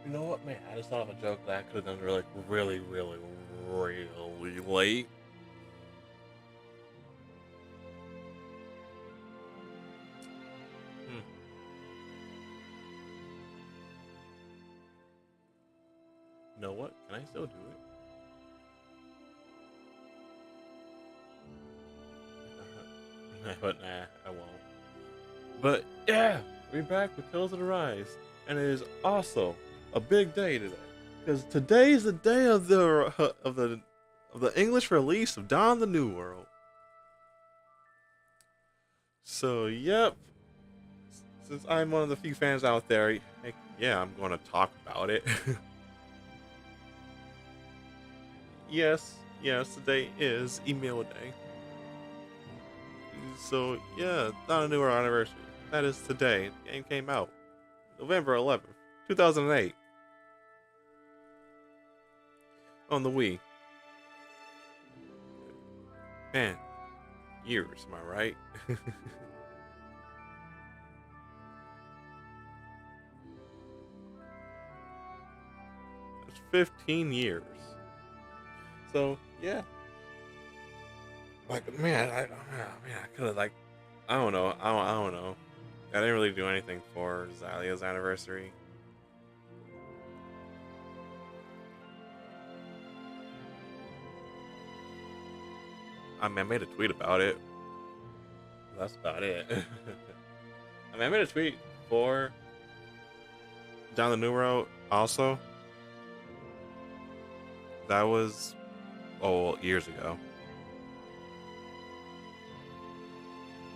You know what, man? I just thought of a joke that I could have done really late. Hmm. You know what? Can I still do it? But nah, I won't. But yeah, we're back with Tales of the Rise, and it is also a big day today because today is the day of the English release of Dawn of the New World. So yep, since I'm one of the few fans out there, heck, yeah, I'm going to talk about it. Yes, today is email day. So yeah, Dawn of the New World anniversary. That is today. The game came out November 11th, 2008 on the Wii. Man, years, am I right? It's 15 years. So yeah, like man, I could have I don't know, I don't know. I didn't really do anything for Zalia's anniversary. I mean, I made a tweet about it. That's about it. I mean, I made a tweet for Down the New Road. Also, that was years ago.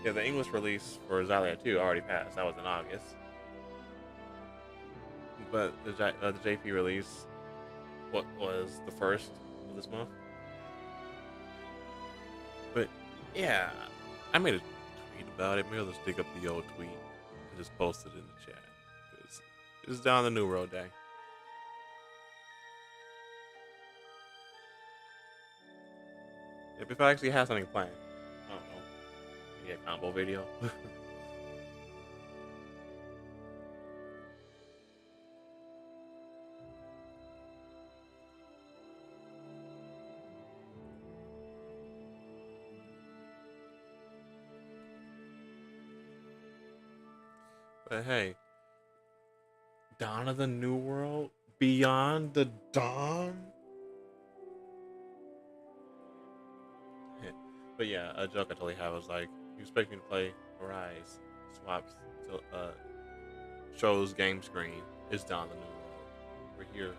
Yeah, the English release for Xalia 2 already passed. That was in August. But the JP release, what was the first of this month? But yeah, I made a tweet about it. Maybe I'll just dig up the old tweet and just post it in the chat. Because it's Down the New World Day. If I actually have something planned, I don't know. Maybe a combo video. But hey, Dawn of the New World? Beyond the Dawn? But yeah, a joke I totally had was like, you expect me to play Arise, swaps to shows game screen, it's Dawn of the New World. We're here.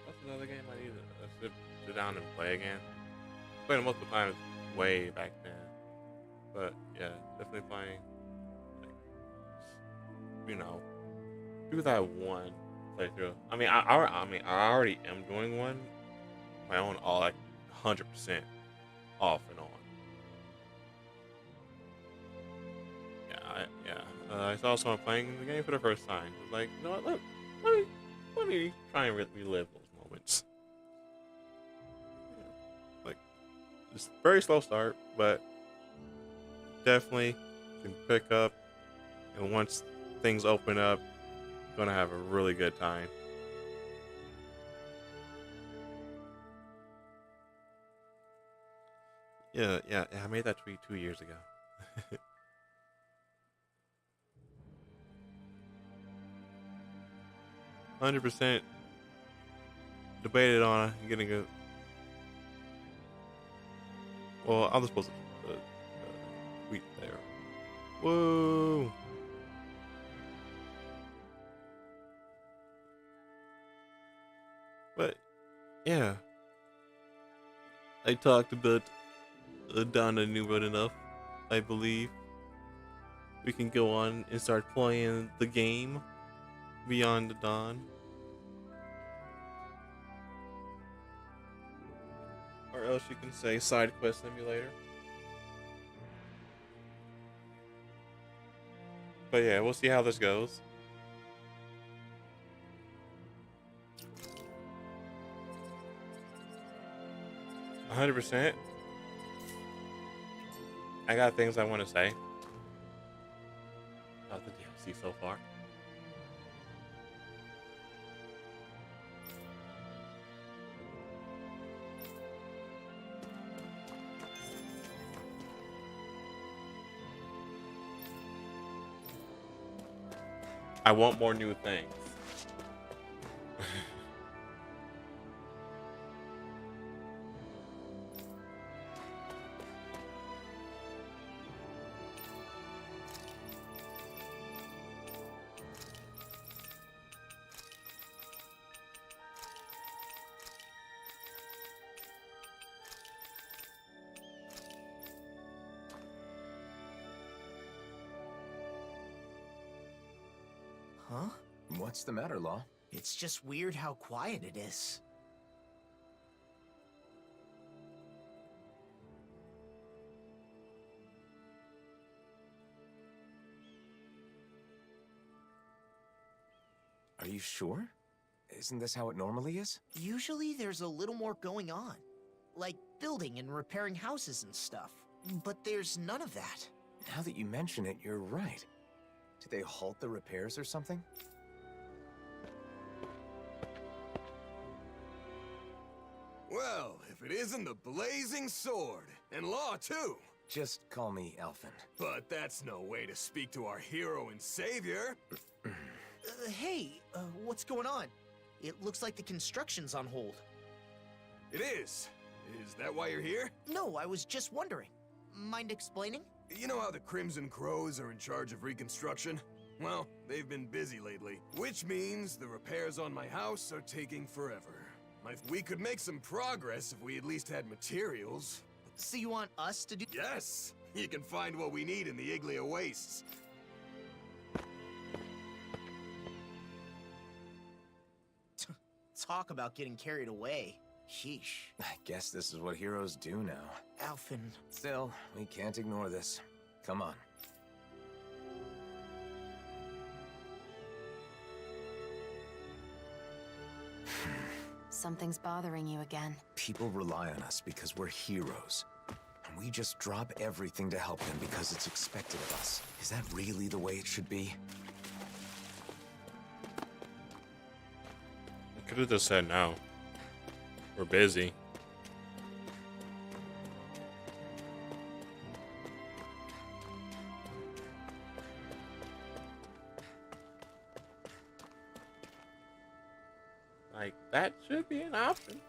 That's another game I should sit down and play again. Played it multiple times way back then. But yeah, definitely playing like you know, do that one playthrough. I already am doing one my own all like 100% off and on. I saw someone playing the game for the first time. I was like, you know what? Let me let me try and relive those moments. Yeah. Like, it's very slow start, but definitely can pick up. And once things open up, gonna have a really good time. Yeah. I made that tweet 2 years ago. 100% debated on getting a. Well, I was supposed to put a tweet there. Whoa! But yeah, I talked about Donna Newman enough. I believe we can go on and start playing the game Beyond the Dawn, or else you can say Side Quest Simulator. But yeah, we'll see how this goes. 100%. I got things I want to say about the DLC so far. I want more new things. Huh? What's the matter, Law? It's just weird how quiet it is. Are you sure? Isn't this how it normally is? Usually there's a little more going on. Like building and repairing houses and stuff. But there's none of that. Now that you mention it, you're right. Did they halt the repairs or something? Well, if it isn't the Blazing Sword, and Law too. Just call me Alphen. But that's no way to speak to our hero and savior. Hey, what's going on? It looks like the construction's on hold. It is. Is that why you're here? No, I was just wondering. Mind explaining? You know how the Crimson Crows are in charge of reconstruction? Well, they've been busy lately, which means the repairs on my house are taking forever. We could make some progress if we at least had materials. So you want us to do— Yes! You can find what we need in the Iglia Wastes. Talk about getting carried away. Sheesh. I guess this is what heroes do now. Alphen. Still, we can't ignore this. Come on. Something's bothering you again. People rely on us because we're heroes. And we just drop everything to help them because it's expected of us. Is that really the way it should be? I could have just said no. We're busy. Like, that should be an option.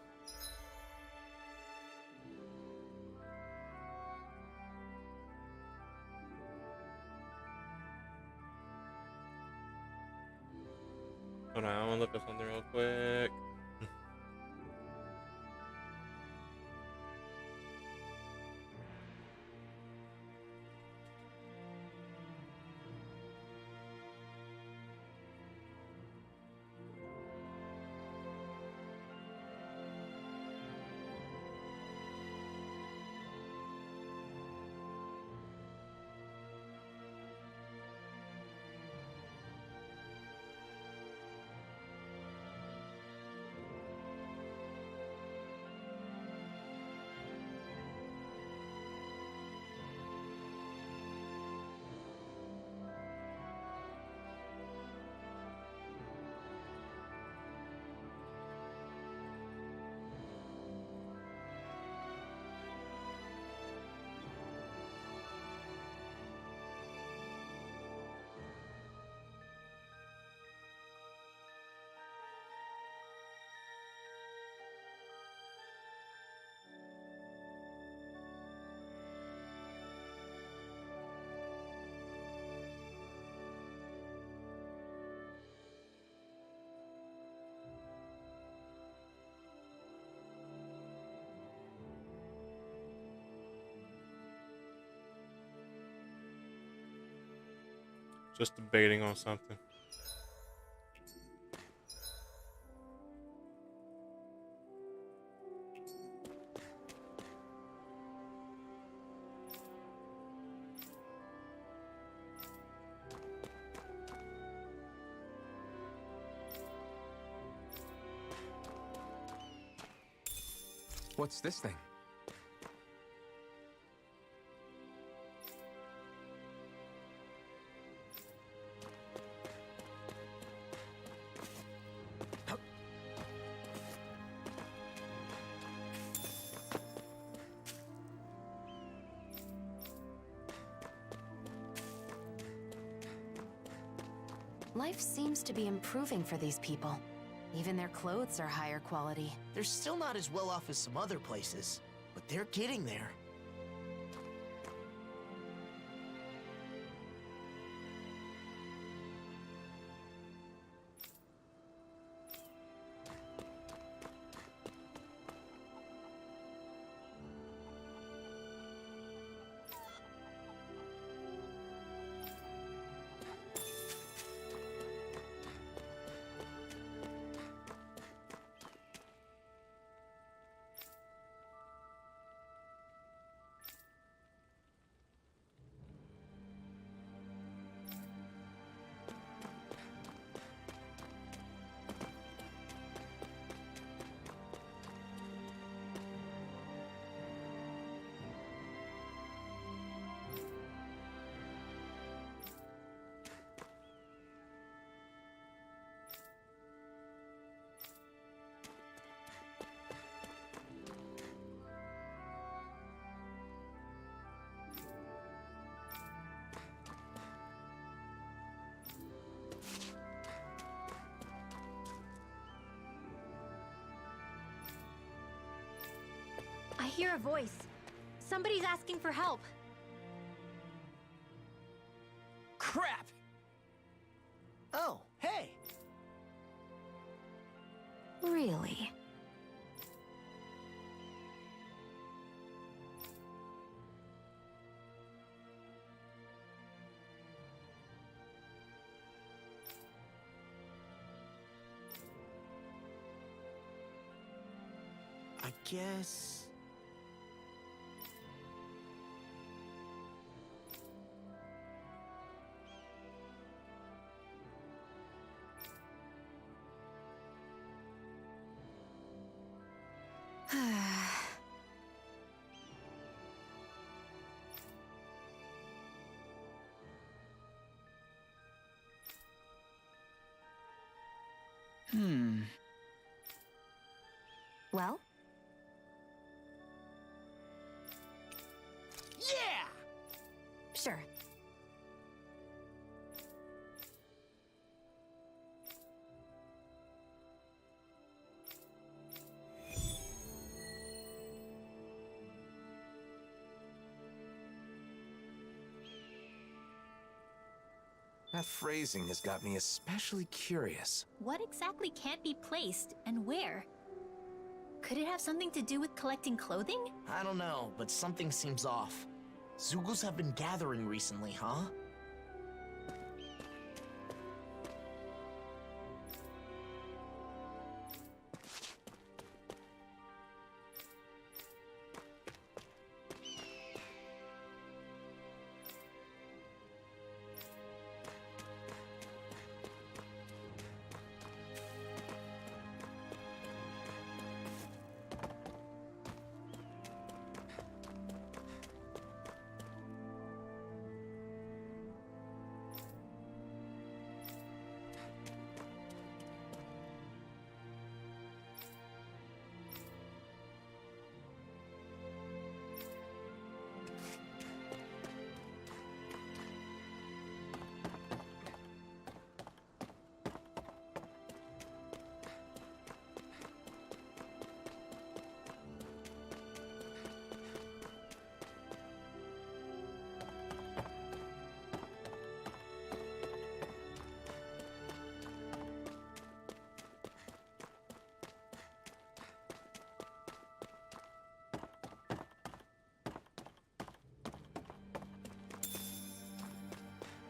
Hold on, I want to look up something real quick. Just debating on something. What's this thing? Life seems to be improving for these people. Even their clothes are higher quality. They're still not as well off as some other places, but they're getting there. I hear a voice. Somebody's asking for help. Crap! Oh, hey! Really? I guess... Well? Yeah! Sure. That phrasing has got me especially curious. What exactly can't be placed, and where? Could it have something to do with collecting clothing? I don't know, but something seems off. Zugals have been gathering recently, huh?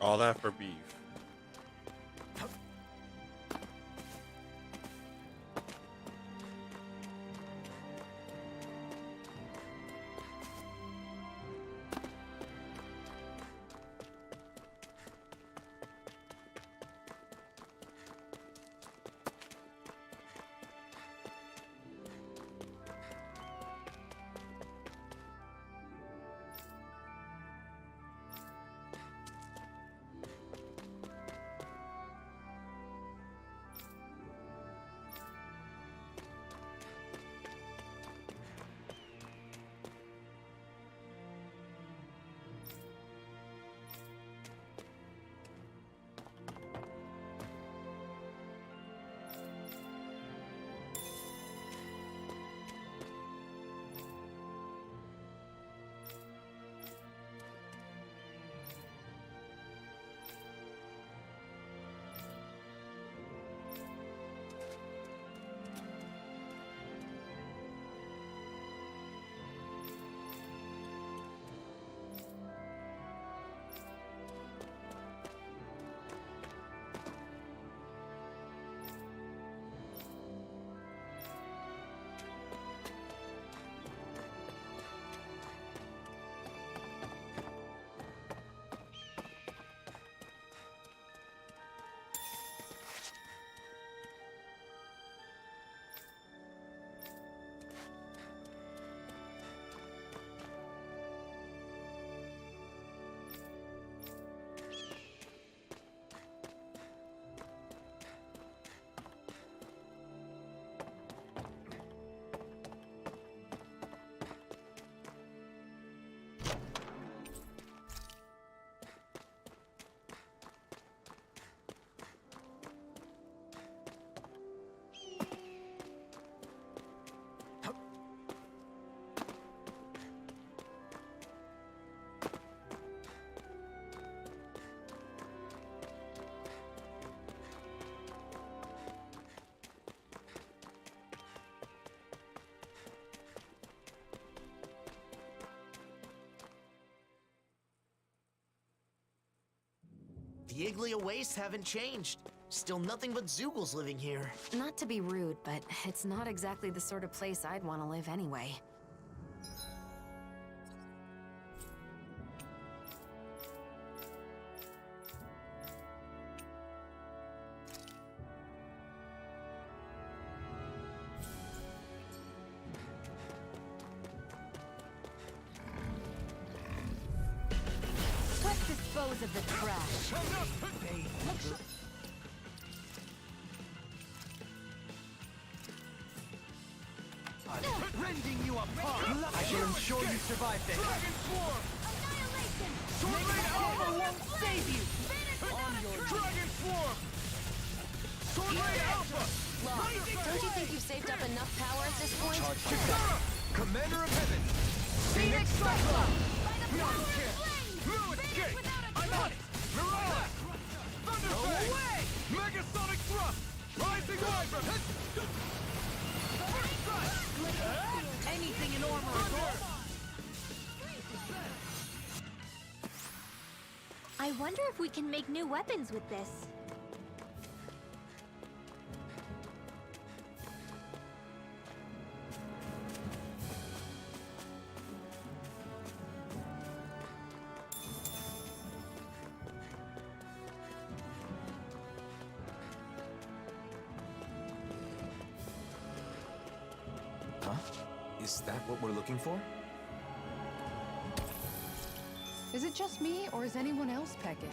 All that for beef. The Iglia wastes haven't changed. Still nothing but Zoogles living here. Not to be rude, but it's not exactly the sort of place I'd want to live anyway. Let's dispose of the trash. Rending you apart! I can ensure you survive this! Annihilation! Sword Alpha won't save you! On your Dragon Swarm! Sword Alpha! Don't you think you've saved up enough power at this point? Charge to Sarah! Commander of Heaven! Phoenix Cyclone! No escape! I'm on it! Mirage! Thunderfang! Away! Megasonic Thrust! Rising Wyvern! Anything in armor is all. I wonder if we can make new weapons with this. Huh? Is that what we're looking for? Is it just me, or is anyone else peckish?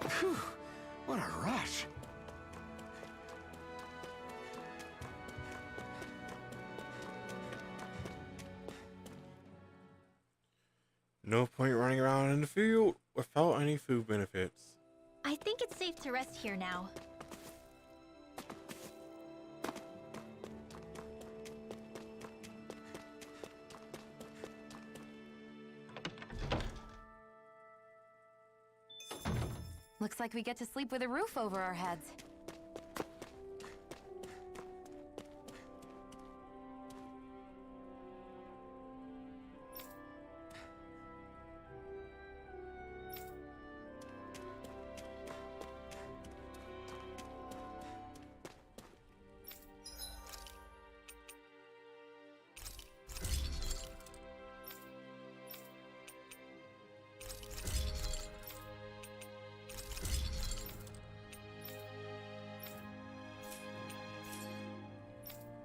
Phew, what a rush! No point running around in the field without any food benefits. I think it's safe to rest here now. Looks like we get to sleep with a roof over our heads.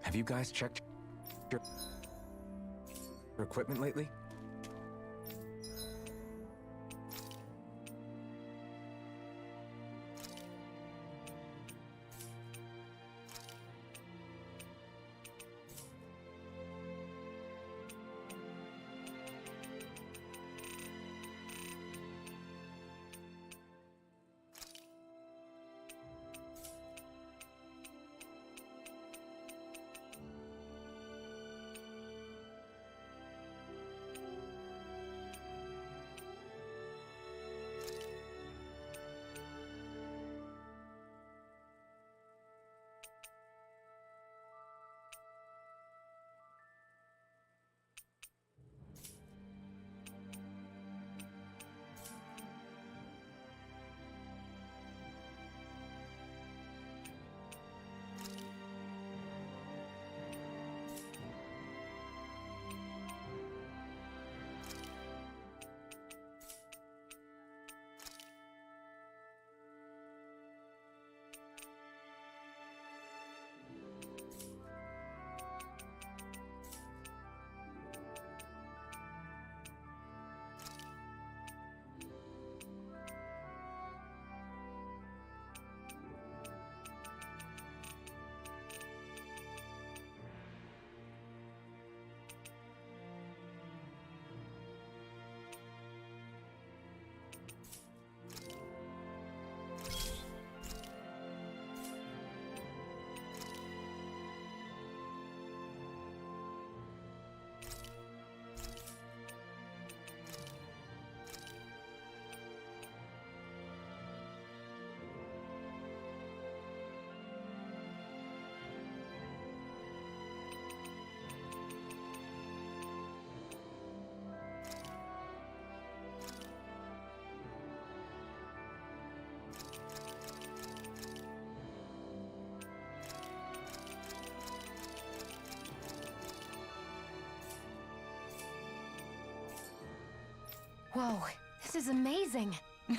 Have you guys checked your equipment lately? Whoa, this is amazing. Oh,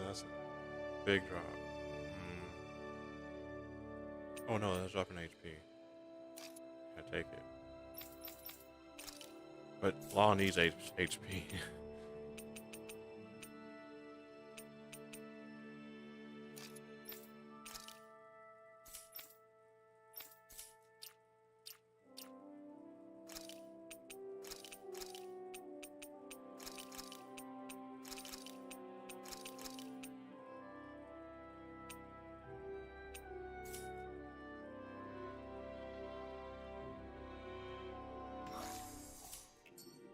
that's a big drop. Oh no, that's dropping HP. I take it. But Law needs HP.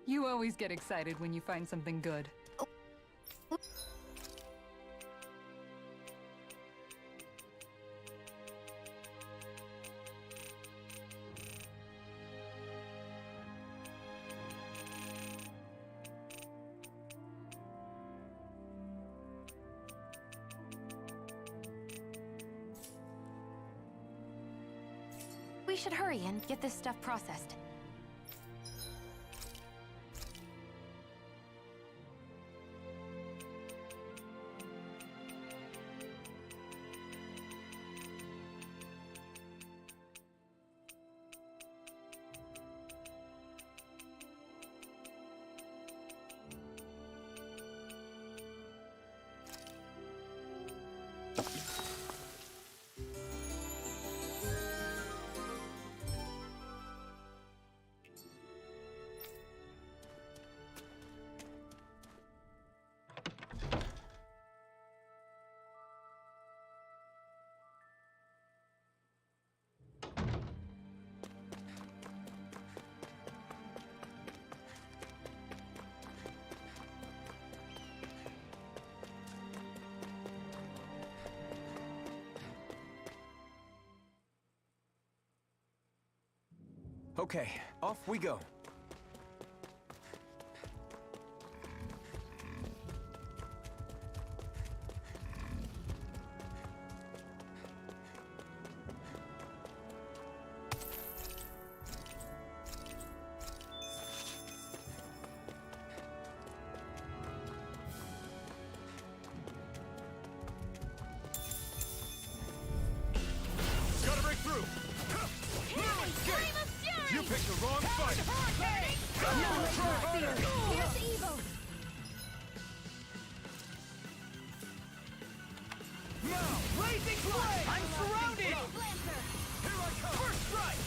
You always get excited when you find something good. We should hurry and get this stuff processed. Okay, off we go. Gotta break through! You picked the wrong fight! Now, blazing flame! I'm surrounded! Here I come! First strike!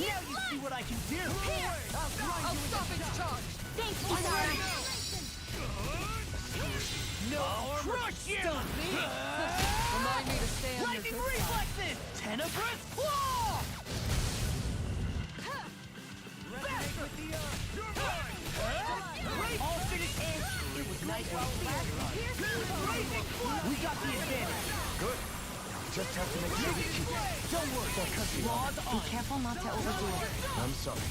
Now you see what I can do! I'll stop its charge! Thank you, Sarah. No, crush you! Remind me to stay on your Lightning good side. reflexes! Tenebrous claw! All finished and it was nice while it lasted. We got the advantage. Good. Just have to make sure we keep it. Don't worry, claws Be on. careful not to overdo it. I'm sorry.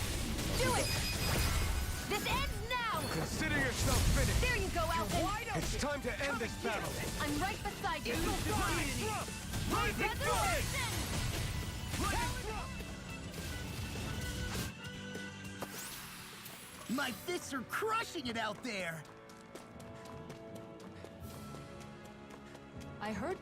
Do it! This ends now! Consider yourself finished! There you go, Alvin! It's time to end this battle! I'm right beside you! Rising flame! My fists are crushing it out there! I heard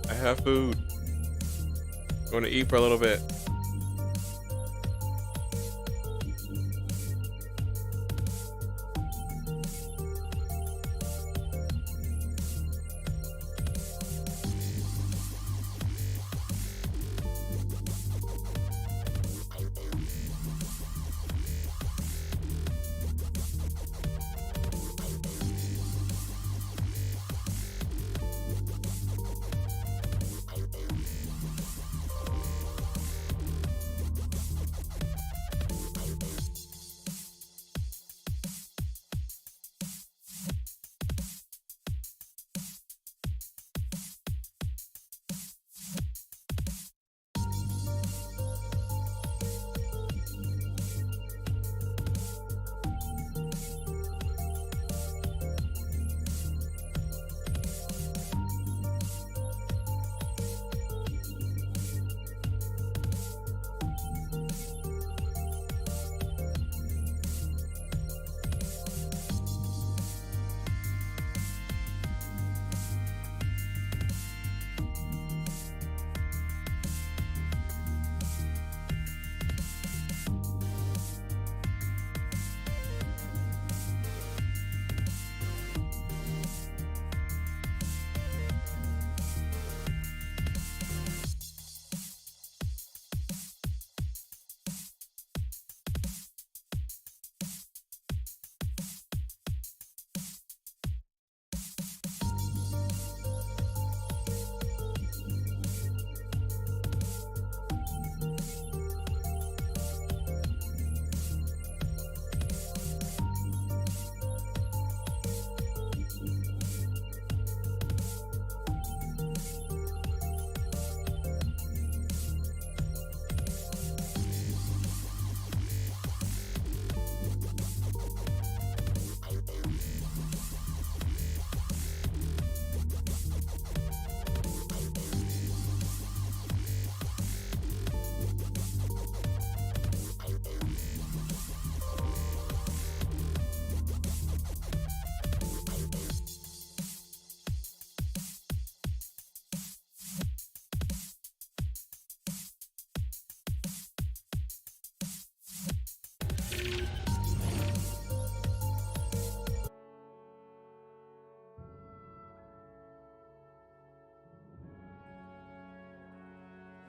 I have food. Going to eat for a little bit.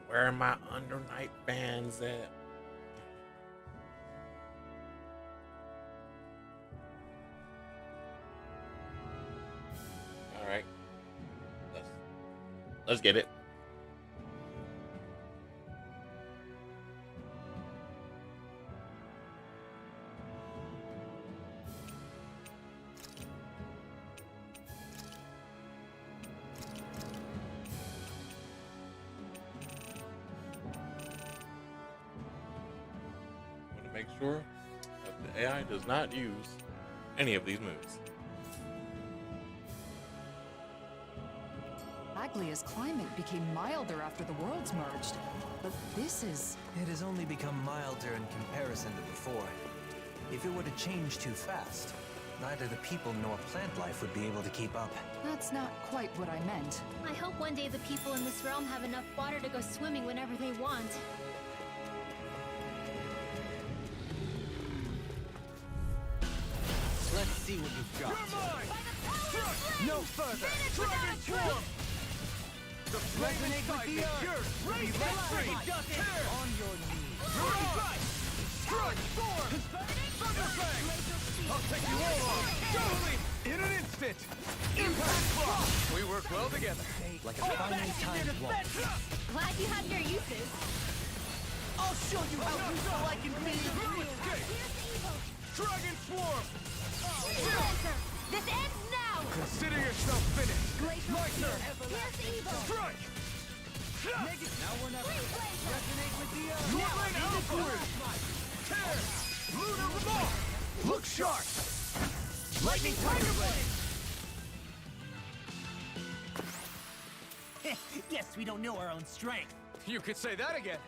Where are my under night fans at? All right, let's get it. Make sure that the AI does not use any of these moves. Aglia's climate became milder after the worlds merged. But this is... It has only become milder in comparison to before. If it were to change too fast, neither the people nor plant life would be able to keep up. That's not quite what I meant. I hope one day the people in this realm have enough water to go swimming whenever they want. Let's see what you've got. You're mine! No further! Dragon Swarm! The Resonate with the earth! yours! Be let free! On your knees! Right! Strike! Storm! Thunderfang! I'll take you all on! Totally! In an instant! Impact Block! We work well together. Like a finely timed wall. Glad you have your uses. I'll show you how useful I can be! No escape! Dragon Swarm! Blazer, this ends now! Consider yourself finished! My turn! Here's evil! Strike! Now we're not... Resonate with the earth! Swirling outward! Tear! Lunar Remark! Look sharp! Lightning Tiger Blade! Guess we don't know our own strength. You could say that again!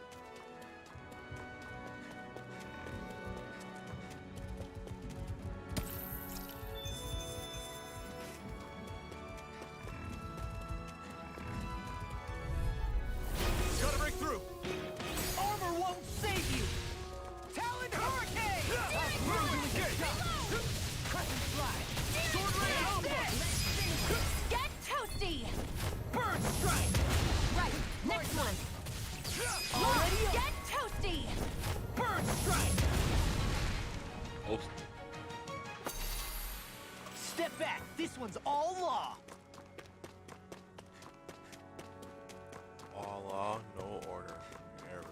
This one's all law. All law, no order. Error.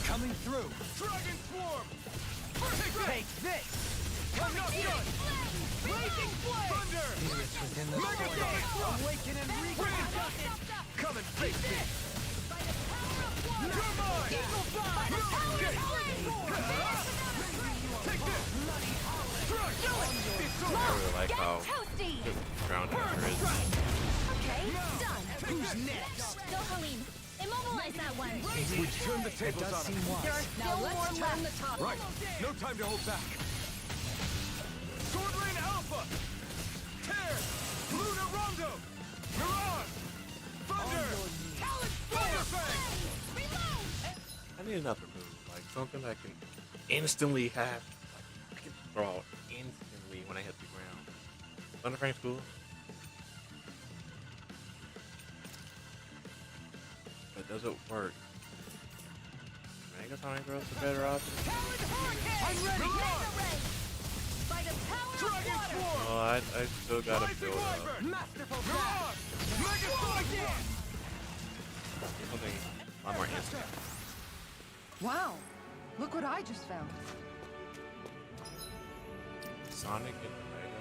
Coming through. Dragon Swarm! Take this! I'm not done! Blazing Flame! Thunder! Megasonic Thrust! Awaken and reconstruct! Come and face me! You're mine! Take this! Crush! It's I over! really like how Toasty! just ground after is. Okay, done. Who's next? Dohalim, immobilize that one. We've turned the tables on him. There are still more left. Right, no time to hold back. Sword Rain Alpha! Tear! Luna Rondo! Mirage! Thunder! Thunderfang! I need another move, like something that can instantly have. Like, I can throw instantly when I hit the ground. Thunderfang's cool. But does it work? Megasonic Thrust is a better option. I'm ready. By the power of Dragon water. Swarm! Oh, I still gotta Rising build up. Wyvern! Masterful Mirage! Megasonic Thrust! Something a lot more instant. Wow. Look what I just found. Sonic and Mega.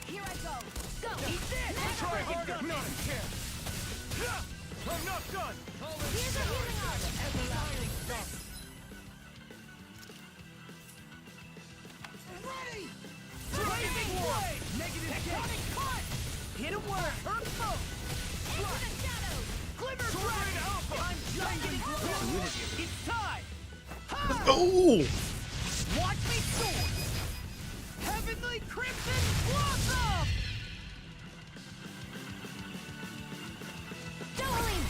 Here I go. Go. Eat this! Try harder! Not a chance! I'm not done! Here's a healing arm. Ready! Blazing Flame! Negative Tectonic cut! Hit him where it hurts most! Into the shadows. Glimmer Dragon Alpha! I'm Dragon Glow! It's time! Oh! Watch me soar! Heavenly Crimson Blossom! Dohalim,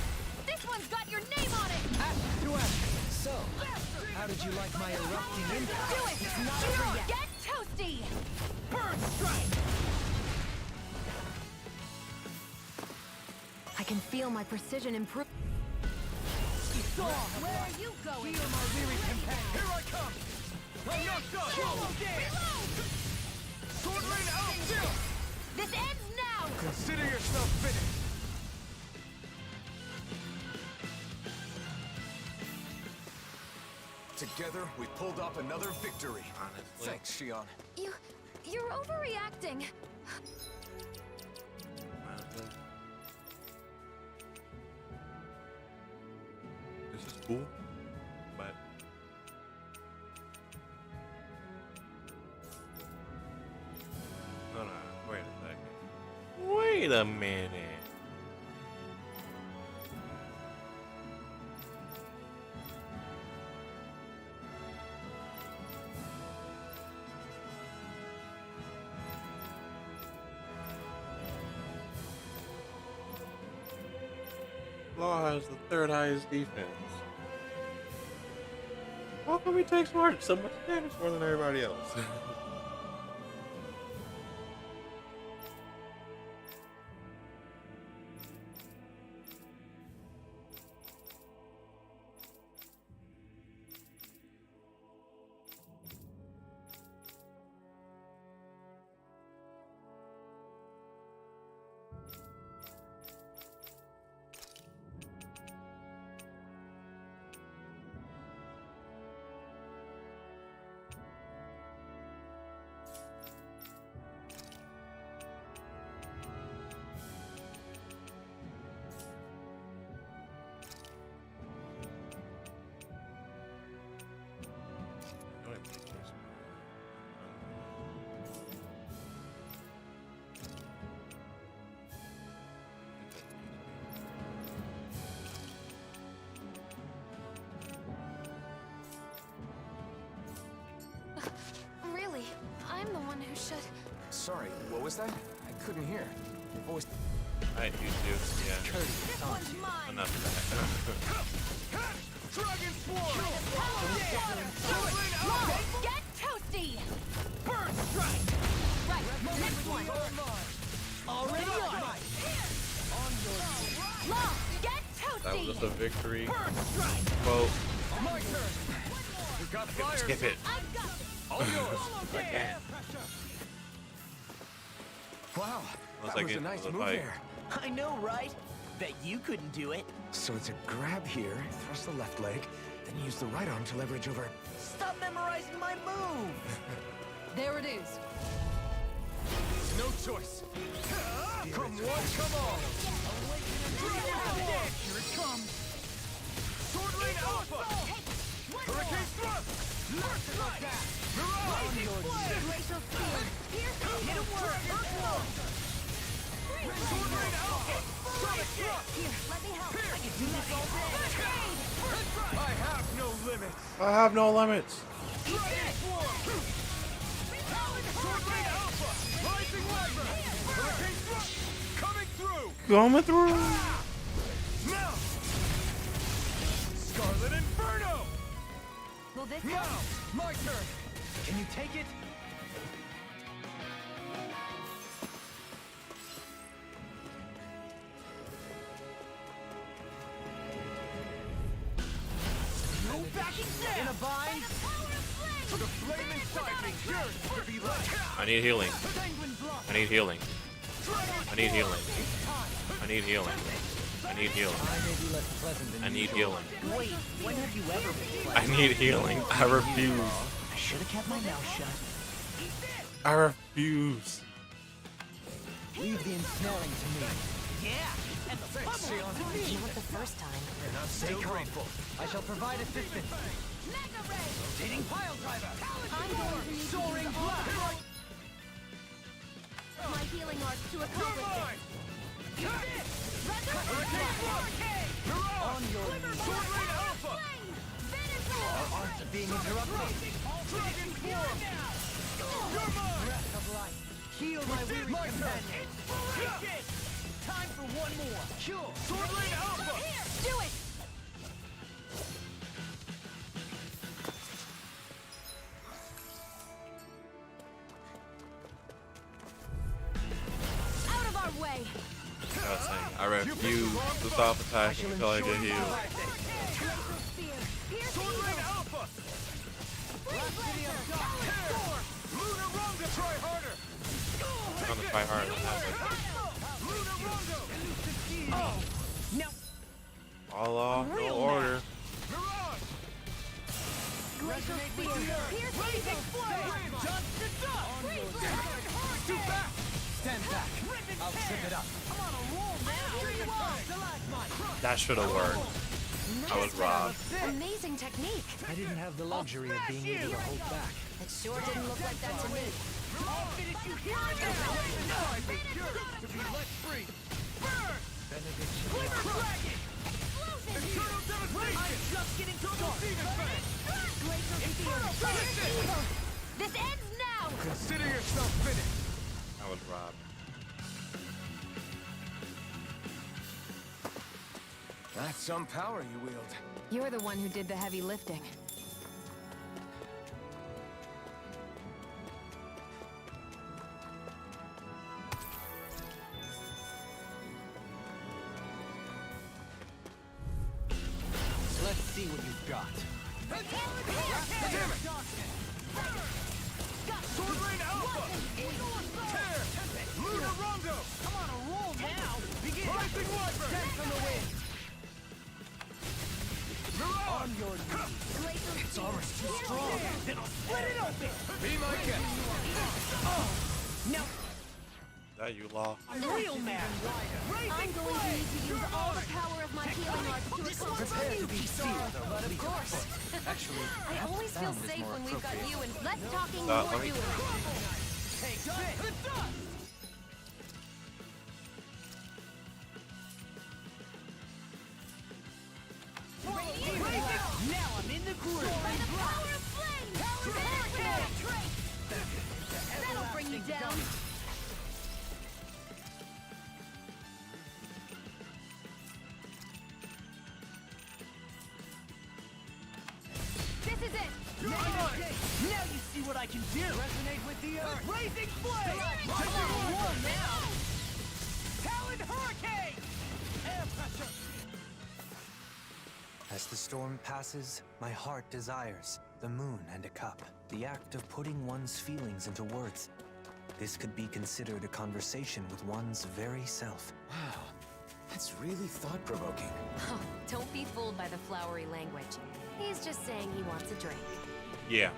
this one's got your name on it. To ask. So, how did you like my erupting impact? Do it. It's not over yet. Get toasty. Burn Strike! I can feel my precision improve. Where are you going? Heal my weary companion! Here I come! I'm not done! Swallow dance! Sword Rain Alpha! This ends now. Consider yourself finished! Together, we pulled off another victory. Honestly. Thanks, Shion. You're overreacting. Honestly. This is cool, but hold on, wait a second. Wait a minute. Law has the third highest defense. How come he takes so much damage more than everybody else? shut. Sorry, what was that? I couldn't hear. Your voice. Alright, you two. Yeah. This one's mine. Enough of that. Dragon Swarm! Get toasty! Bird Strike! Right, next one. Already on. Long, get That was toasty! just a victory Bird Strike! quote. My turn! We got flyers! Skip it. I've got this. All yours! Again. Wow, Once that I was a get nice to the move fight. there. I know, right? Bet you couldn't do it. So it's a grab here, thrust the left leg, then use the right arm to leverage over. Stop memorizing my move. There it is. No choice! Come one, come all! Here it comes! Sword Rain Alpha! Hurricane Thrust! Earth Strike! Mirage! Glacial Spear. Hit him word! Sword Rain Alpha! Sonic Thrust! Here, let me help. I can do this all day. I have no limits! I have no limits. Dragon Swarm! Sword Rain Alpha! Rising Wyvern! Hurricane Thrust! Coming through! Coming through. Now! Scarlet Inferno! Will this Now! help? My turn! Can you take it? No backing down. In a bind. The flame inside me yearns to be lit! I need healing. Penguin block. I need healing. I need healing. I need healing. I need healing. I need healing. Wait, when have you ever been? I need healing. I refuse. I should have kept my mouth shut. I refuse. Leave the ensnaring to me. Yeah, and the pummel to me. Not the first time. Stay grateful. I shall provide assistance. Mega Ray. Rotating pile driver. I'm going to use Soaring blast. my healing arts to accomplish Mine! this. Hurricane Thrust! On your knees. Sword Rain Alpha! Our arts are being interrupted. Dragon Swarm! You're mine! Breath of life. Heal my weary companion. Time for one more. Cure. Sword Rain Alpha! Do it. Out of our way. I was saying, I refuse to stop attacking until I get healed. Glacial Spear. Pierce Sword Rain evil. Alpha! Freeze Laser. Tear! Luna Ronda! Try harder! I'm gonna try hard. Luna Rondo! Oh. No. All law, no order. Mirage! Glacial Spear. Pierce evil. Flame! Dust to dust! Freeze Laser. Too fast! Stand back. I'll trip it up. I'm on a roll now. Here you are. Stalagmite. That should have worked. I was robbed. Amazing technique. I didn't have the luxury of being able to hold back. It sure didn't look like that to me. I'll finish you here and now. To be let free! Benediction. Dragon! Eternal devastation! I'm just getting started. Glacial Spear. Pierce evil. This ends now. Consider yourself finished! I was robbed. That's some power you wield. You're the one who did the heavy lifting. Let's see what you've got. Damn it! Sword Rain Alpha! Tear! Luna Rondo! I'm on a roll now. Begin. Rising Wyvern! Dance on the wind. Mirage! On your knees. Glacial It's Spear. almost too Pierce strong. evil. Then I'll split it open. Be my guest! No, That you law. real man. I'm going to need to use all the power of my healing arts to accomplish Prepare to be sealed, though. But of course. Actually, I always feel safe when we've got you and less talking, Let more me- doing. take this. Now I'm in the groove. By the power of flame! That'll bring you down. This is it! Now you see what I can do. Resonate with the earth. Blazing flame. War now. Talon hurricane. Air pressure. As the storm passes, my heart desires the moon and a cup. The act of putting one's feelings into words. This could be considered a conversation with one's very self. Wow, that's really thought-provoking. Oh, don't be fooled by the flowery language. He's just saying he wants a drink. Yeah.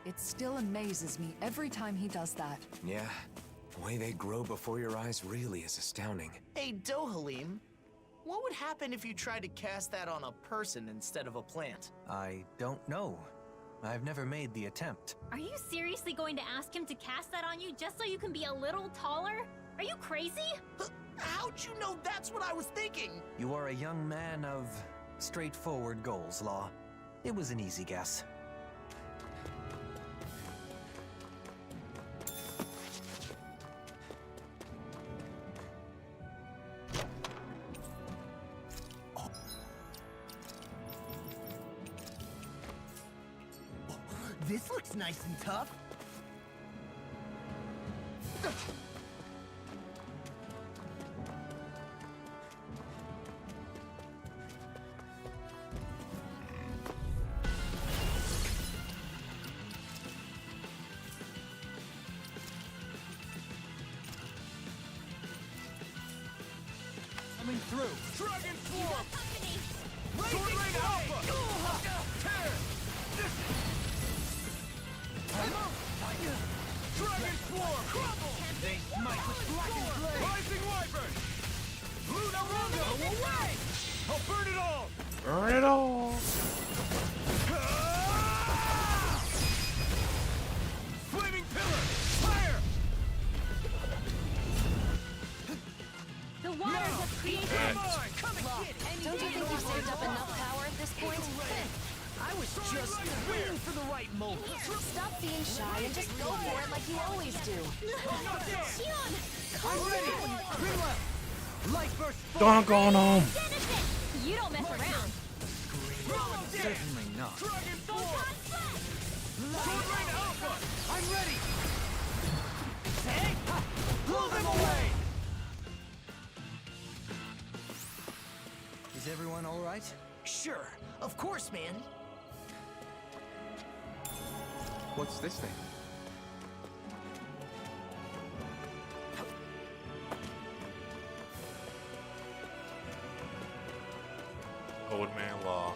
It still amazes me every time he does that. Yeah, the way they grow before your eyes really is astounding. Hey, Dohalim, what would happen if you tried to cast that on a person instead of a plant? I don't know. I've never made the attempt. Are you seriously going to ask him to cast that on you just so you can be a little taller? Are you crazy? How'd you know that's what I was thinking? You are a young man of straightforward goals, Law. It was an easy guess. This looks nice and tough. Coming through. Dragon You got form. company. Sword Rain Alpha. Tear. Dragon Swarm! Crumble! They smite with blackened blade. Rising Wyvern! Luna Rondo! Away! I'll burn it all! Burn it all. Flaming Pillar! Fire! The waters have created. Come on! Come and Law, get it! don't you think you've saved up enough power at this point? I was just waiting for the right moment. Stop being shy and just go for it like you always do. Shion, I'm ready. Greenwell. Light burst. Dunk on him. Genesis! You don't mess around. Certainly not. Dragon Form! Sword Sword Rain Alpha! I'm ready. Hey, blow them away. Is everyone all right? Sure, of course, man. What's this thing? Old man Law.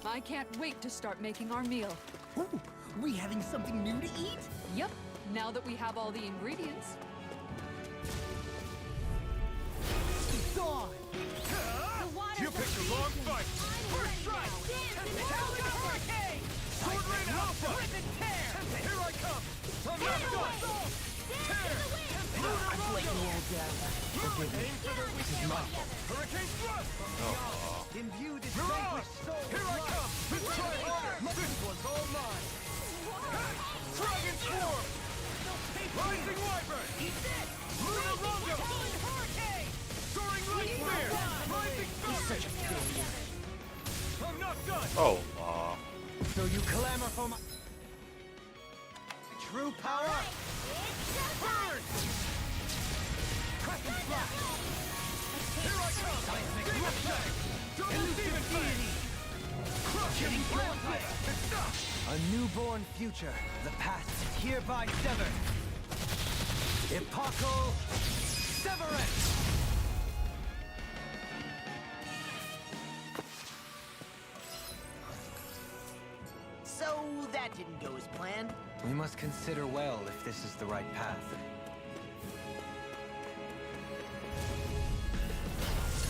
I can't wait to start making our meal. Ooh, we having something new to eat? Yep, now that we have all the ingredients. Dawn! You picked the wrong fight! First strike! Talon Hurricane! Sword Rain Alpha! Rip and tear! Here I come! I'm not done! Tear! Lunar I've let you all down. Forgive me. Aim for their weak spot! Hurricane Thrust! Imbue this Mirage! vanquished soul! Here I come! Let's try harder! This one's all mine! Dragon Swarm! Rising Wyvern! Lunar Rondo! Hurricane! Soaring Light Spear! Rising Falcon! I'm not done! Oh, So you clamor for my true power? Burn! Kraken Flash! Here I come! Seismic Demon Rupture! Fang! Double Elusive Demon Fang! Deity! Crushing Vampire! A newborn future, the past hereby severed. Epochal Severance! So that didn't go as planned. We must consider well if this is the right path.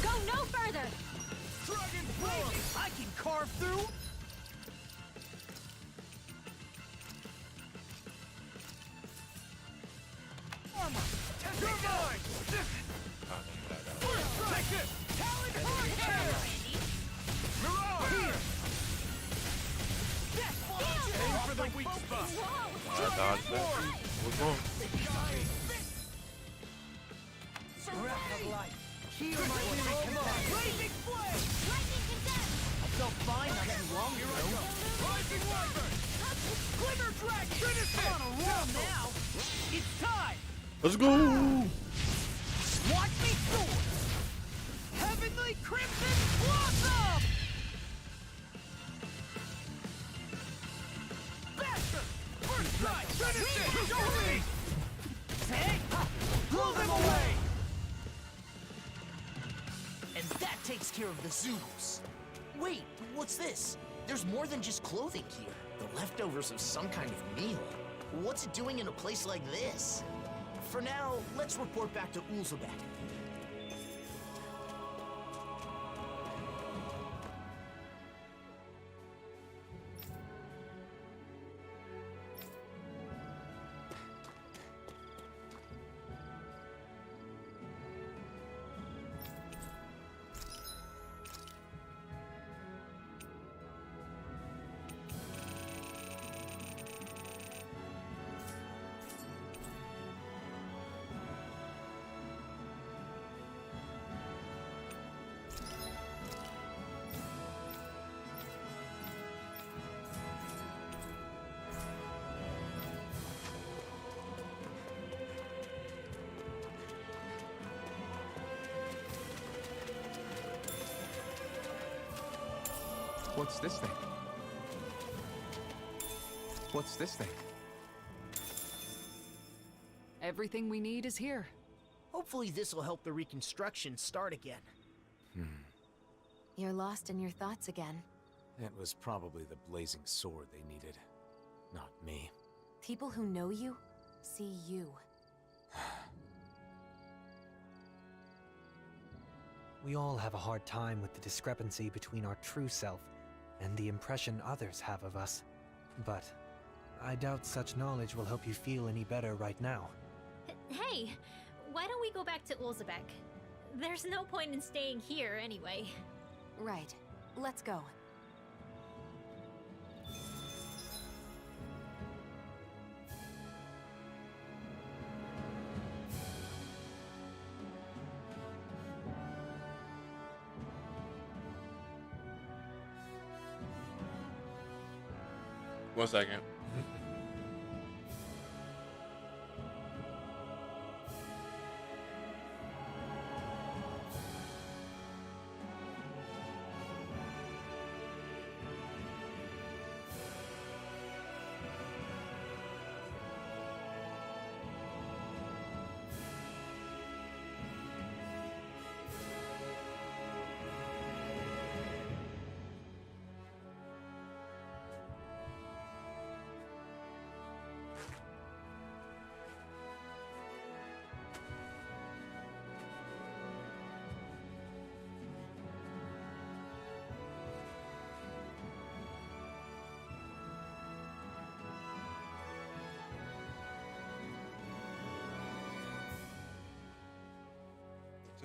Go no further! Dragon Form! I can carve through? Armor! You're mine! Take this! Talon Hurricane! Mirage! Aim for the Death weak spot! I dodged that. What's wrong? Breath of life! Heal my weary companion! Blazing flame! I felt fine not too long ago. Rising Wyvern! Glimmer Dragon! Finish it! On a roll now! It's time! Let's go! Watch me soar! Heavenly Crimson Blossom! Faster! First strike! Finish it! Go me! Say! Blow them away! And that takes care of the Zoos. Wait, what's this? There's more than just clothing here. The leftovers of some kind of meal. What's it doing in a place like this? For now, let's report back to Ulzebek. What's this thing? What's this thing? Everything we need is here. Hopefully this will help the reconstruction start again. You're lost in your thoughts again. It was probably the blazing sword they needed, not me. People who know you see you. We all have a hard time with the discrepancy between our true self and the impression others have of us. But I doubt such knowledge will help you feel any better right now. Hey, why don't we go back to Ulzebek? There's no point in staying here anyway. Right. Let's go. One second.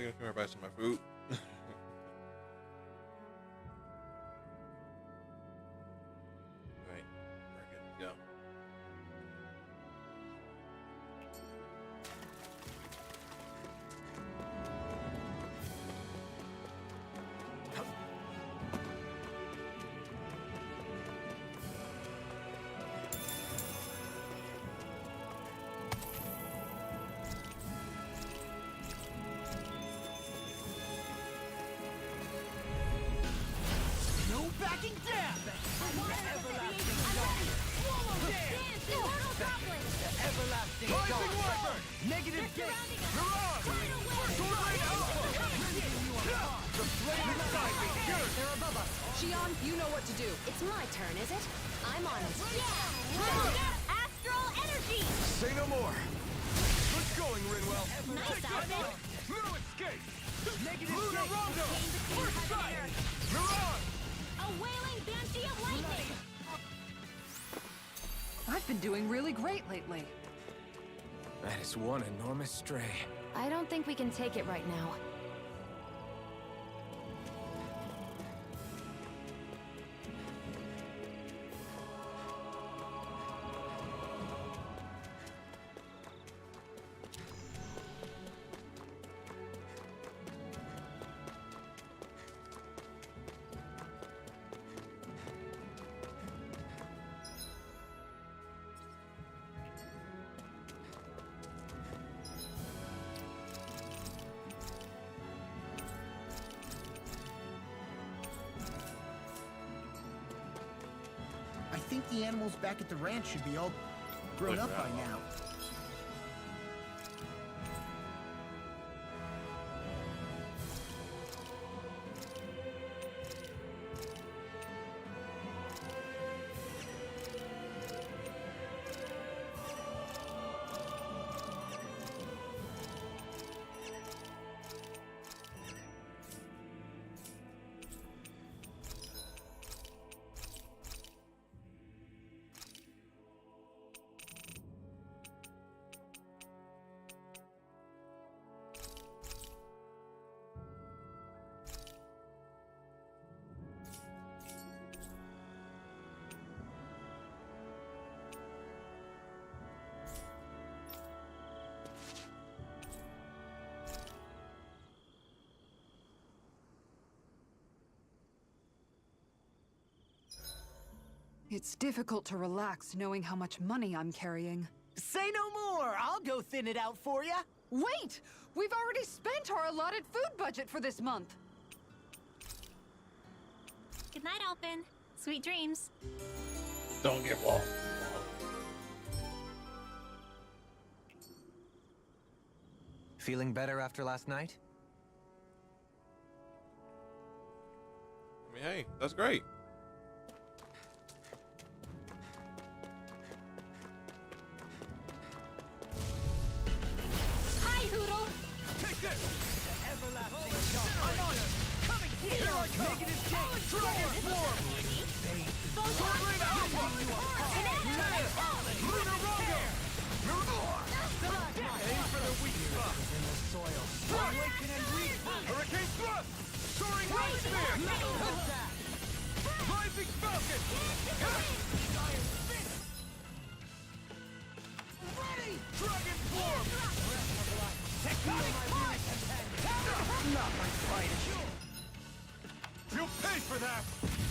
taking a camera bites of my food. Right, we're good to go. No backing down! Everlasting everlasting Rising Wyvern! Negative gate! Mirage! Sword Rain Alpha! The flame inside me! Yours! They're above us. Shion, you know what to do. It's my turn, is it? I'm on it. Yeah! Astral energy! Say no more! Good going, Rinwell! Nice Take outfit! that! No escape! Negative Luna gate! Rondo! Gain the First clean sight! heaven Mirage! A wailing banshee of lightning! I've been doing really great lately. That is one enormous stray. I don't think we can take it right now. I think the animals back at the ranch should be all grown Look up by around. now. It's difficult to relax knowing how much money I'm carrying. Say no more! I'll go thin it out for ya! Wait! We've already spent our allotted food budget for this month. Good night, Alpin. Sweet dreams. Don't get lost. Feeling better after last night? I mean, hey, that's great. Hi, Hoodle! Take this! Everlasting dark! I'm on it! Coming here! Here I come! Negative gate! Dragon Swarm! Sword Rain Alpha! Luna Rondo! Aim for the weak spot! In the soil. Awaken and read! Hurricane Thrust! Soaring Wind Spear! Rising Falcon! Ready! Dragon Swarm! Tectonic punch! Not my fight! You'll pay for that!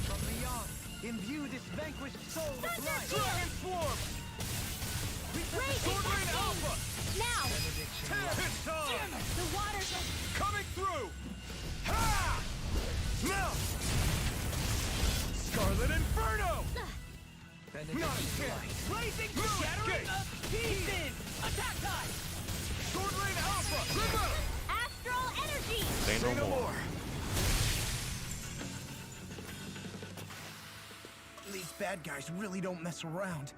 From beyond, imbue this vanquished soul with life! Dragon Swarm! Sword Rain Alpha! Now! It's time! The waters are... Coming through! Ha! Now! Scarlet Inferno! Not a chance! Blazing No shattering escape! of pieces! Attack time! Sword Rain Alpha! Rimmer! Astral energy! Say no more. These bad guys really don't mess around.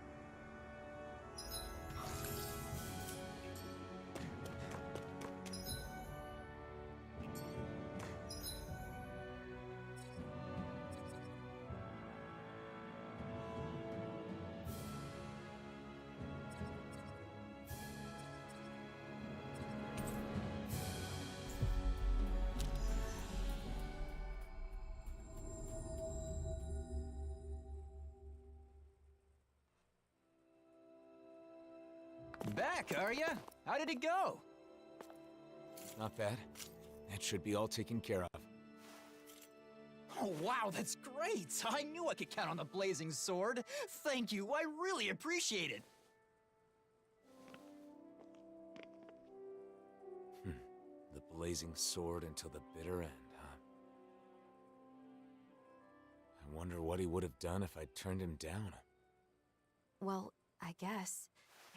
back, are ya? How did it go? Not bad. That should be all taken care of. Oh, wow, that's great! I knew I could count on the blazing sword. Thank you, I really appreciate it. The blazing sword until the bitter end, huh? I wonder what he would have done if I'd turned him down. Well, I guess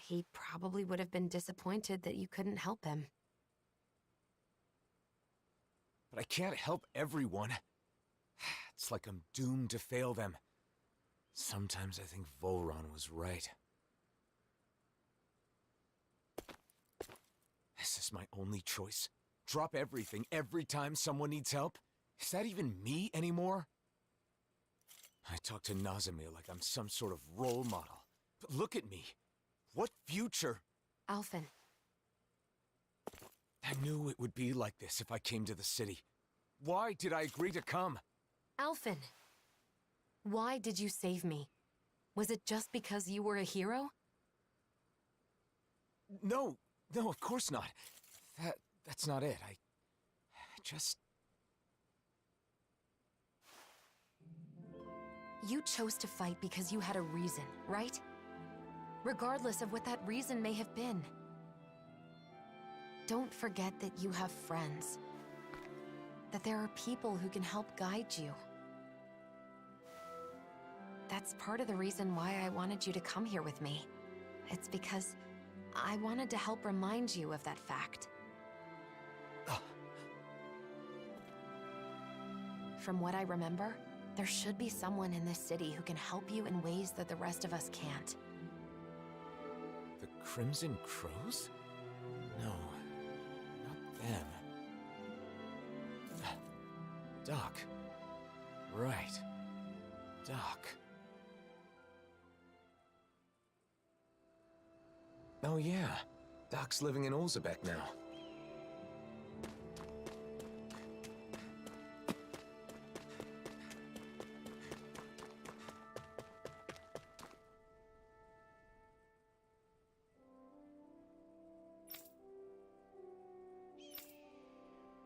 he probably would have been disappointed that you couldn't help him. But I can't help everyone. It's like I'm doomed to fail them. Sometimes I think Volron was right. Is this my only choice? Drop everything every time someone needs help? Is that even me anymore? I talk to Nazimir like I'm some sort of role model. But look at me. What future? Alphen. I knew it would be like this if I came to the city. Why did I agree to come? Alphen. Why did you save me? Was it just because you were a hero? No, of course not. That's not it. I just... You chose to fight because you had a reason, right? Regardless of what that reason may have been. Don't forget that you have friends. That there are people who can help guide you. That's part of the reason why I wanted you to come here with me. It's because I wanted to help remind you of that fact. From what I remember, there should be someone in this city who can help you in ways that the rest of us can't. The Crimson Crows? No, not them. Doc. Right. Doc. Oh yeah, Doc's living in Olzebek now.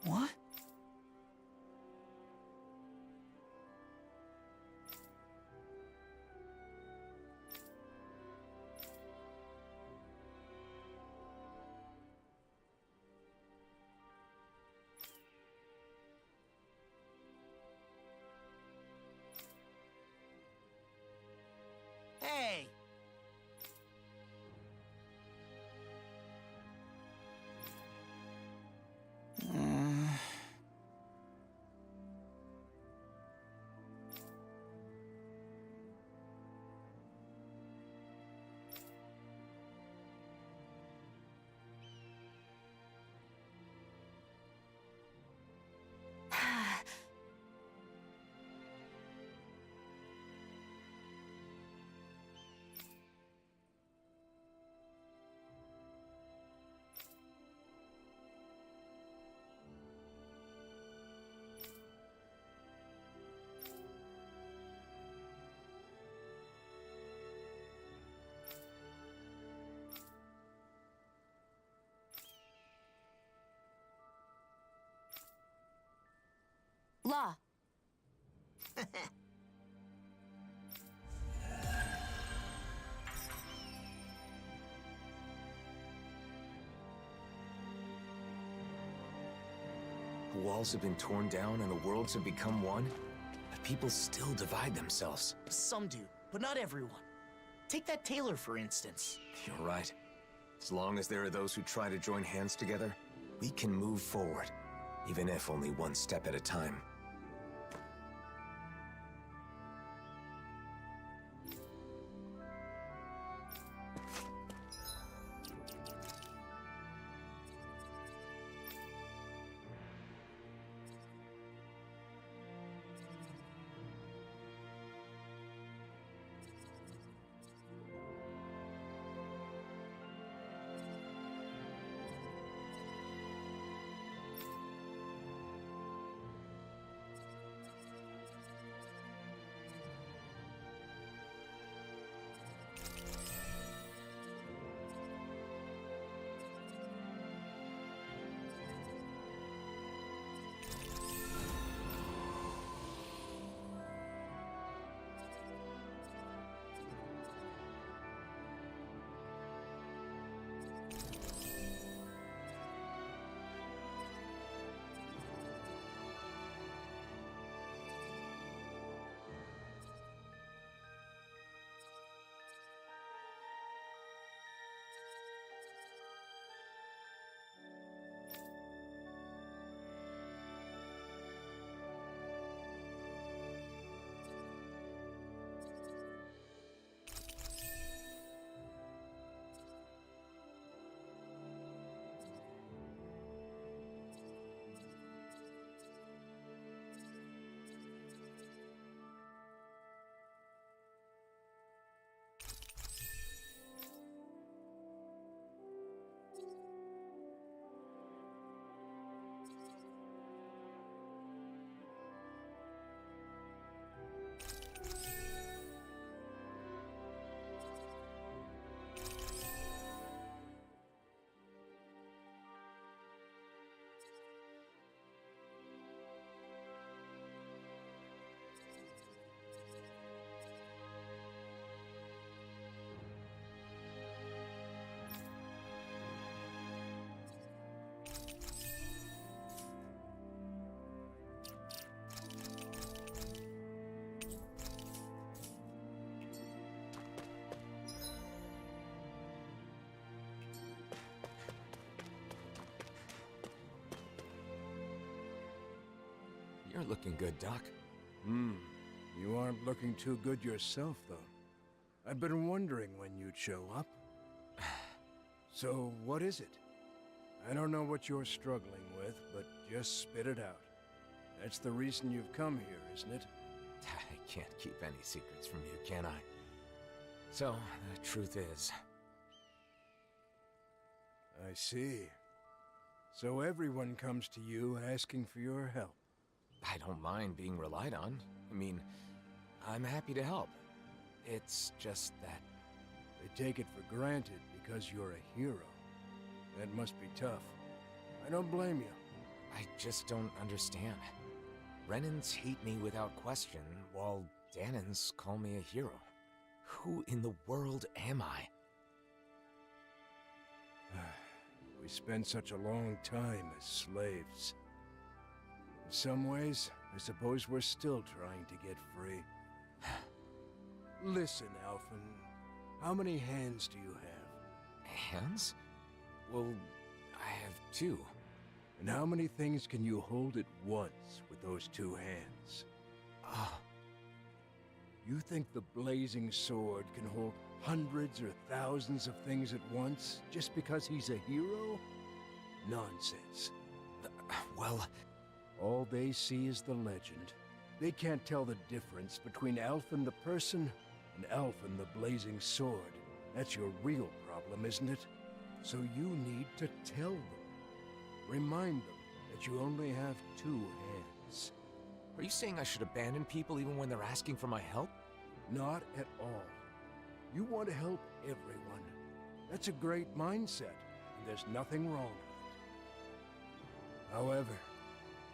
What? Hey! La! The walls have been torn down and the worlds have become one, but people still divide themselves. Some do, but not everyone. Take that tailor, for instance. You're right. As long as there are those who try to join hands together, we can move forward, even if only one step at a time. You're looking good, Doc. You aren't looking too good yourself, though. I've been wondering when you'd show up. So, what is it? I don't know what you're struggling with, but just spit it out. That's the reason you've come here, isn't it? I can't keep any secrets from you, can I? So, the truth is... I see. So everyone comes to you asking for your help. I don't mind being relied on. I mean, I'm happy to help. It's just that... They take it for granted because you're a hero. That must be tough. I don't blame you. I just don't understand. Renans hate me without question, while Danans call me a hero. Who in the world am I? We spent such a long time as slaves. In some ways, I suppose we're still trying to get free. Listen, Alphen, how many hands do you have? Hands? Well, I have 2. And how many things can you hold at once with those 2 hands? You think the blazing sword can hold hundreds or thousands of things at once just because he's a hero? Nonsense. Well... All they see is the legend. They can't tell the difference between Alphen the person and Alphen the blazing sword. That's your real problem, isn't it? So you need to tell them. Remind them that you only have 2 hands. Are you saying I should abandon people even when they're asking for my help? Not at all. You want to help everyone. That's a great mindset, and there's nothing wrong with it. However,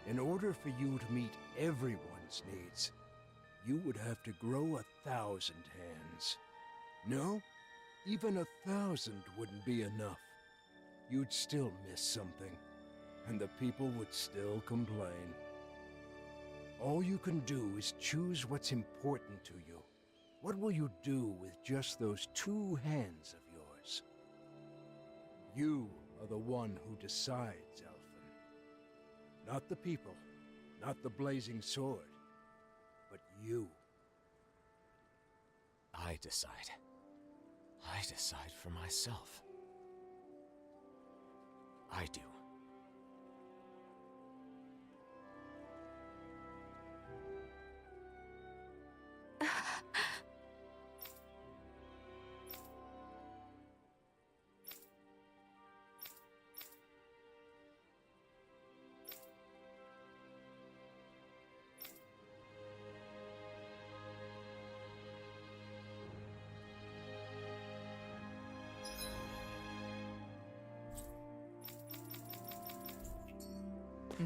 in order for you to meet everyone's needs, you would have to grow 1,000 hands. No, even 1,000 wouldn't be enough. You'd still miss something, and the people would still complain. All you can do is choose what's important to you. What will you do with just those 2 hands of yours? You are the one who decides, Alphen. Not the people, not the blazing sword, but you. I decide. I decide for myself. I do.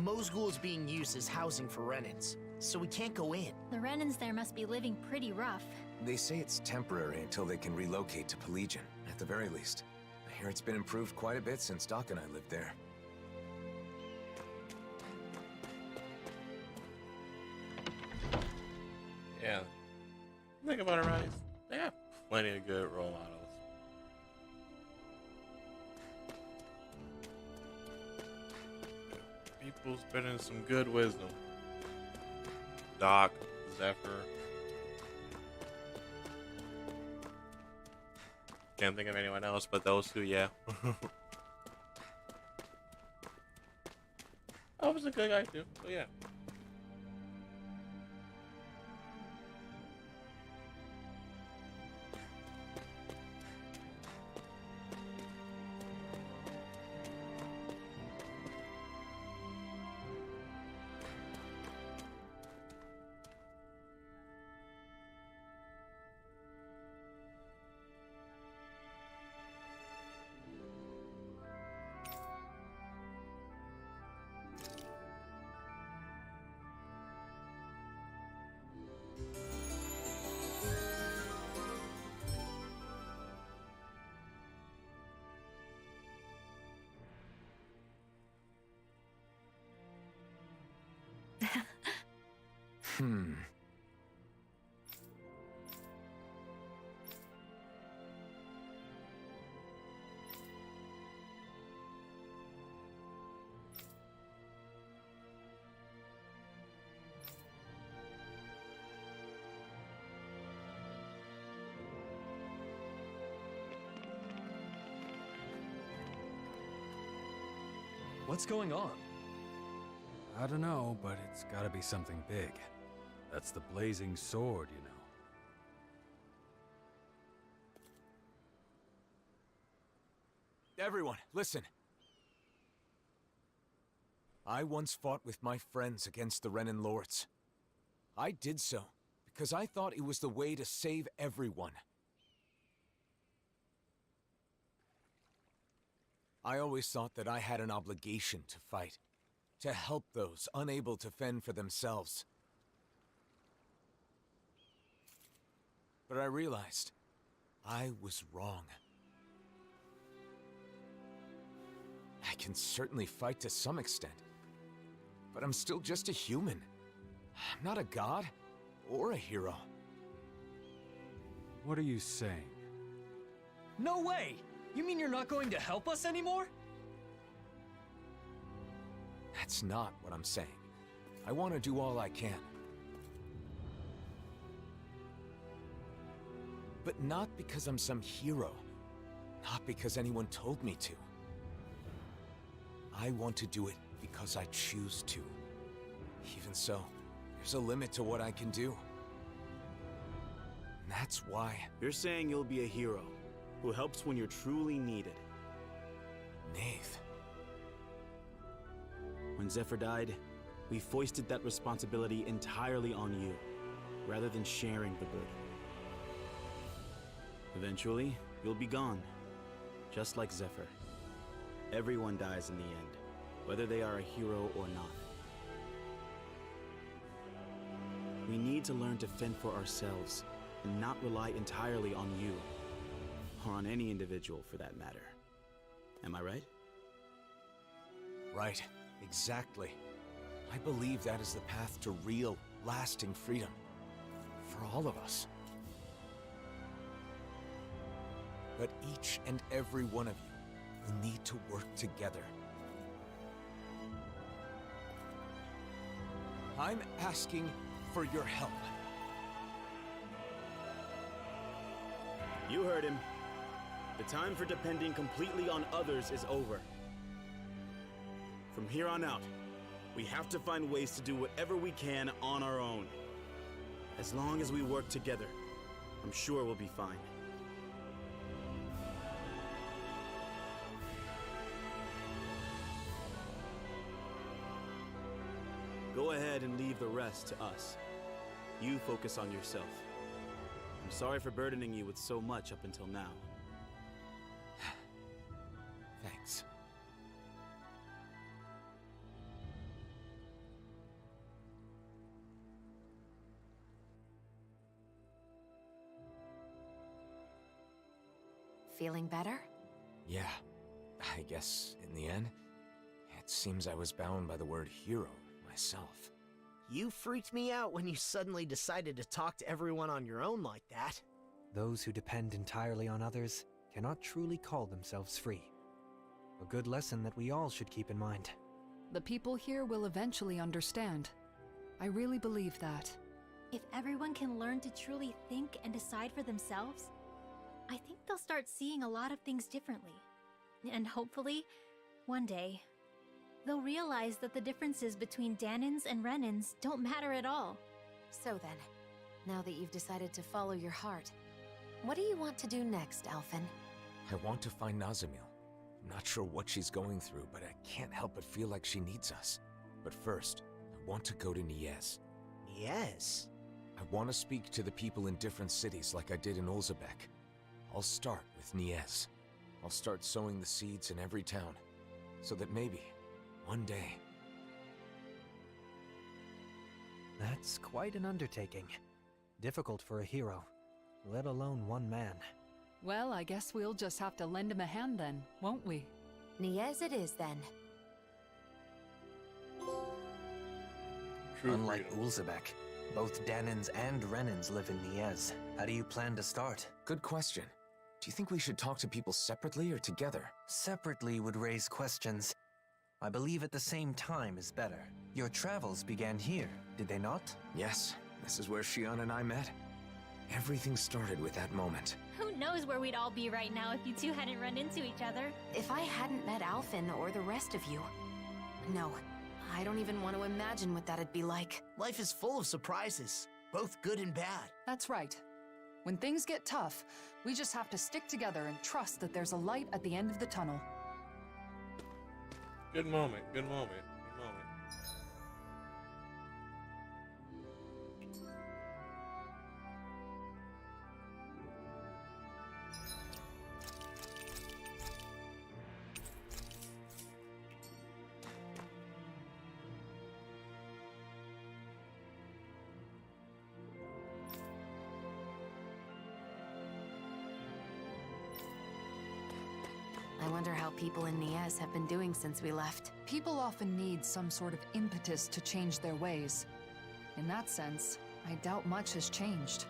Mosgul is being used as housing for Renans, so we can't go in. The Renans there must be living pretty rough. They say it's temporary until they can relocate to Pelegion, at the very least. I hear it's been improved quite a bit since Doc and I lived there. Yeah. Think about it, Rise. They have plenty of good role models. People spitting some good wisdom. Doc, Zephyr. Can't think of anyone else but those 2, yeah. I was a good guy too, so yeah. What's going on? I don't know, but it's gotta be something big. That's the blazing sword, you know. Everyone, listen. I once fought with my friends against the Renan Lords. I did so because I thought it was the way to save everyone. I always thought that I had an obligation to fight, to help those unable to fend for themselves. But I realized I was wrong. I can certainly fight to some extent, but I'm still just a human. I'm not a god or a hero. What are you saying? No way! You mean you're not going to help us anymore? That's not what I'm saying. I want to do all I can. But not because I'm some hero. Not because anyone told me to. I want to do it because I choose to. Even so, there's a limit to what I can do. And that's why... You're saying you'll be a hero, who helps when you're truly needed. Nath. When Zephyr died, we foisted that responsibility entirely on you, rather than sharing the burden. Eventually, you'll be gone, just like Zephyr. Everyone dies in the end, whether they are a hero or not. We need to learn to fend for ourselves, and not rely entirely on you, or on any individual for that matter. Am I right? Right, exactly. I believe that is the path to real, lasting freedom. For all of us. But each and every one of you will need to work together. I'm asking for your help. You heard him. The time for depending completely on others is over. From here on out, we have to find ways to do whatever we can on our own. As long as we work together, I'm sure we'll be fine. Go ahead and leave the rest to us. You focus on yourself. I'm sorry for burdening you with so much up until now. Thanks. Feeling better? Yeah, I guess in the end, it seems I was bound by the word hero myself. You freaked me out when you suddenly decided to talk to everyone on your own like that. Those who depend entirely on others cannot truly call themselves free. A good lesson that we all should keep in mind. The people here will eventually understand. I really believe that. If everyone can learn to truly think and decide for themselves, I think they'll start seeing a lot of things differently. And hopefully, one day, they'll realize that the differences between Danans and Renans don't matter at all. So then, now that you've decided to follow your heart, what do you want to do next, Alphen? I want to find Nazamil. I'm not sure what she's going through, but I can't help but feel like she needs us. But first, I want to go to Niez. Niez? I want to speak to the people in different cities like I did in Ulzabek. I'll start with Niez. I'll start sowing the seeds in every town, so that maybe, one day... That's quite an undertaking. Difficult for a hero, let alone one man. Well, I guess we'll just have to lend him a hand then, won't we? Niez it is then. Unlike Ulzabek, both Danans and Renans live in Niez. How do you plan to start? Good question. Do you think we should talk to people separately or together? Separately would raise questions. I believe at the same time is better. Your travels began here, did they not? Yes, this is where Shion and I met. Everything started with that moment. Who knows where we'd all be right now if you two hadn't run into each other? If I hadn't met Alphen or the rest of you, No, I don't even want to imagine what that'd be like. Life is full of surprises, both good and bad. That's right. When things get tough, we just have to stick together and trust that there's a light at the end of the tunnel. Good moment. Good moment. Good moment. I wonder how people in Niez have been doing since we left. People often need some sort of impetus to change their ways. In that sense, I doubt much has changed.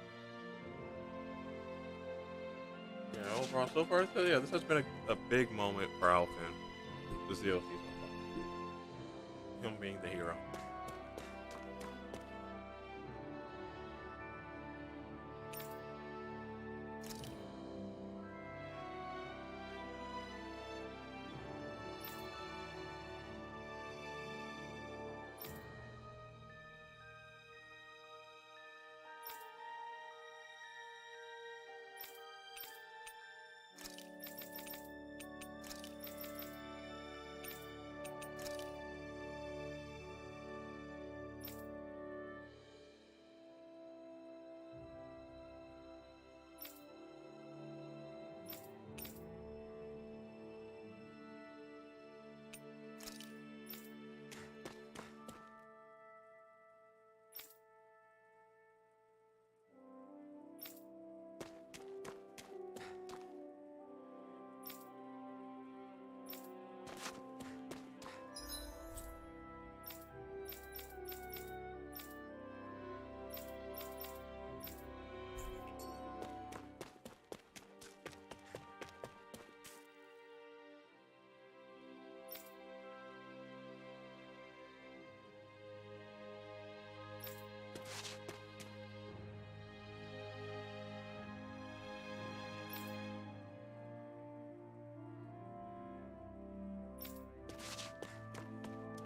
Yeah, overall, so far, so yeah, this has been a big moment for Alphen. This DLC so far. Him being the hero.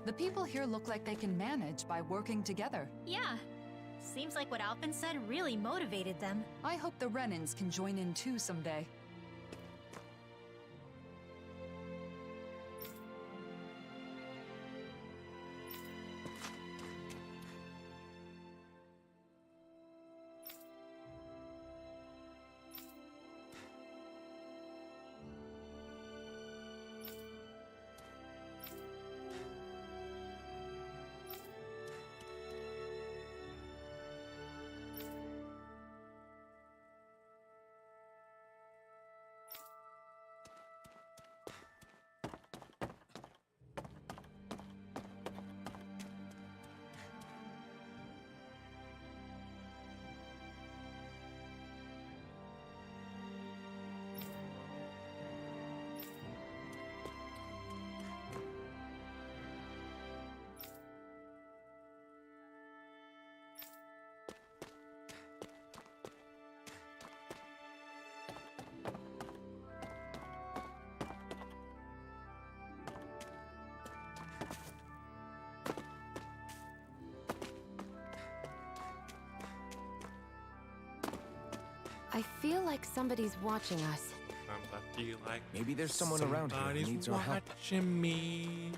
The people here look like they can manage by working together. Yeah. Seems like what Alphen said really motivated them. I hope the Renans can join in too someday. I feel like somebody's watching us. Sometimes I feel like Maybe there's someone around here who needs our help. watching me.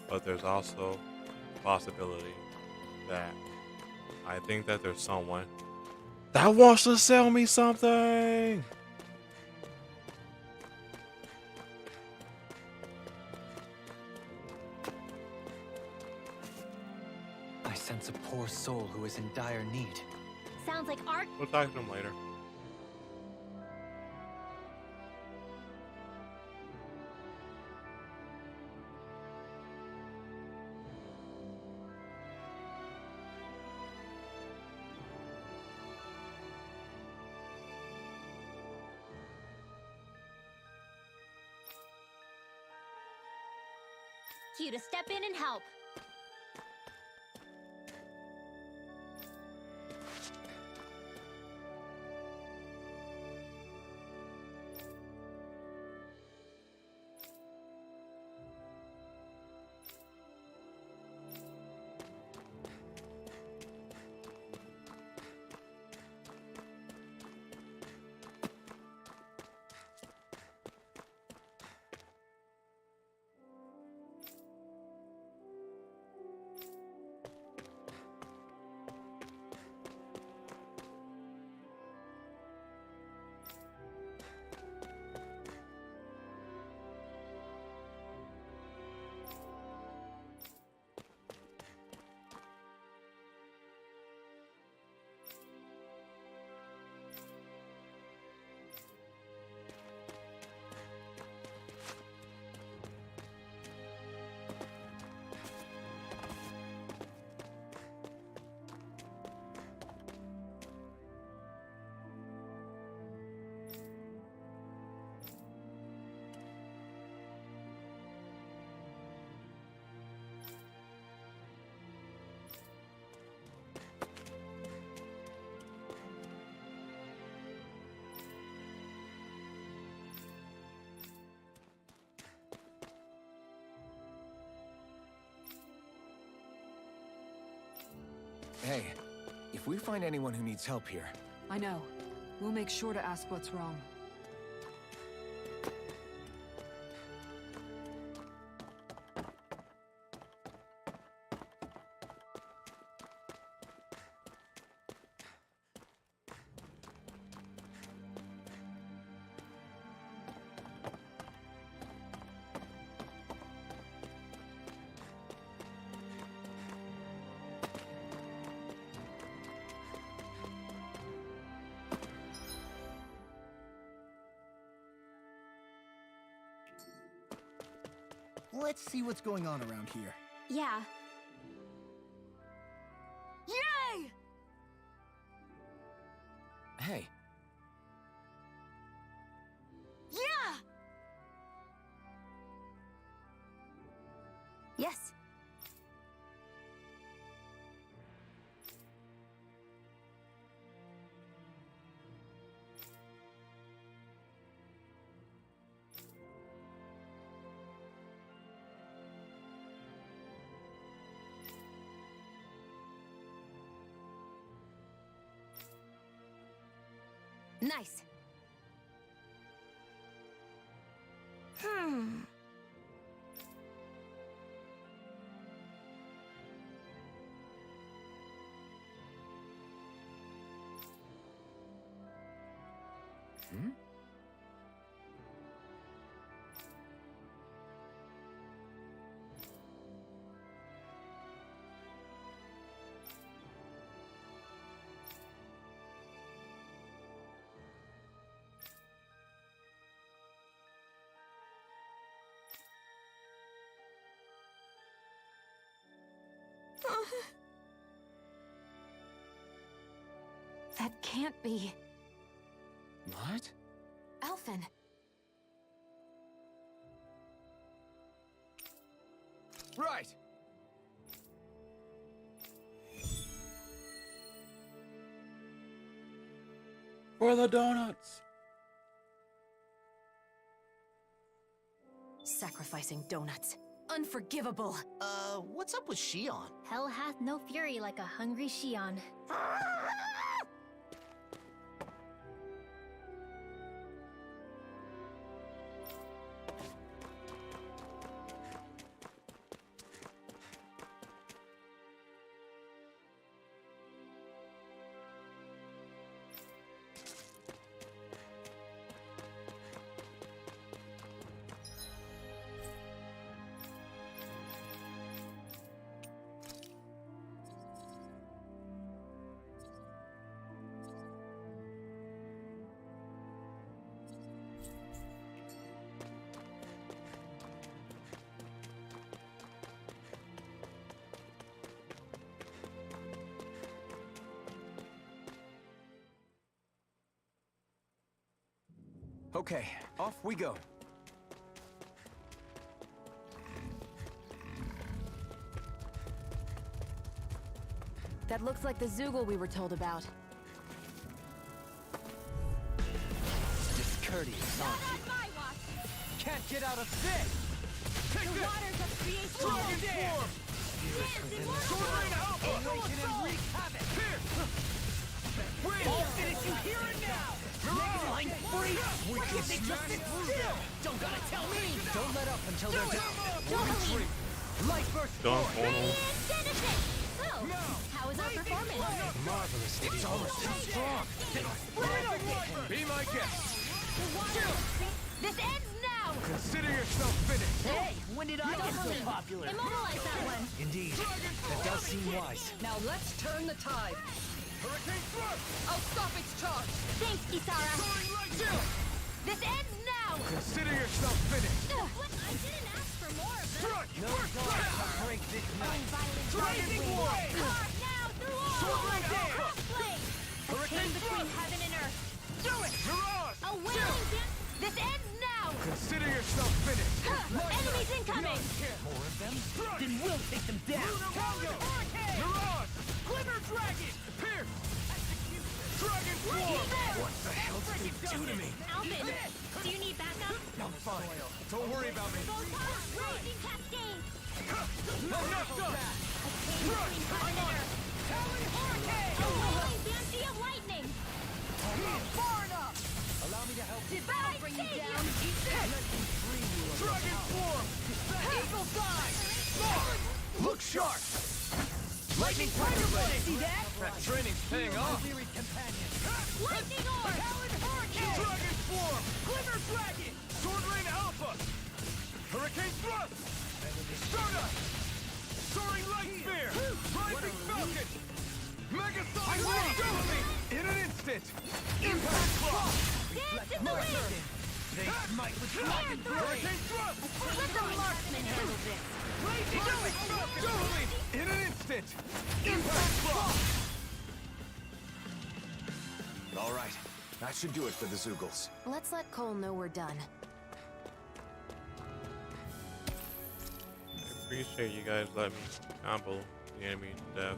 But there's also the possibility that I think that there's someone that wants to sell me something. I sense a poor soul who is in dire need. Sounds like art. We'll talk to him later. You to step in and help. Hey, if we find anyone who needs help here... I know. We'll make sure to ask what's wrong. Let's see what's going on around here. Yeah. Yay! Hey, Yeah! Yes. Nice. Hmm. Hmm? That can't be. What? Elfin. Right! For the donuts! Sacrificing donuts. Unforgivable. What's up with Shion? Hell hath no fury like a hungry Shion. Okay, off we go. That looks like the Zoogle we were told about. Discourteous, aren't you? my watch! Can't get out of this! The waters of creation will dance! Awaken and wreak havoc! I'll finish you here and now! Line free! We can sit still! Don't gotta tell me! Don't let up until they're down. Totally! Light burst Don't forth! portal. Genesis! So, how is our performance? Marvelous. It's almost too strong. Be my guest. This ends now! Consider yourself finished. Hey, when did I get so popular? Immortalize that one! Indeed, that does seem wise. Now let's turn the tide. Hurricane thrust. I'll stop its charge. Thanks, Kisara! Soaring light. This ends now! Consider yourself finished. What? I didn't ask for more of them! Strike. No guard can break this night. Dragging wave. Carve now through all! Soaring down. Crossblade! A chain between heaven and earth! Do it. Mirage. A wailing dance! This ends now! Consider yourself finished. Enemies incoming! More of them? Then we'll take them down! Hurricane. Mirage. Glimmer Dragon! Pierce. Dragon form. What the hell did they do to me? Alvin, do you need backup? I'm fine. Don't worry about me. Photon Raging Cascade! Enough done. A chain between heaven and earth! I'll bring you down. Eat this! Dragon form! Eagle fly! Look sharp! Lightning Tiger Blade! See that? That training's paying off. Weary companion. Lightning Orb! Talon Hurricane! Dragon form! Glimmer Dragon! Sword Rain Alpha! Hurricane Thrust! Stardust! Soaring Light Sphere! Rising Falcon! Megasonic Thrust! In an instant! Impact Claw! Dance in the wind! They smite with Dragon Blade! Hurricane Thrust! Let the marksman handle this! Blazing Falcon! In an instant! Impact Claw! All right. That should do it for the Zoogles. Let's let Cole know we're done. I appreciate you guys letting me combo the enemy to death.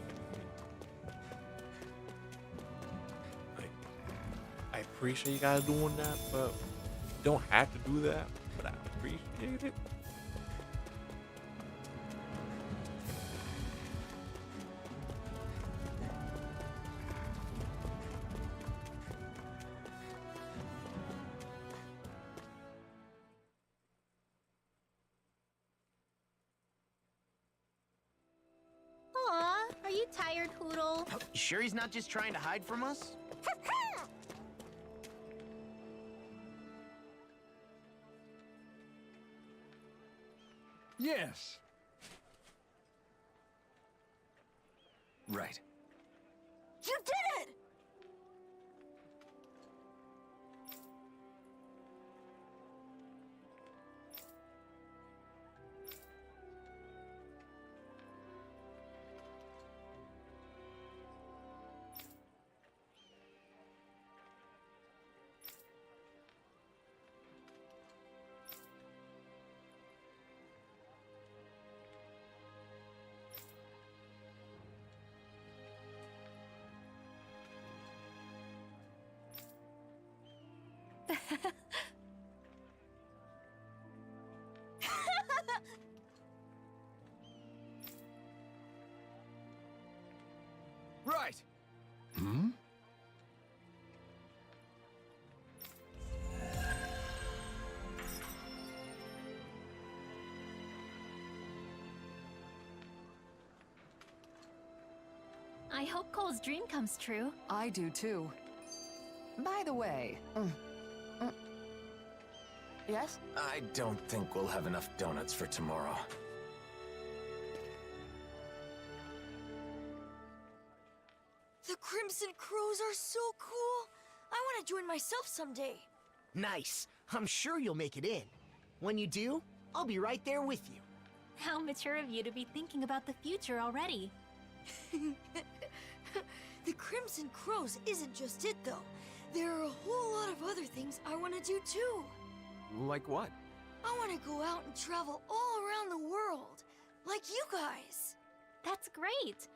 Like, I appreciate you guys doing that, but you don't have to do that. But I appreciate it. Aw, are you tired, Hoodle? You sure he's not just trying to hide from us? Yes. Right. You did it! Right! Hmm? I hope Cole's dream comes true. I do too. By the way, Yes? I don't think we'll have enough donuts for tomorrow. The Crimson Crows are so cool. I want to join myself someday. Nice. I'm sure you'll make it in. When you do, I'll be right there with you. How mature of you to be thinking about the future already. The Crimson Crows isn't just it, though. There are a whole lot of other things I want to do, too. Like what? I want to go out and travel all around the world, like you guys. That's great.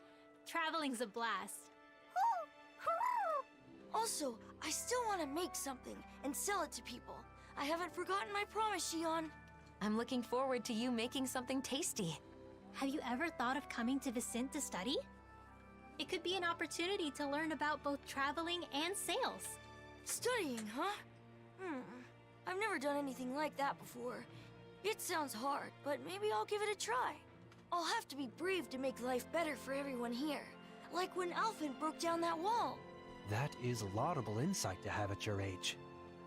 Traveling's a blast. Also, I still want to make something and sell it to people. I haven't forgotten my promise, Shion. I'm looking forward to you making something tasty. Have you ever thought of coming to Vicent to study? It could be an opportunity to learn about both traveling and sales. Studying, huh? I've never done anything like that before. It sounds hard, but maybe I'll give it a try. I'll have to be brave to make life better for everyone here. Like when Alphen broke down that wall. That is laudable insight to have at your age.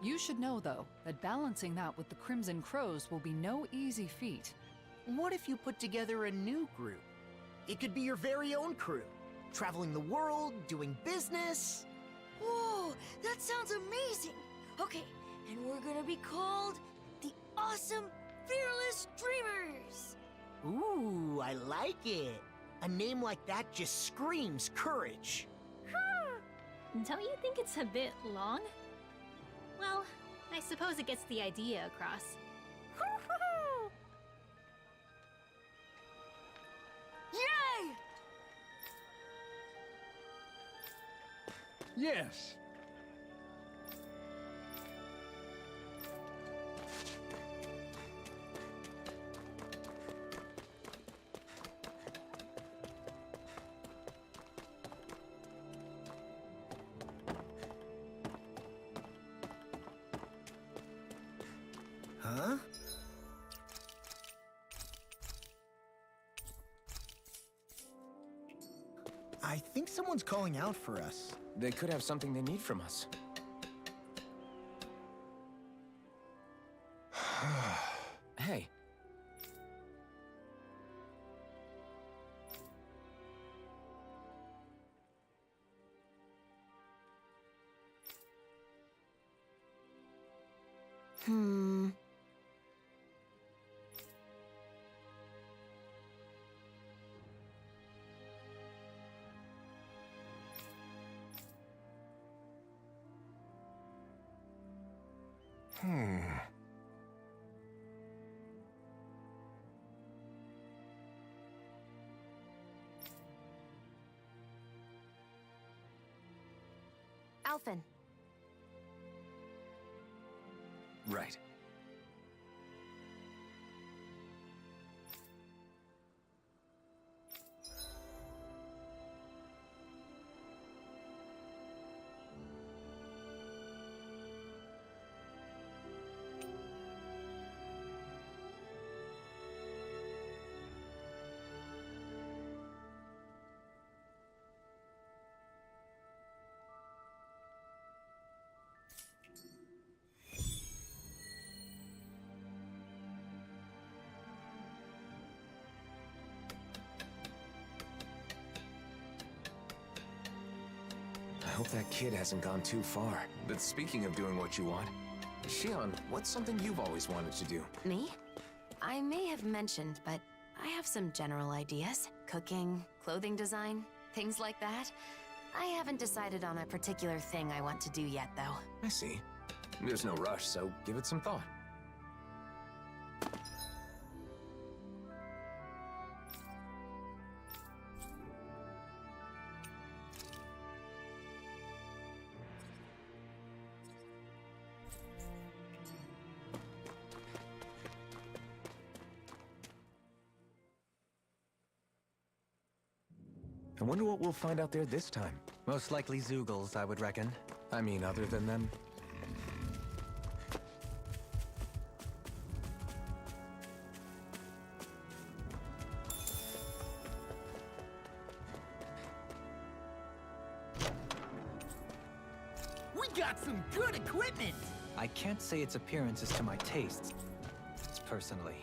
you should know, though, that balancing that with the Crimson Crows will be no easy feat. What if you put together a new group? It could be your very own crew. Traveling the world, doing business. Whoa, that sounds amazing! Okay, and we're gonna be called the Awesome Fearless Dreamers! Ooh, I like it. A name like that just screams courage. Don't you think it's a bit long? Well, I suppose it gets the idea across. Yay! Yes. I think someone's calling out for us. They could have something they need from us. Hey. Alphen. Right. I hope that kid hasn't gone too far. But speaking of doing what you want, Shion, what's something you've always wanted to do? Me? I may have mentioned, but I have some general ideas. Cooking, clothing design, things like that. I haven't decided on a particular thing I want to do yet, though. I see. There's no rush, so give it some thought. I wonder what we'll find out there this time. Most likely Zeugles, I would reckon. I mean, other than them. We got some good equipment! I can't say its appearance is to my tastes, personally.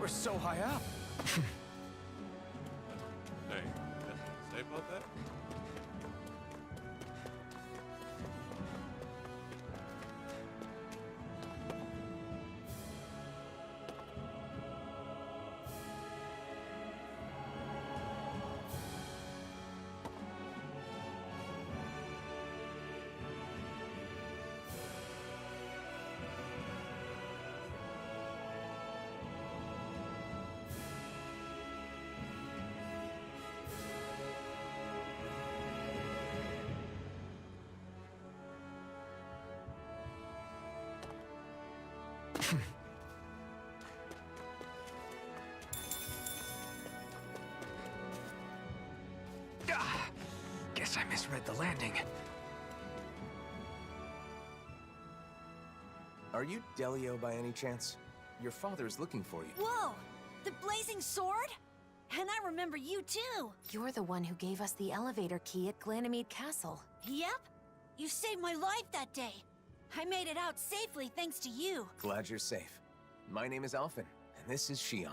We're so high up. Hey, nothing to say about that? Guess I misread the landing. Are you Delio by any chance? Your father's looking for you. Whoa! The blazing sword? And I remember you too! You're the one who gave us the elevator key at Ganymede Castle. Yep. You saved my life that day. I made it out safely thanks to you. Glad you're safe. My name is Alphen, and this is Shion.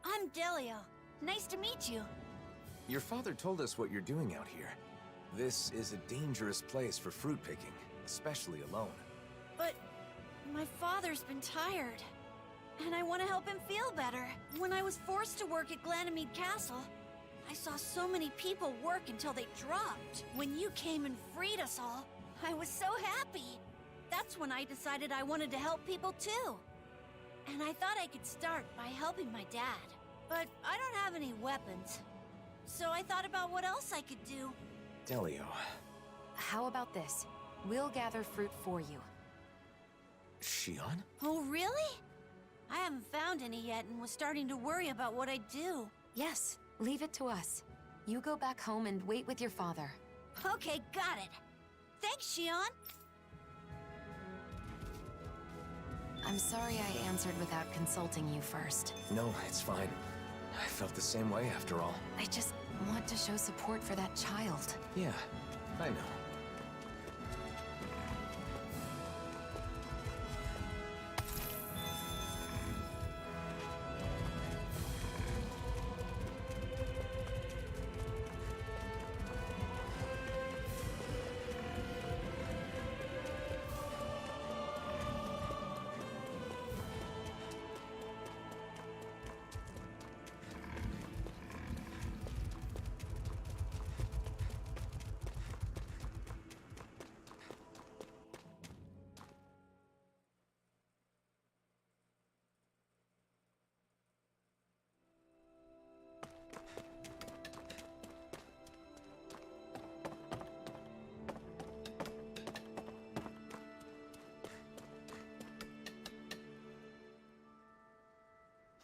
I'm Delio. Nice to meet you. Your father told us what you're doing out here. This is a dangerous place for fruit picking, especially alone. But my father's been tired, and I want to help him feel better. When I was forced to work at Ganymede Castle, I saw so many people work until they dropped. When you came and freed us all, I was so happy. That's when I decided I wanted to help people too. And I thought I could start by helping my dad. But I don't have any weapons. So I thought about what else I could do. Delio. How about this? We'll gather fruit for you. Shion? Oh, really? I haven't found any yet and was starting to worry about what I'd do. Yes, leave it to us. You go back home and wait with your father. Okay, got it. Thanks, Shion. I'm sorry I answered without consulting you first. No, it's fine. I felt the same way after all. I just want to show support for that child. Yeah, I know.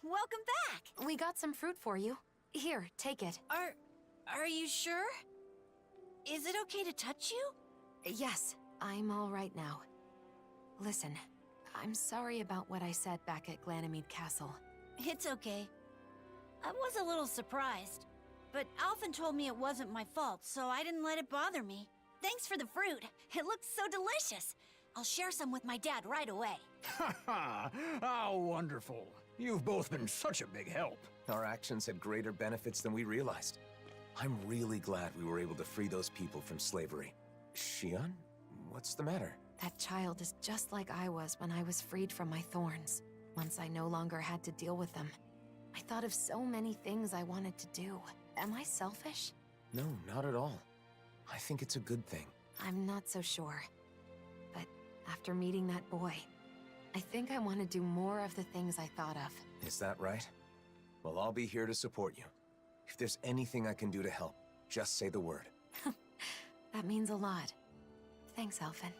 Welcome back! We got some fruit for you. Here, take it. Are you sure? Is it okay to touch you? Yes, I'm all right now. Listen, I'm sorry about what I said back at Ganymede Castle. It's okay. I was a little surprised, but Alphen told me it wasn't my fault, so I didn't let it bother me. Thanks for the fruit. It looks so delicious. I'll share some with my dad right away. Ha ha! How wonderful. You've both been such a big help. Our actions had greater benefits than we realized. I'm really glad we were able to free those people from slavery. Shion? What's the matter? That child is just like I was when I was freed from my thorns. Once I no longer had to deal with them. I thought of so many things I wanted to do. Am I selfish? No, not at all. I think it's a good thing. I'm not so sure. But after meeting that boy, I think I want to do more of the things I thought of. Is that right? Well, I'll be here to support you. If there's anything I can do to help, just say the word. That means a lot. Thanks, Alphen.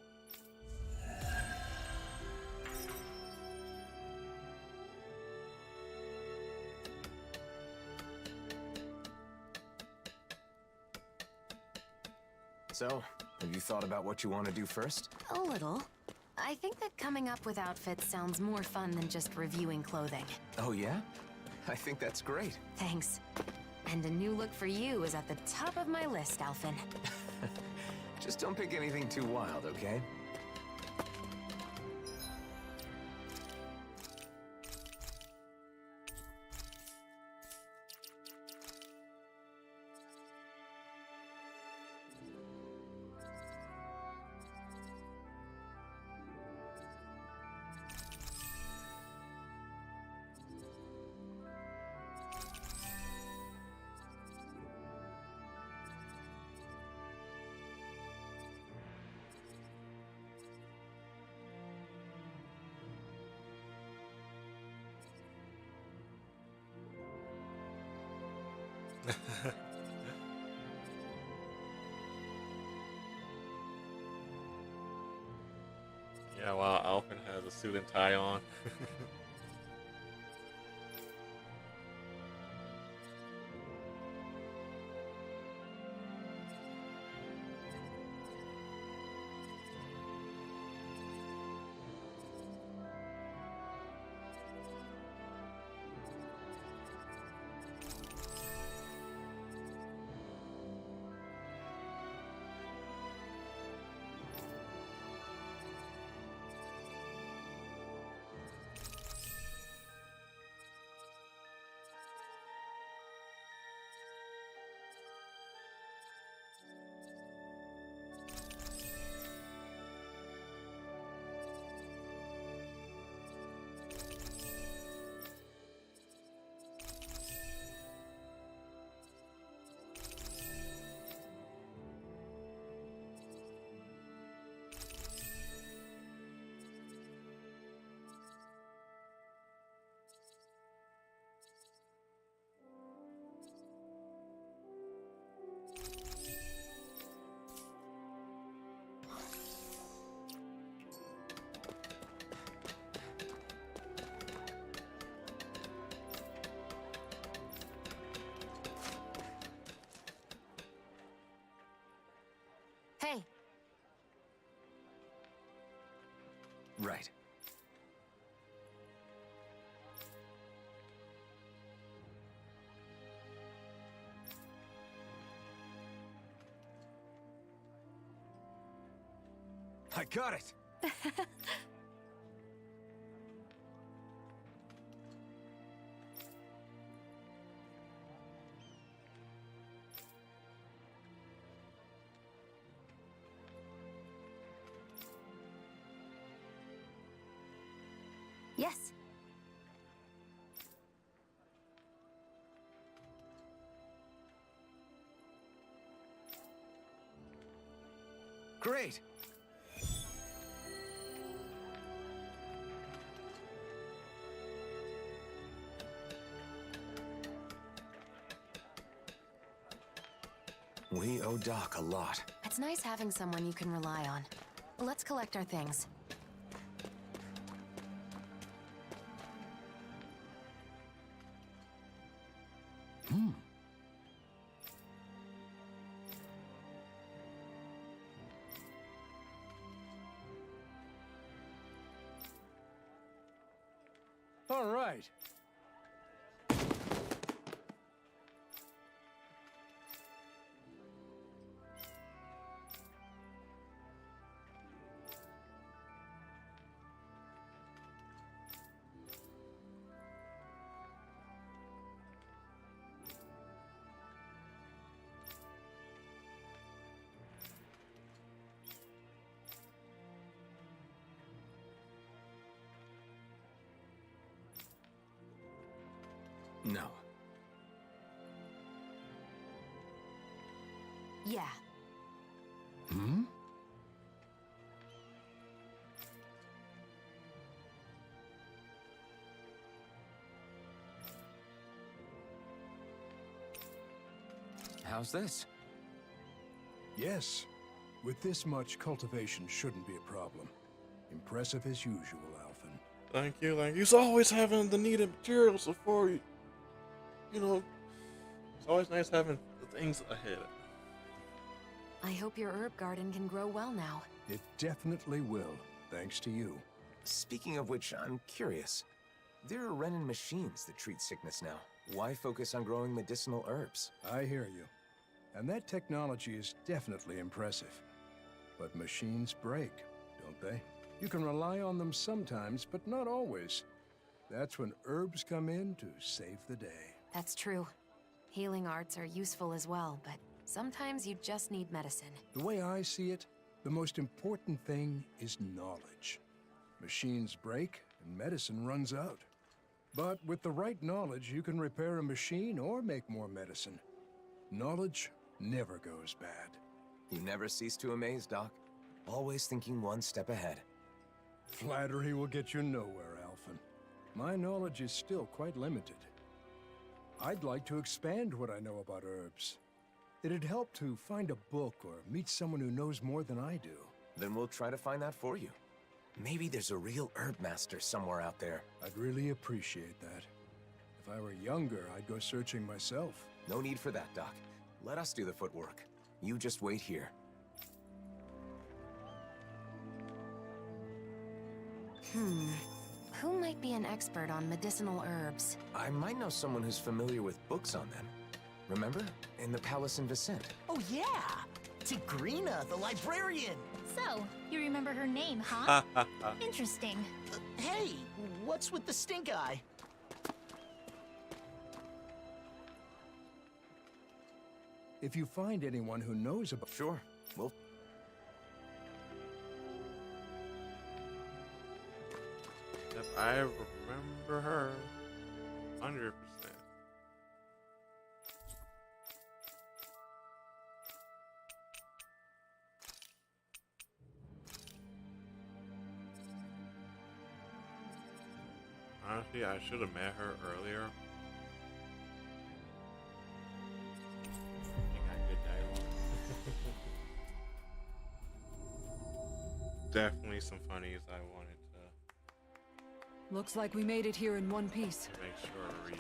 So, have you thought about what you want to do first? A little. I think that coming up with outfits sounds more fun than just reviewing clothing. Oh yeah? I think that's great. Thanks. And a new look for you is at the top of my list, Alphen. Just don't pick anything too wild, okay? Yeah, while Alphen has a suit and tie on. Right. I got it! Yes. Great! We owe Doc a lot. It's nice having someone you can rely on. Let's collect our things. All right. No. Yeah. Hmm? How's this? Yes. With this much, cultivation shouldn't be a problem. Impressive as usual, Alphen. Thank you, thank you. It's always having the needed materials before you. You know, it's always nice having the things ahead. I hope your herb garden can grow well now. It definitely will, thanks to you. Speaking of which, I'm curious. There are Renin machines that treat sickness now. Why focus on growing medicinal herbs? I hear you. And that technology is definitely impressive. But machines break, don't they? You can rely on them sometimes, but not always. That's when herbs come in to save the day. That's true. Healing arts are useful as well, but sometimes you just need medicine. The way I see it, the most important thing is knowledge. Machines break and medicine runs out. But with the right knowledge, you can repair a machine or make more medicine. Knowledge never goes bad. You never cease to amaze, Doc. Always thinking one step ahead. Flattery will get you nowhere, Alphen. My knowledge is still quite limited. I'd like to expand what I know about herbs. It'd help to find a book or meet someone who knows more than I do. Then we'll try to find that for you. Maybe there's a real herb master somewhere out there. I'd really appreciate that. If I were younger, I'd go searching myself. No need for that, Doc. Let us do the footwork. You just wait here. Who might be an expert on medicinal herbs? I might know someone who's familiar with books on them. Remember? In the palace in Vicent. Oh, yeah! Tigrina, the librarian! So, you remember her name, huh? Interesting. Hey, what's with the stink eye? If you find anyone who knows about... Sure. Well... Yep, I remember her. 100%. Honestly, I should have met her earlier. She got good dialogue. Definitely some funnies I wanted to Looks like we made it here in one piece. make sure to read.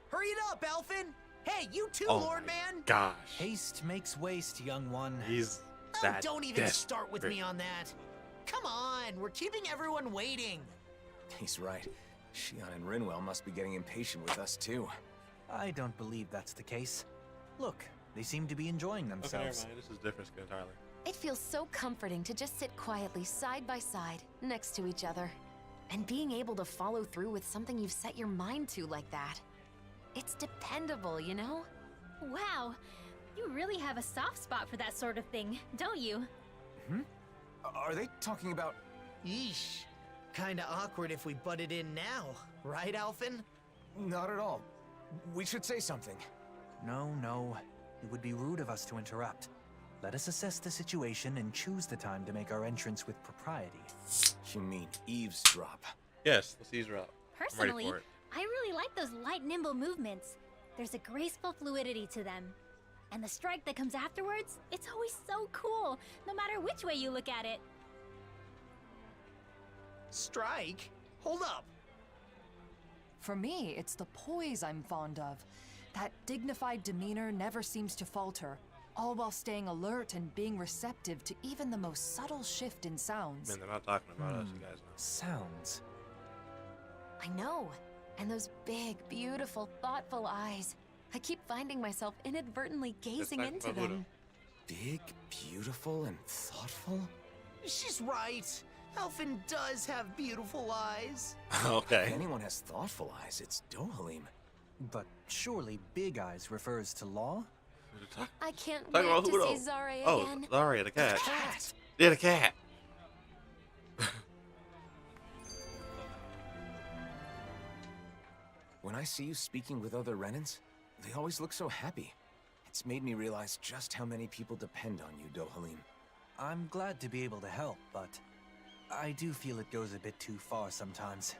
Hurry it up, Alphen! Hey, you too, Oh Lord my Man! Gosh, Haste makes waste, young one. he's Oh, don't even start with me on that. Come on, we're keeping everyone waiting. He's right. Shion and Rinwell must be getting impatient with us too. I don't believe that's the case. Look, they seem to be enjoying Okay, never themselves. mind. This is different skin entirely. It feels so comforting to just sit quietly side by side, next to each other. And being able to follow through with something you've set your mind to like that. It's dependable, you know? Wow, you really have a soft spot for that sort of thing, don't you? Hmm? Are they talking about... Yeesh. Kinda awkward if we butted in now, right, Alphen? Not at all. We should say something. No. It would be rude of us to interrupt. Let us assess the situation and choose the time to make our entrance with propriety. You mean eavesdrop? Yes, let's eavesdrop. Personally, I really like those light, nimble movements. There's a graceful fluidity to them. And the strike that comes afterwards, it's always so cool, no matter which way you look at it. Strike? Hold up. For me, it's the poise I'm fond of. That dignified demeanor never seems to falter, all while staying alert and being receptive to even the most subtle shift in sounds. Man, they're not talking about us, you guys know. Sounds. I know. And those big, beautiful, thoughtful eyes. I keep finding myself inadvertently gazing into them. Big, beautiful, and thoughtful? She's right. Alphen does have beautiful eyes. Okay. If anyone has thoughtful eyes, it's Dohalim. But surely Big Eyes refers to Law? I can't Talk wait about to who, see though? Zarya Oh, again. Zarya, the cat. The cat. Yeah, the cat. When I see you speaking with other Renans, they always look so happy. It's made me realize just how many people depend on you, Dohalim. I'm glad to be able to help, but I do feel it goes a bit too far sometimes.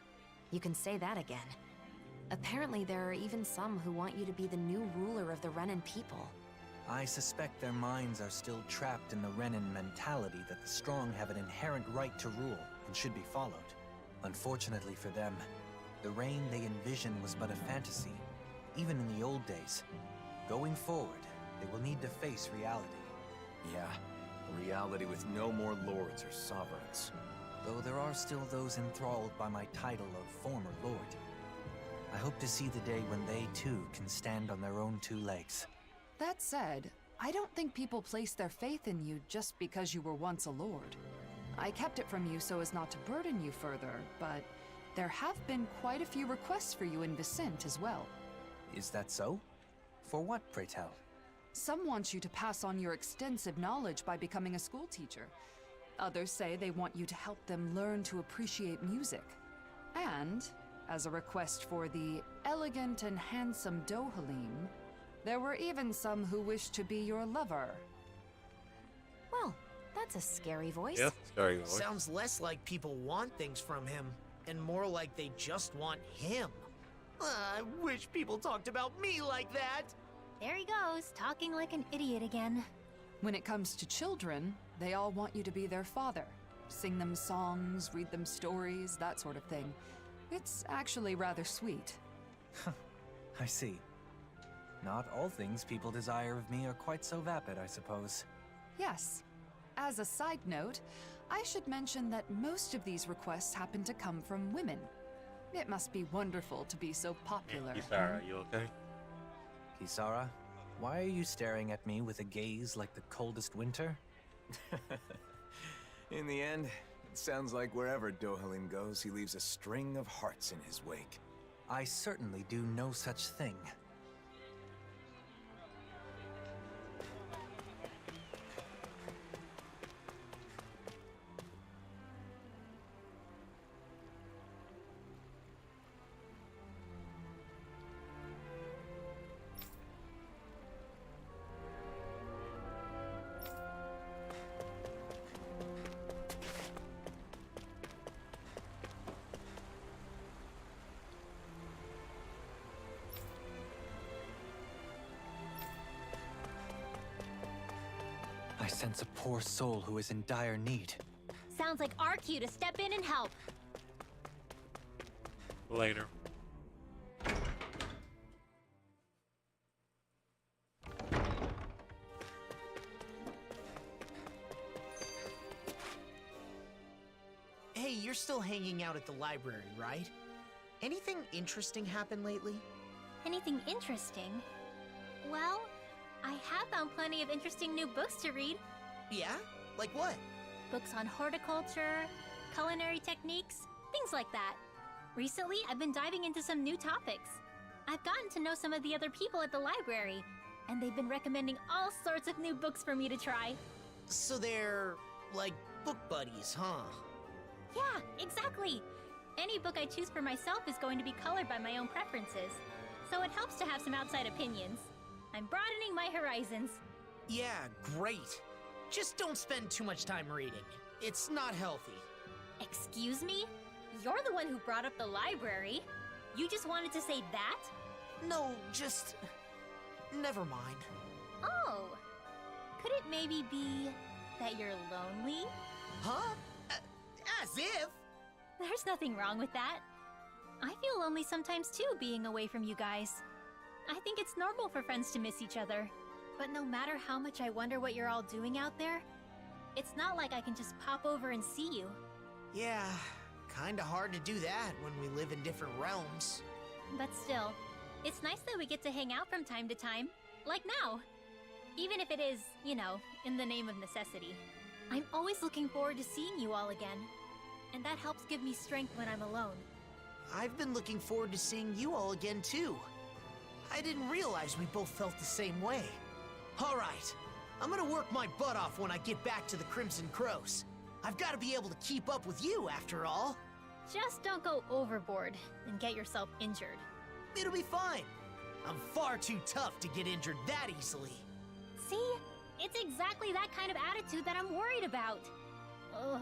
You can say that again. Apparently there are even some who want you to be the new ruler of the Renan people. I suspect their minds are still trapped in the Renan mentality that the strong have an inherent right to rule and should be followed. Unfortunately for them, the reign they envision was but a fantasy, even in the old days. Going forward, they will need to face reality. Yeah, a reality with no more lords or sovereigns. Though there are still those enthralled by my title of former lord. I hope to see the day when they too can stand on their own two legs. That said, I don't think people place their faith in you just because you were once a lord. I kept it from you so as not to burden you further, but there have been quite a few requests for you in Vicent as well. Is that so? For what, pray tell? Some want you to pass on your extensive knowledge by becoming a school teacher. Others say they want you to help them learn to appreciate music. And, as a request for the elegant and handsome Dohalim, there were even some who wished to be your lover. Well, that's a scary voice. Yeah, scary voice. Sounds less like people want things from him, and more like they just want him. I wish people talked about me like that. There he goes, talking like an idiot again. When it comes to children, they all want you to be their father. Sing them songs, read them stories, that sort of thing. It's actually rather sweet. I see. Not all things people desire of me are quite so vapid, I suppose. Yes. As a side note, I should mention that most of these requests happen to come from women. It must be wonderful to be so popular. Kisara, you okay? Kisara, why are you staring at me with a gaze like the coldest winter? In the end, it sounds like wherever Dohalim goes, he leaves a string of hearts in his wake. I certainly do no such thing. I sense a poor soul who is in dire need. Sounds like our cue to step in and help. Later. you're still hanging out at the library, right? Anything interesting happen lately? Anything interesting? Well, I have found plenty of interesting new books to read. Yeah? Like what? Books on horticulture, culinary techniques, things like that. Recently, I've been diving into some new topics. I've gotten to know some of the other people at the library, and they've been recommending all sorts of new books for me to try. So they're, like, book buddies, huh? Yeah, exactly. Any book I choose for myself is going to be colored by my own preferences, so it helps to have some outside opinions. I'm broadening my horizons. Yeah, great. Just don't spend too much time reading. It's not healthy. Excuse me? You're the one who brought up the library. You just wanted to say that? No, just... never mind. Oh. Could it maybe be that you're lonely? Huh? As if? There's nothing wrong with that. I feel lonely sometimes too, being away from you guys. I think it's normal for friends to miss each other. But no matter how much I wonder what you're all doing out there, it's not like I can just pop over and see you. Yeah, kinda hard to do that when we live in different realms. But still, it's nice that we get to hang out from time to time, like now. Even if it is, you know, in the name of necessity. I'm always looking forward to seeing you all again, and that helps give me strength when I'm alone. I've been looking forward to seeing you all again, too. I didn't realize we both felt the same way. All right, I'm gonna work my butt off when I get back to the Crimson Crows. I've got to be able to keep up with you, after all. Just don't go overboard and get yourself injured. It'll be fine. I'm far too tough to get injured that easily. See? It's exactly that kind of attitude that I'm worried about. Ugh.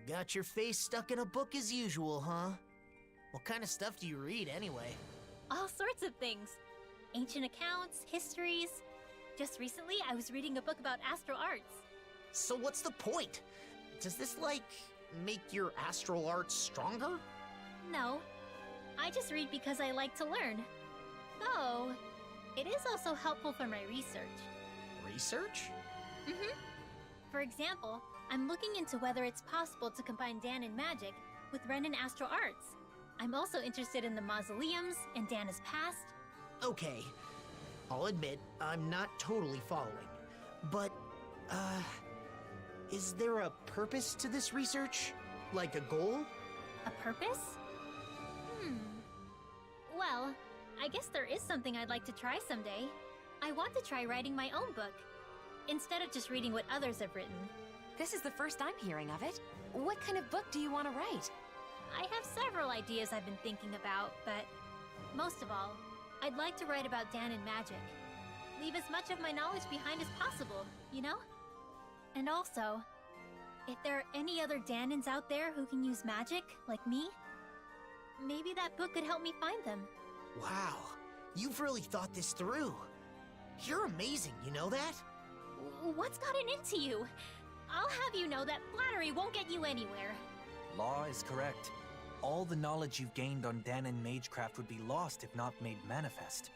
Got your face stuck in a book as usual, huh? What kind of stuff do you read, anyway? All sorts of things. Ancient accounts, histories. Just recently, I was reading a book about astral arts. So what's the point? Does this, like, make your astral arts stronger? No. I just read because I like to learn. Though, it is also helpful for my research. Research? Mm-hmm. For example, I'm looking into whether it's possible to combine Danon magic with Renan astral arts. I'm also interested in the mausoleums and Dana's past. Okay. I'll admit, I'm not totally following. But, is there a purpose to this research? Like a goal? A purpose? Well, I guess there is something I'd like to try someday. I want to try writing my own book, instead of just reading what others have written. This is the first I'm hearing of it. What kind of book do you want to write? I have several ideas I've been thinking about, but most of all, I'd like to write about Danon magic. Leave as much of my knowledge behind as possible, you know? And also, if there are any other Danons out there who can use magic, like me, maybe that book could help me find them. Wow, you've really thought this through. You're amazing, you know that? What's gotten into you? I'll have you know that flattery won't get you anywhere. Law is correct. All the knowledge you've gained on Danon Magecraft would be lost if not made manifest.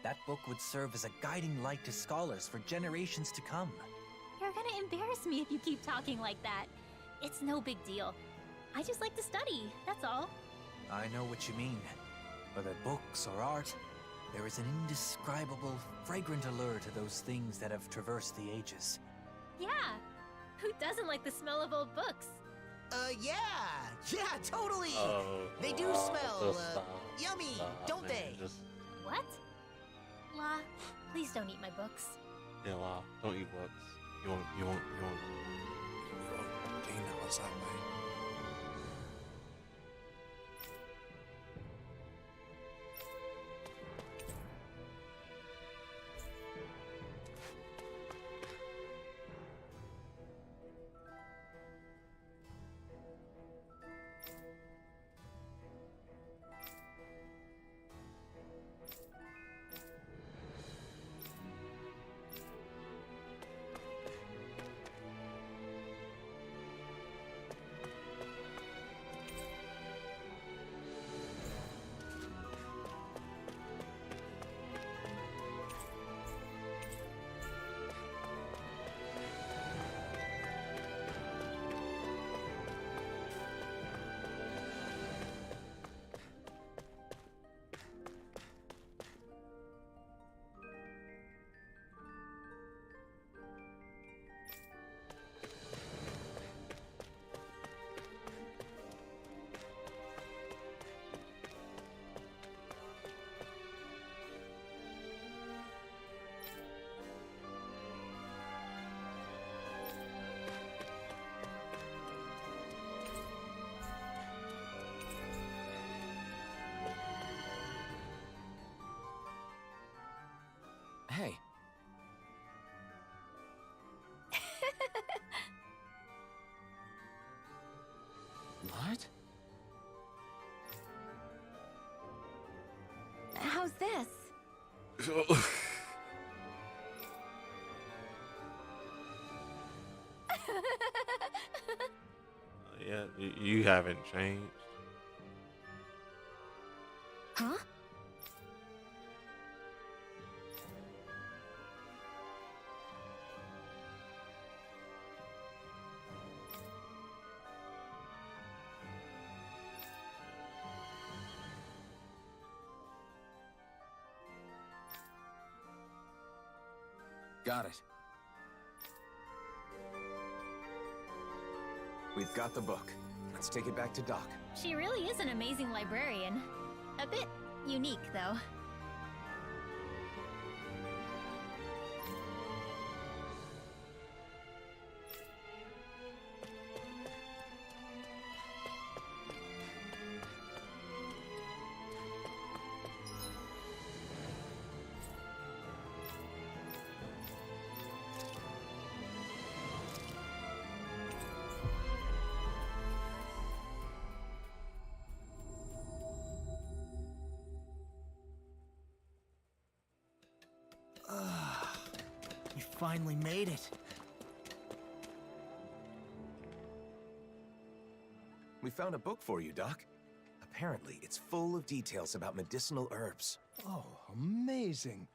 That book would serve as a guiding light to scholars for generations to come. You're gonna embarrass me if you keep talking like that. It's no big deal. I just like to study, that's all. I know what you mean. Whether books or art, there is an indescribable, fragrant allure to those things that have traversed the ages. Yeah, who doesn't like the smell of old books? Yeah. Yeah, totally. Oh, They do wow. smell, Just stop. yummy, Stop, don't man. they? Just, What? La, please don't eat my books. yeah, wow. Don't eat books. You won't gain knowledge that way. Hey. What? How's this? Yeah, you haven't changed. Huh? Got it. We've got the book. Let's take it back to Doc. She really is an amazing librarian. A bit unique, though. You finally made it. We found a book for you, Doc. Apparently, it's full of details about medicinal herbs. Oh, amazing.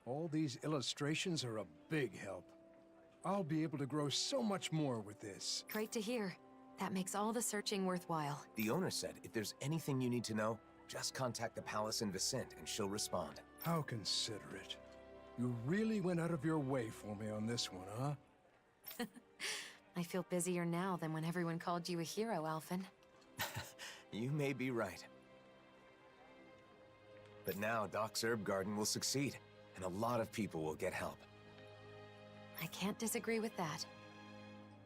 All these illustrations are a big help. I'll be able to grow so much more with this. Great to hear. That makes all the searching worthwhile. The owner said if there's anything you need to know, just contact the palace in Vicent and she'll respond. How considerate. You really went out of your way for me on this one, huh? I feel busier now than when everyone called you a hero, Alphen. You may be right. But now Doc's herb garden will succeed, and a lot of people will get help. I can't disagree with that.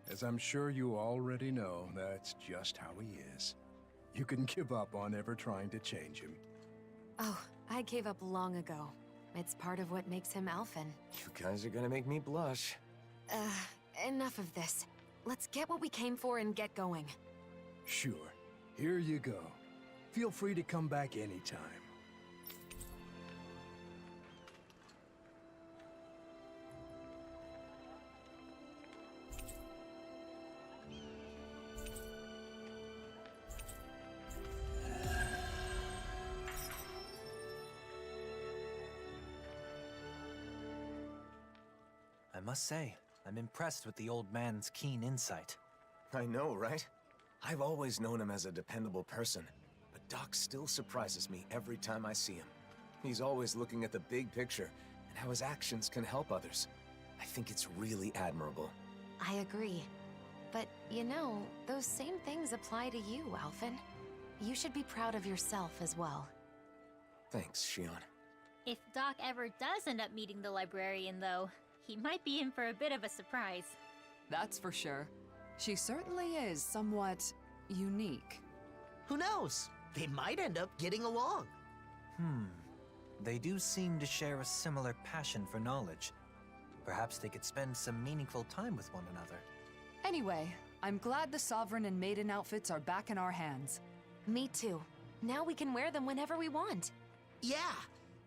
As I'm sure you already know, that's just how he is. You can give up on ever trying to change him. Oh, I gave up long ago. It's part of what makes him Alphen. You guys are gonna make me blush. Enough of this. Let's get what we came for and get going. Sure. Here you go. Feel free to come back anytime. I must say, I'm impressed with the old man's keen insight. I know, right? I've always known him as a dependable person, but Doc still surprises me every time I see him. He's always looking at the big picture and how his actions can help others. I think it's really admirable. I agree. But you know, those same things apply to you, Alphen. You should be proud of yourself as well. Thanks, Shion. If Doc ever does end up meeting the librarian, though, he might be in for a bit of a surprise. That's for sure. She certainly is somewhat unique. Who knows? They might end up getting along. They do seem to share a similar passion for knowledge. Perhaps they could spend some meaningful time with one another. Anyway, I'm glad the Sovereign and Maiden outfits are back in our hands. Me too. Now we can wear them whenever we want. Yeah,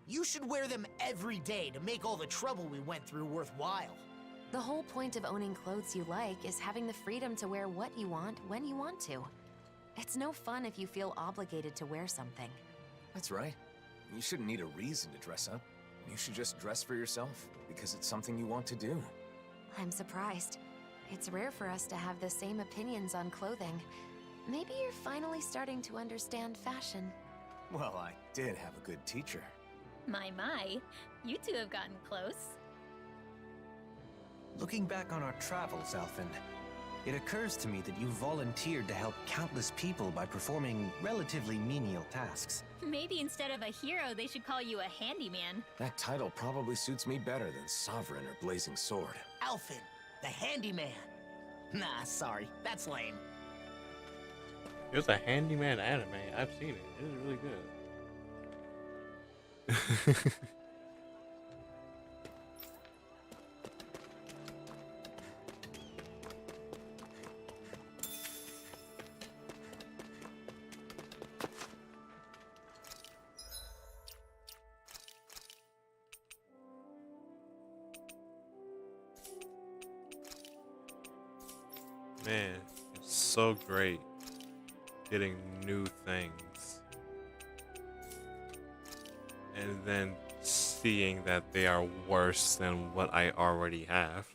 you should wear them every day to make all the trouble we went through worthwhile. The whole point of owning clothes you like is having the freedom to wear what you want when you want to. It's no fun if you feel obligated to wear something. That's right. You shouldn't need a reason to dress up. You should just dress for yourself, because it's something you want to do. I'm surprised. It's rare for us to have the same opinions on clothing. Maybe you're finally starting to understand fashion. Well, I did have a good teacher. My, you two have gotten close. Looking back on our travels, Alphen, it occurs to me that you volunteered to help countless people by performing relatively menial tasks. Maybe instead of a hero, they should call you a handyman. That title probably suits me better than Sovereign or Blazing Sword. Alphen, the handyman. Nah, sorry, that's lame. There's a handyman anime. I've seen it. It is really good. Man, it's so great getting new things and then seeing that they are worse than what I already have.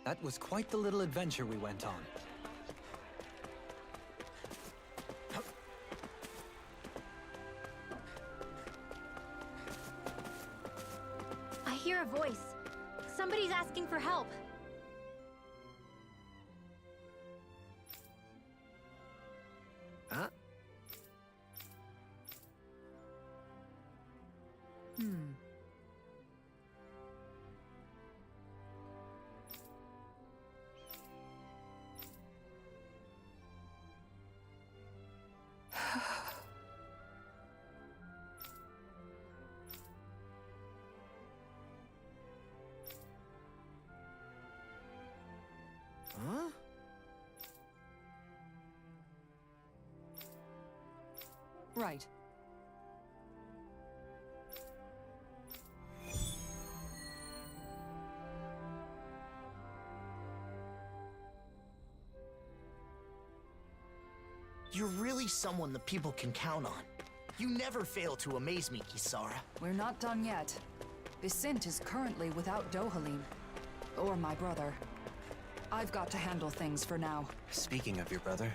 That was quite the little adventure we went on. I hear a voice. Somebody's asking for help. Huh? Huh? Right. You're really someone the people can count on. You never fail to amaze me, Kisara. We're not done yet. Bisint is currently without Dohalim. Or my brother. I've got to handle things for now. Speaking of your brother,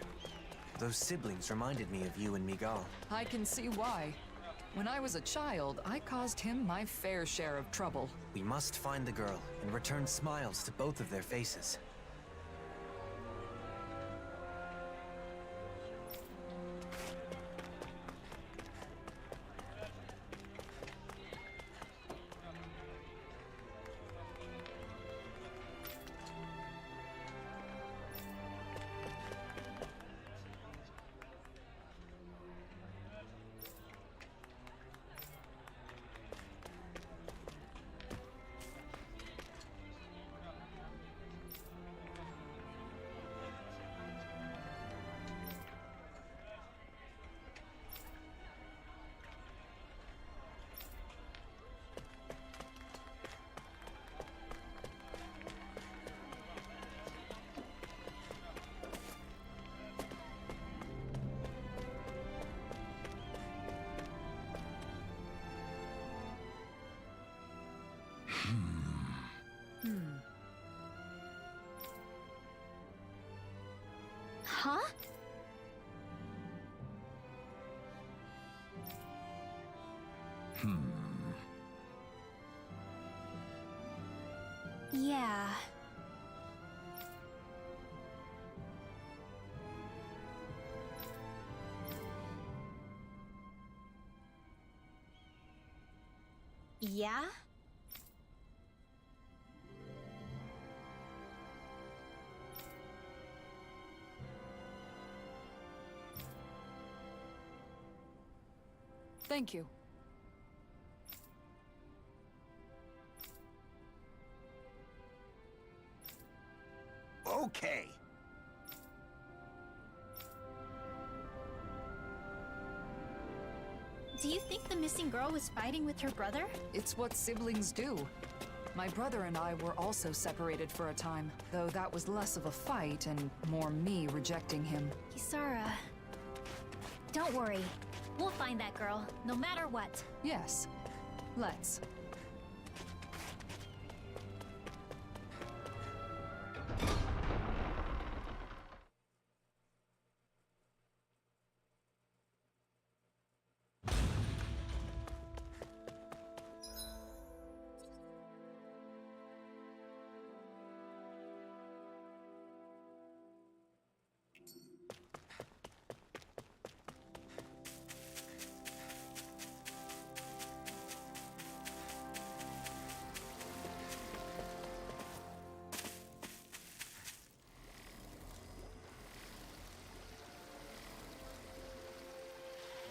those siblings reminded me of you and Miguel. I can see why. When I was a child, I caused him my fair share of trouble. We must find the girl and return smiles to both of their faces. Huh? Yeah. Yeah? Thank you. Okay. Do you think the missing girl was fighting with her brother? It's what siblings do. My brother and I were also separated for a time, though that was less of a fight and more me rejecting him. Kisara. Don't worry. We'll find that girl, no matter what. Yes. Let's.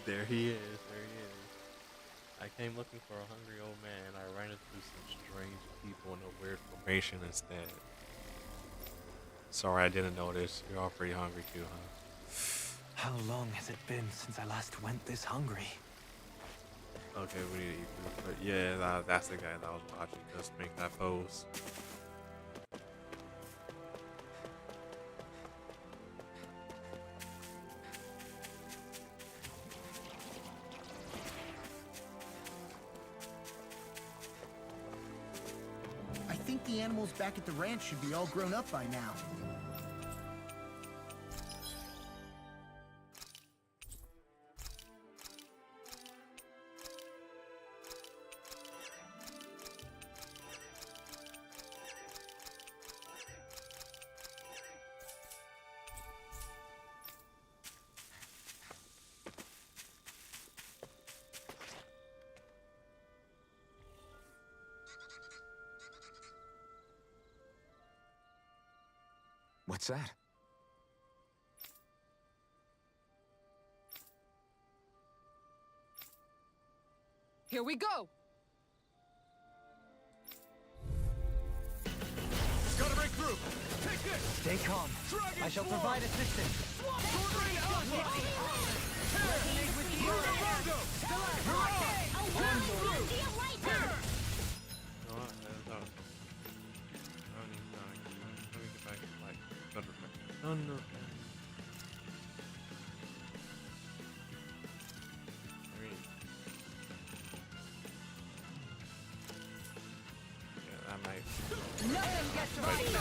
There he is. There he is. I came looking for a hungry old man. I ran into some strange people in a weird formation instead. Sorry, I didn't notice. You're all pretty hungry too, huh? How long has it been since I last went this hungry? Okay, we need to eat food. But yeah, that's the guy that I was watching. Just make that pose. I think the animals back at the ranch should be all grown up by now. What's that? Here we go! Gotta break through! Take this! Stay calm. Dragon I shall Swarm! provide assistance. Sword Rain Alpha! Resonate with the earth. Rondo! Thunder. Yeah, that might. Nothing gets right.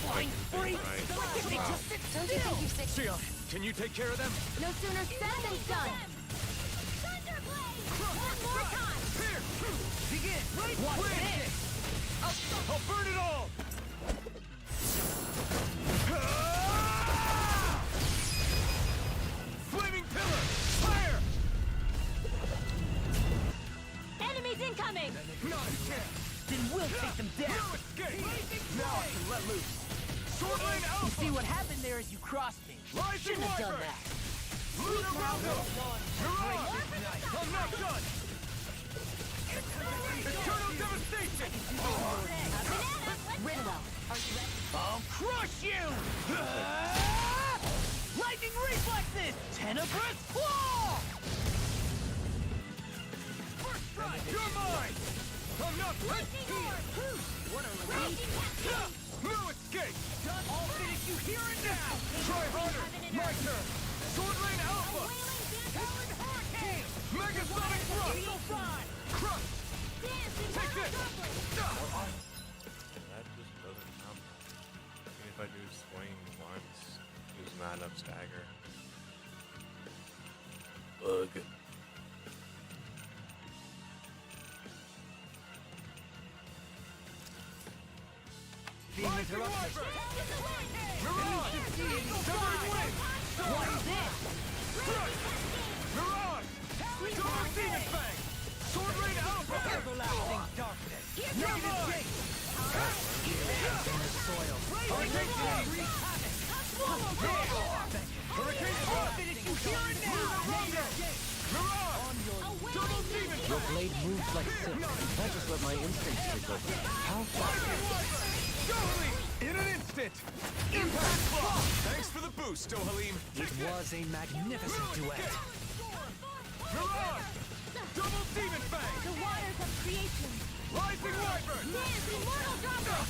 Flying freak! Don't you think you've Sia, can you take care of them? No sooner said than done! One more time. Begin. Watch this. I'll burn it all! Flaming pillar! Fire! Enemies incoming. Not a chance! Then we'll take them down. No escape! Now I can let loose! Sword Lane You Alpha! see what happened there as you crossed me. Rising Shouldn't have done Wyvern! that. Lunar Rondo! Mirage! I'm not done! Eternal devastation! Ridwell, are you ready? I'll crush you! Lightning reflexes! Tenebrous claw! First strike! You're mine! I'm not Lightning orb! What a relief! No escape! I'll finish you here and now! Try harder! My turn! Sword Lane Alpha! Howling hurricane! Megasonic Thrust! Eagle Fly! Crush! Take this! That just doesn't sound bad. I mean, if I do swing once, just Not enough stagger. Ugh. Being interrupted. Mirage! Severing wind! What is this? Mirage! Double Demon Fang! Sword Rain Alpha! Everlasting darkness! Negative gate! In the soil! Hurricane Flame! Hurricane Flame! Finish you here and now! Mirage! Double Demon Fang! Your blade moves like silk. I just let my instincts take over. How fast? In an instant! Impact Claw! Thanks for the boost, Dohalim! It was a magnificent duet. Mirage! Double Demon Fang! The waters of creation. Rising Wyvern! Dance, immortal dropper.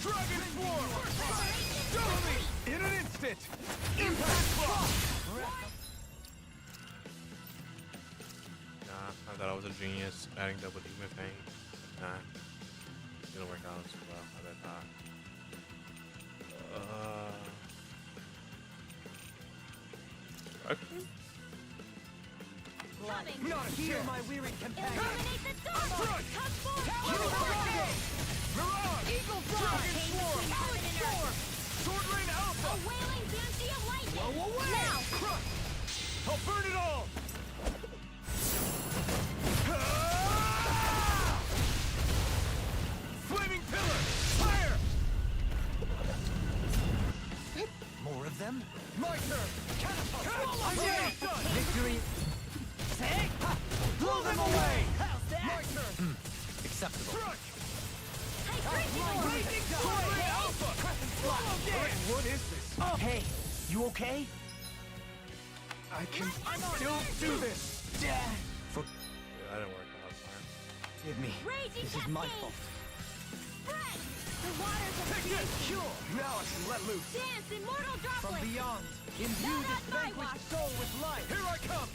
Dragon Swarm! Dohalim! In an instant! Impact Claw! Nah, I thought I was a genius adding double demon fang. Nah. Didn't work out so well. I bet not. Okay. Not here, my weary companion! Illuminate the dark. Front! Come forth. Mirage! Eagle Fly. Dragon Swarm! Sword Rain Alpha! A wailing banshee of lightning. Blow away! Now. Crush! I'll burn it all! Flaming Pillar! Fire! More of them? My turn! Catapult! I'm nearly done! Victory. Say, blow them away! How's that? My turn! Acceptable. Crush! Raising Sword Rain Alpha! What is this? Oh, hey, you okay? I can still do this! Yeah, that didn't work out fine. Give me. Raging This is my cascade. fault. Spread. The waters of Take this! creation. Now I can let loose! Dance, immortal From droplet. beyond, imbue Not this on my vanquished watch. soul with life. Here I come!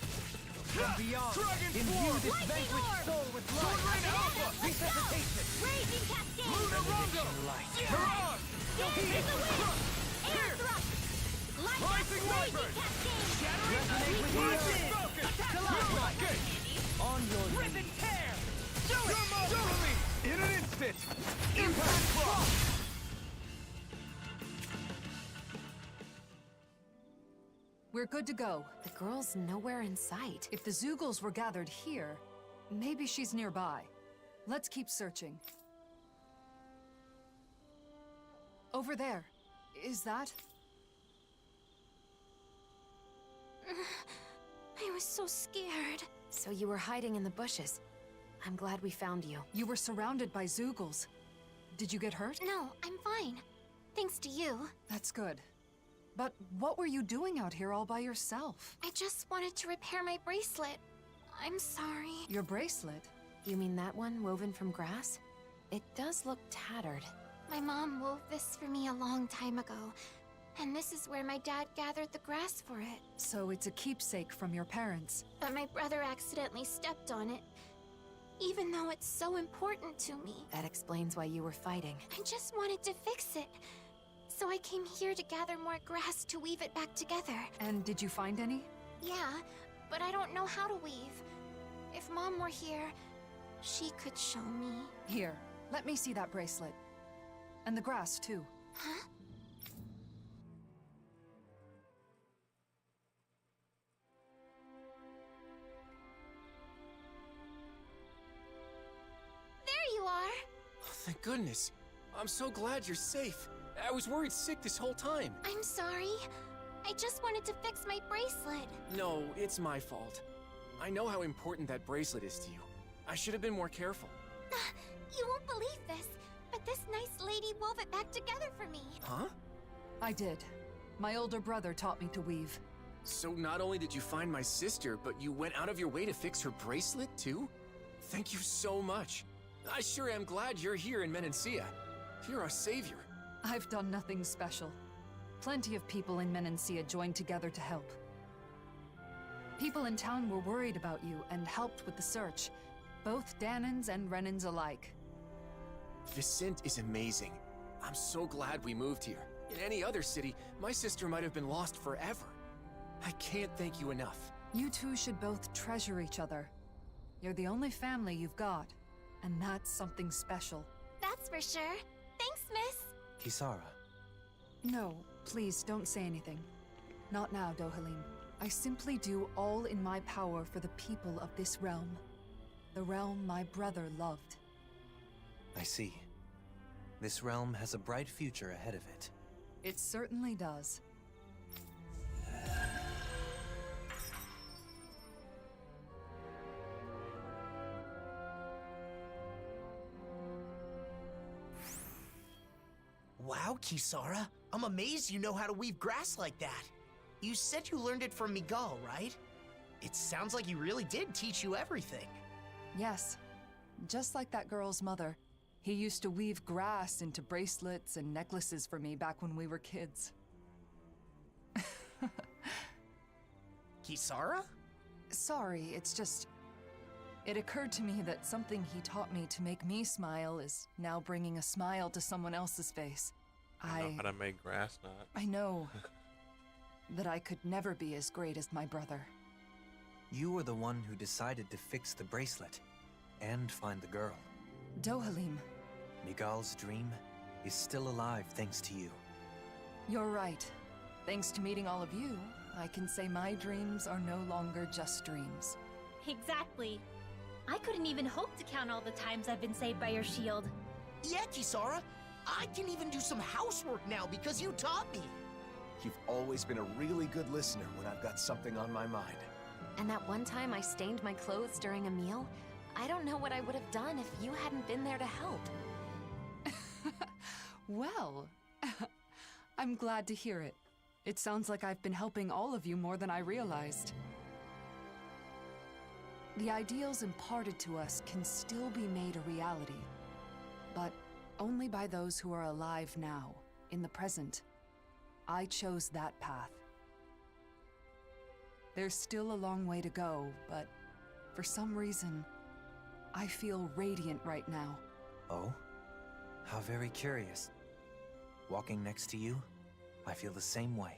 From beyond, Dragon imbue Swarm! this Lightning vanquished orb. soul with Sword life. Rain Alpha! Resuscitation. Raging cascade. Luna Rondo! Mirage! Dance in the wind. Air thrust. Light up. Rising Raging Wyvern! cascade. Resonate with the Rising earth. Falcon! Collide. Gate! On your Rip knees. and tear! Do it! Dohalim! In an instant! Impact Claw! We're good to go. The girl's nowhere in sight. If the Zoogles were gathered here, maybe she's nearby. Let's keep searching. Over there. Is that? I was so scared. So you were hiding in the bushes. I'm glad we found you. You were surrounded by Zoogles. Did you get hurt? No, I'm fine. Thanks to you. That's good. But what were you doing out here all by yourself? I just wanted to repair my bracelet. I'm sorry. Your bracelet? You mean that one woven from grass? It does look tattered. My mom wove this for me a long time ago. And this is where my dad gathered the grass for it. So it's a keepsake from your parents. But my brother accidentally stepped on it. Even though it's so important to me. That explains why you were fighting. I just wanted to fix it. So I came here to gather more grass to weave it back together. And did you find any? Yeah, but I don't know how to weave. If Mom were here, she could show me. Here, let me see that bracelet. And the grass, too. Huh? There you are! Oh, thank goodness. I'm so glad you're safe. I was worried sick this whole time. I'm sorry. I just wanted to fix my bracelet. No, it's my fault. I know how important that bracelet is to you. I should have been more careful. You won't believe this, but this nice lady wove it back together for me. Huh? I did. My older brother taught me to weave. So not only did you find my sister, but you went out of your way to fix her bracelet, too? Thank you so much. I sure am glad you're here in Menancia. You're our savior. I've done nothing special. Plenty of people in Menancia joined together to help. People in town were worried about you and helped with the search. Both Danans and Renans alike. Vicent is amazing. I'm so glad we moved here. In any other city, my sister might have been lost forever. I can't thank you enough. You two should both treasure each other. You're the only family you've got, and that's something special. That's for sure. Thanks, miss. Kisara. No, please don't say anything. Not now, Dohalim. I simply do all in my power for the people of this realm. The realm my brother loved. I see. This realm has a bright future ahead of it. It certainly does. Wow, Kisara. I'm amazed you know how to weave grass like that. You said you learned it from Miguel, right? It sounds like he really did teach you everything. Yes. Just like that girl's mother. He used to weave grass into bracelets and necklaces for me back when we were kids. Kisara? Sorry, it's just... It occurred to me that something he taught me to make me smile is now bringing a smile to someone else's face. I know how to make grass knots. I know that I could never be as great as my brother. You were the one who decided to fix the bracelet and find the girl. Dohalim. Miguel's dream is still alive thanks to you. You're right. Thanks to meeting all of you, I can say my dreams are no longer just dreams. Exactly. I couldn't even hope to count all the times I've been saved by your shield. Yeah, Kisara. I can even do some housework now because you taught me. You've always been a really good listener when I've got something on my mind. And that one time I stained my clothes during a meal, I don't know what I would have done if you hadn't been there to help. Well, I'm glad to hear it. It sounds like I've been helping all of you more than I realized. The ideals imparted to us can still be made a reality, but only by those who are alive now, in the present. I chose that path. There's still a long way to go, but for some reason, I feel radiant right now. Oh? How very curious. Walking next to you, I feel the same way.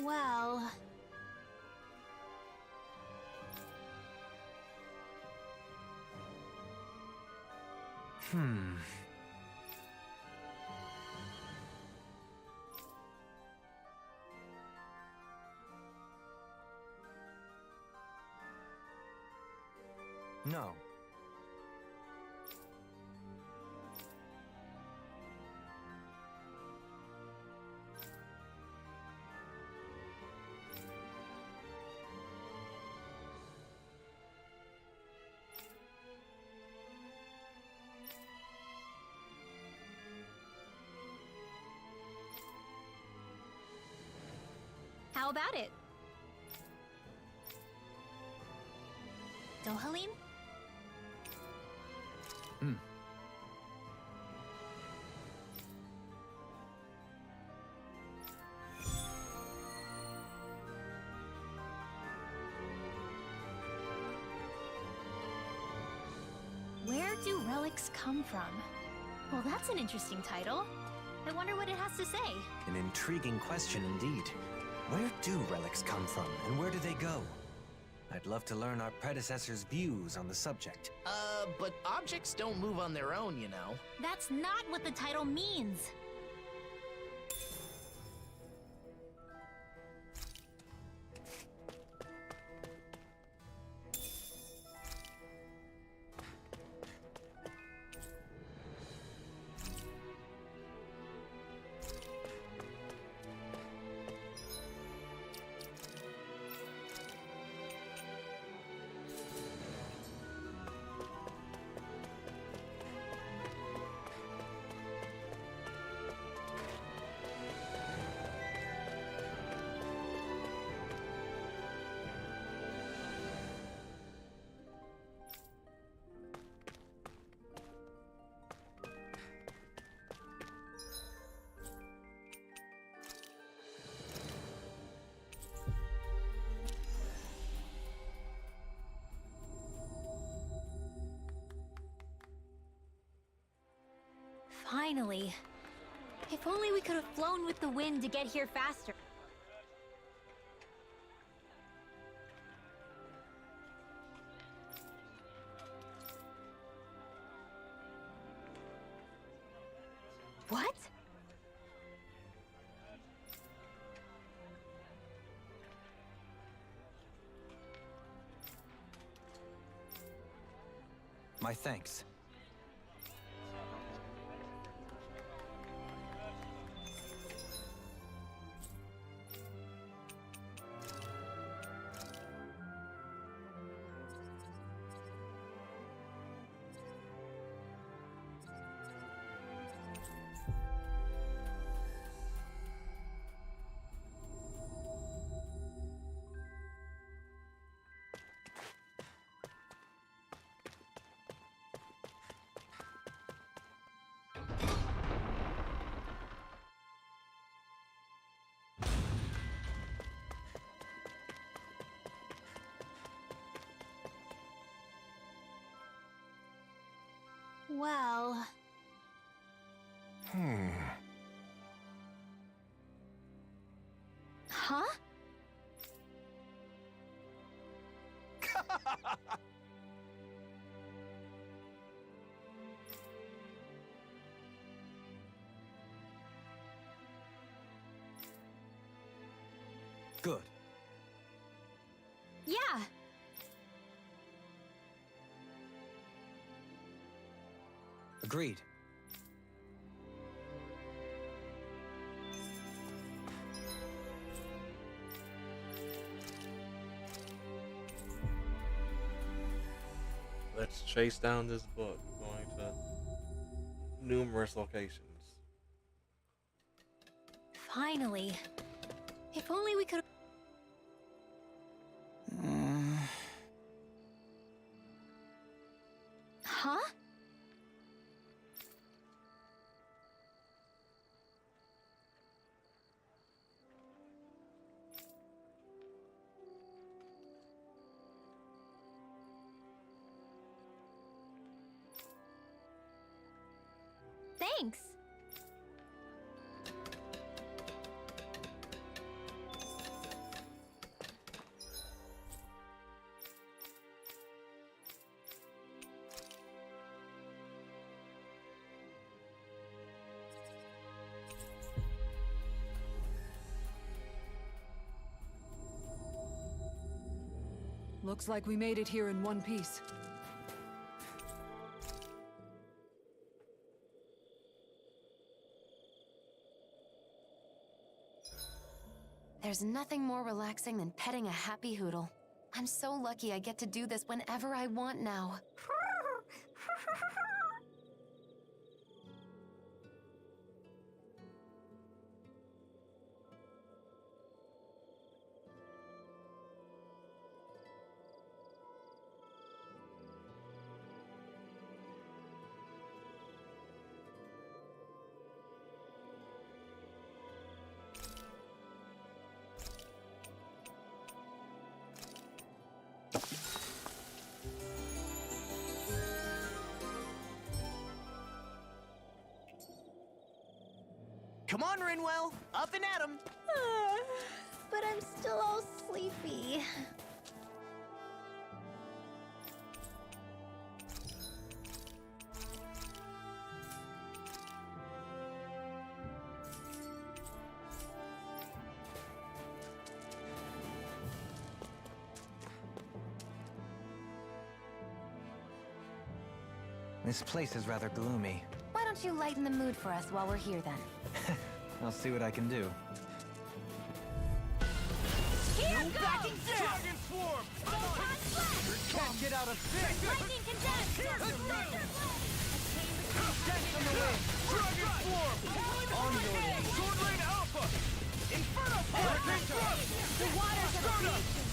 Well... No. How about it? Dohalim? Where do relics come from? Well, that's an interesting title. I wonder what it has to say. An intriguing question indeed. Where do relics come from, and where do they go? I'd love to learn our predecessor's views on the subject. But objects don't move on their own, you know. That's not what the title means. Finally. If only we could have flown with the wind to get here faster. What? My thanks. Well... Huh? Good. Yeah. Agreed. Let's chase down this book, going to numerous locations. Finally. If only we could... Huh? Thanks. Looks like we made it here in one piece. There's nothing more relaxing than petting a happy Hoodle. I'm so lucky I get to do this whenever I want now. Come on, Rinwell. Up and at 'em. But I'm still all sleepy. This place is rather gloomy. Why don't you lighten the mood for us while we're here then? I'll see what I can do. Here No goes! backing down! Dragon Swarm! Photon Flash! Can't get out of this! Lightning Condense! Here's the Thunder Blade! Dance on the way! Dragon Swarm! On your way! Sword Rain Alpha! Inferno Hurricane Thrust! The waters of creation!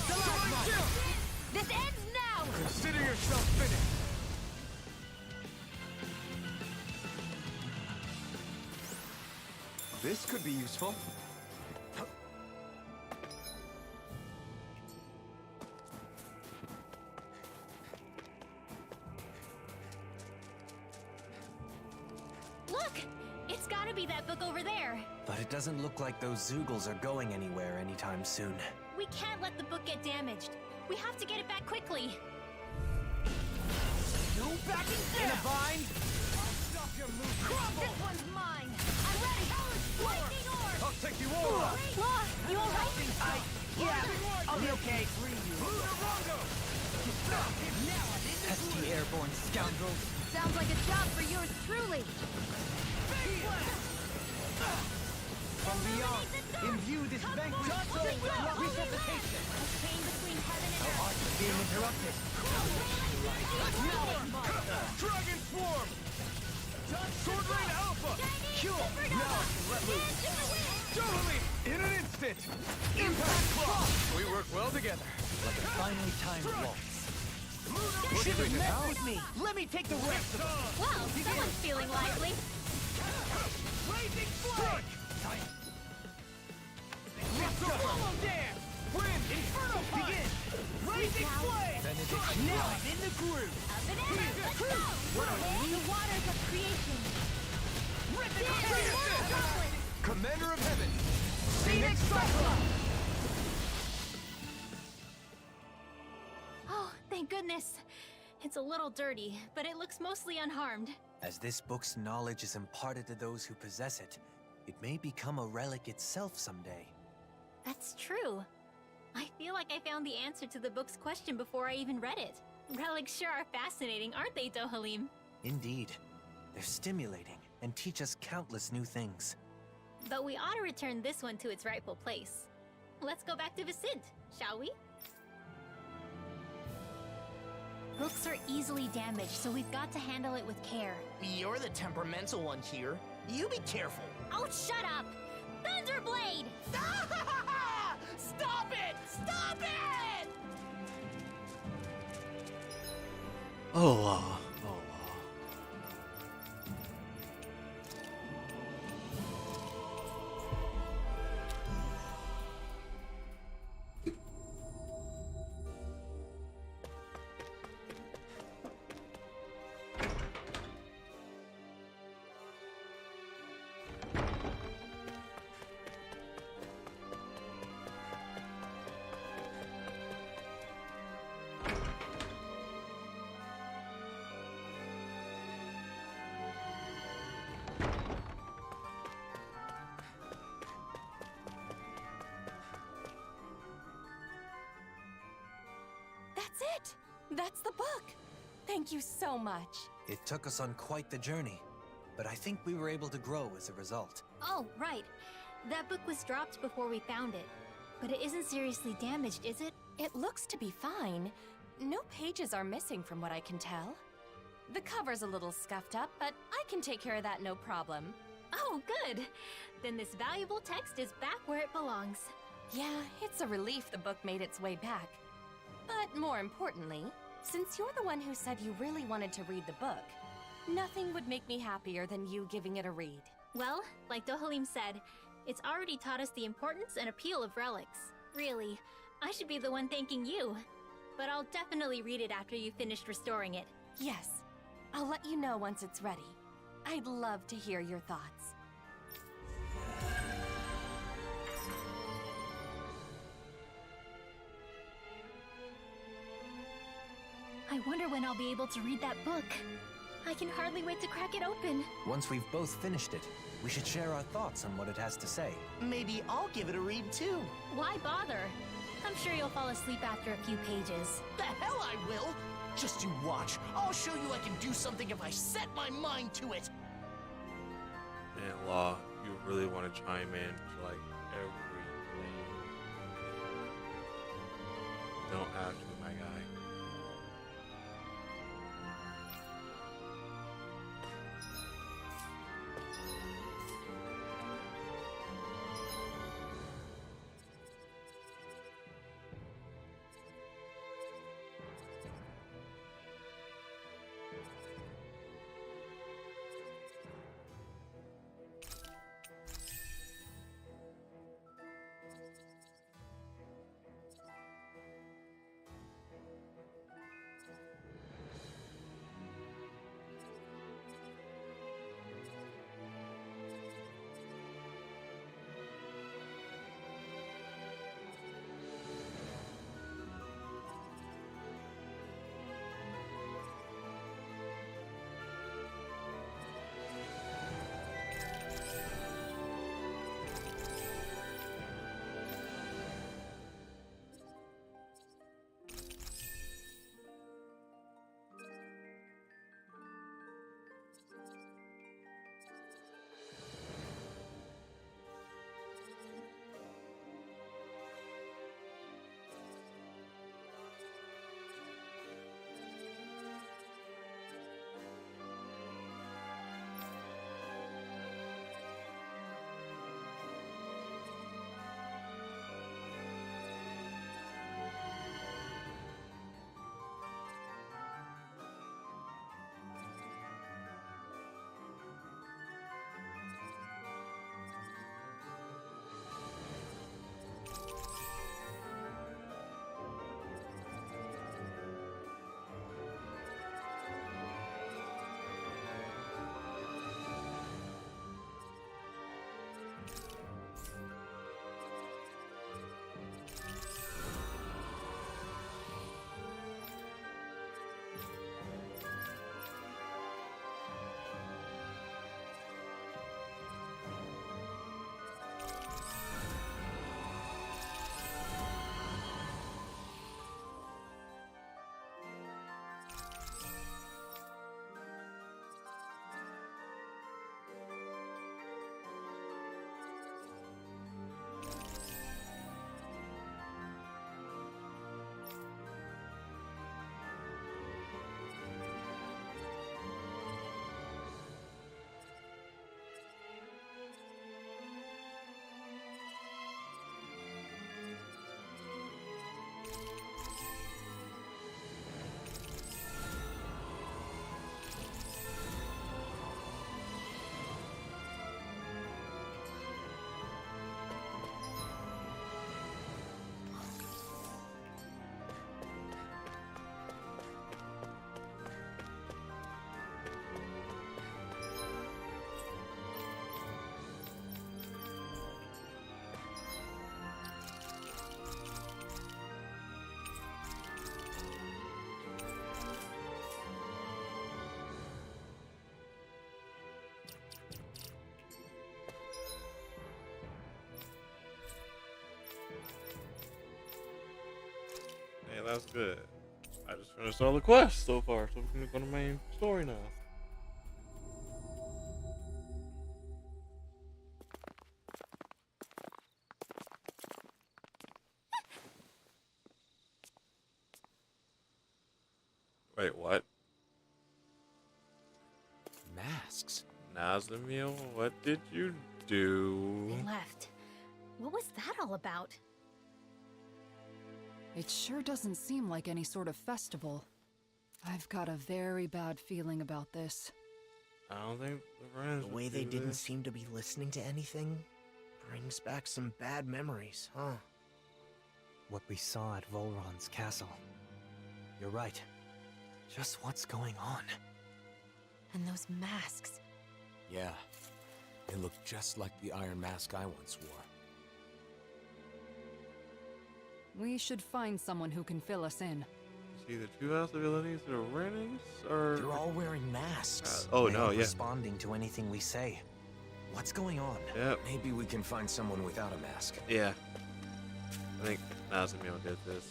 Stalagmite! This ends now! Consider yourself finished! This could be useful. Look! It's gotta be that book over there. But it doesn't look like those Zoogles are going anywhere anytime soon. We can't let the book get damaged. We have to get it back quickly. No backing down! In a bind! Stop your move! Crumble! This one's mine! I'm ready! Lightning Orb! I'll take you all out! Law, you alright? Yeah, I'll be okay. Lunarongo! Stop him! Now I'm in the Pesky airborne scoundrels. Sounds like a job for yours truly! From beyond, imbue this vanquished soul with resuscitation. A chain between heaven and Our earth. arts are being interrupted. Dragon Swarm! Sword Rain Alpha! Cure! Now I can let loose. Totally! In an instant! Impact Cross! We work well together. Like a finely timed waltz. Shouldn't mess mess with me. Let me take the rest of them! Well, someone's feeling lively. Blazing Flame! Swallow Dance! Wind! Inferno Punch! Begin! Blazing Flame! Now I'm in the groove! Up and in, let's go! The waters of creation. Commander of Heaven! Phoenix Cyclone! Oh, thank goodness. It's a little dirty, but it looks mostly unharmed. As this book's knowledge is imparted to those who possess it, it may become a relic itself someday. That's true. I feel like I found the answer to the book's question before I even read it. Relics sure are fascinating, aren't they, Dohalim? Indeed. They're stimulating and teach us countless new things. But we ought to return this one to its rightful place. Let's go back to Vicint, shall we? Books are easily damaged, so we've got to handle it with care. You're the temperamental one here. You be careful. Oh, shut up! Thunderblade! Stop it! Stop it! Allah. That's it! That's the book! Thank you so much. It took us on quite the journey, but I think we were able to grow as a result. Oh, right. That book was dropped before we found it. But it isn't seriously damaged, is it? It looks to be fine. No pages are missing from what I can tell. The cover's a little scuffed up, but I can take care of that no problem. Oh, good. Then this valuable text is back where it belongs. Yeah, it's a relief the book made its way back. But more importantly, since you're the one who said you really wanted to read the book, nothing would make me happier than you giving it a read. Well, like Dohalim said, it's already taught us the importance and appeal of relics. Really, I should be the one thanking you. But I'll definitely read it after you've finished restoring it. Yes, I'll let you know once it's ready. I'd love to hear your thoughts. I wonder when I'll be able to read that book. I can hardly wait to crack it open. Once we've both finished it, we should share our thoughts on what it has to say. Maybe I'll give it a read too. Why bother? I'm sure you'll fall asleep after a few pages. The hell I will! Just you watch. I'll show you I can do something if I set my mind to it. Man, Law, you really want to chime in to like everything. Don't have to, my guy. Hey, that's good. I just finished all the quests so far, so we can go to the main story now. Wait, what? Masks? Nazamil, what did you do? They left. What was that all about? It sure doesn't seem like any sort of festival. I've got a very bad feeling about this. I don't think the friends The way would they do didn't this. seem to be listening to anything brings back some bad memories, huh? What we saw at Volron's castle. You're right. Just what's going on? And those masks. Yeah. They look just like the iron mask I once wore. We should find someone who can fill us in. See the two house abilities that are rings, or They're all wearing masks. oh They no, aren't yeah, responding to anything we say. What's going on? yep, Maybe we can find someone without a mask. yeah. I think Nazumio did this.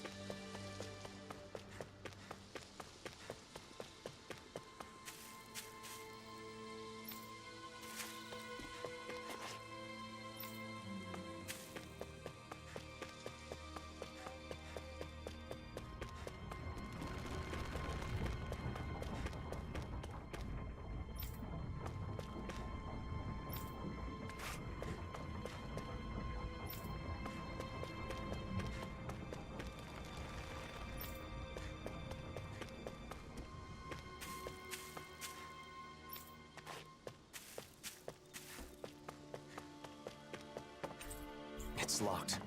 It's locked.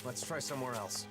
Let's try somewhere else.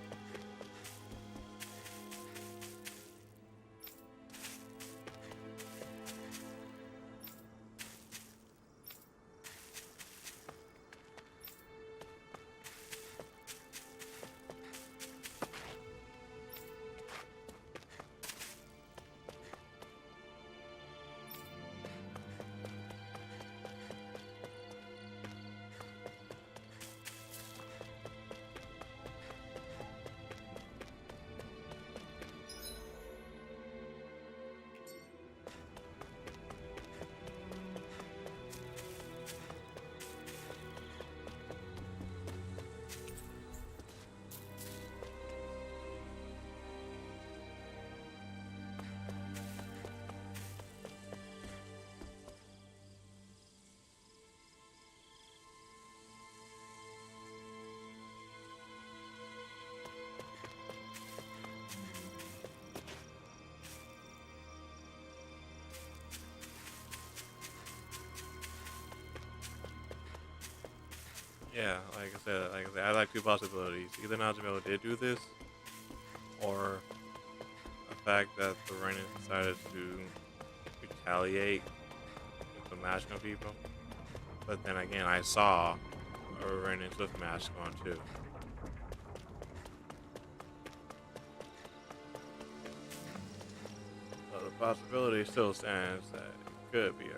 Yeah, like I said, I like two possibilities. Either Najimillo did do this, or the fact that the Renin decided to retaliate with the mask on people. But then again, I saw a Renin with mask on too. So the possibility still stands that it could be her.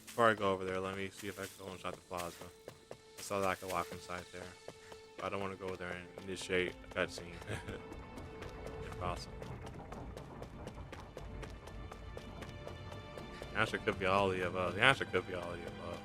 Before I go over there, let me see if I can go inside the plaza. I saw that I could walk inside there. But I don't want to go there and initiate a cutscene. If possible. The answer could be all of the above. The answer could be all of the above.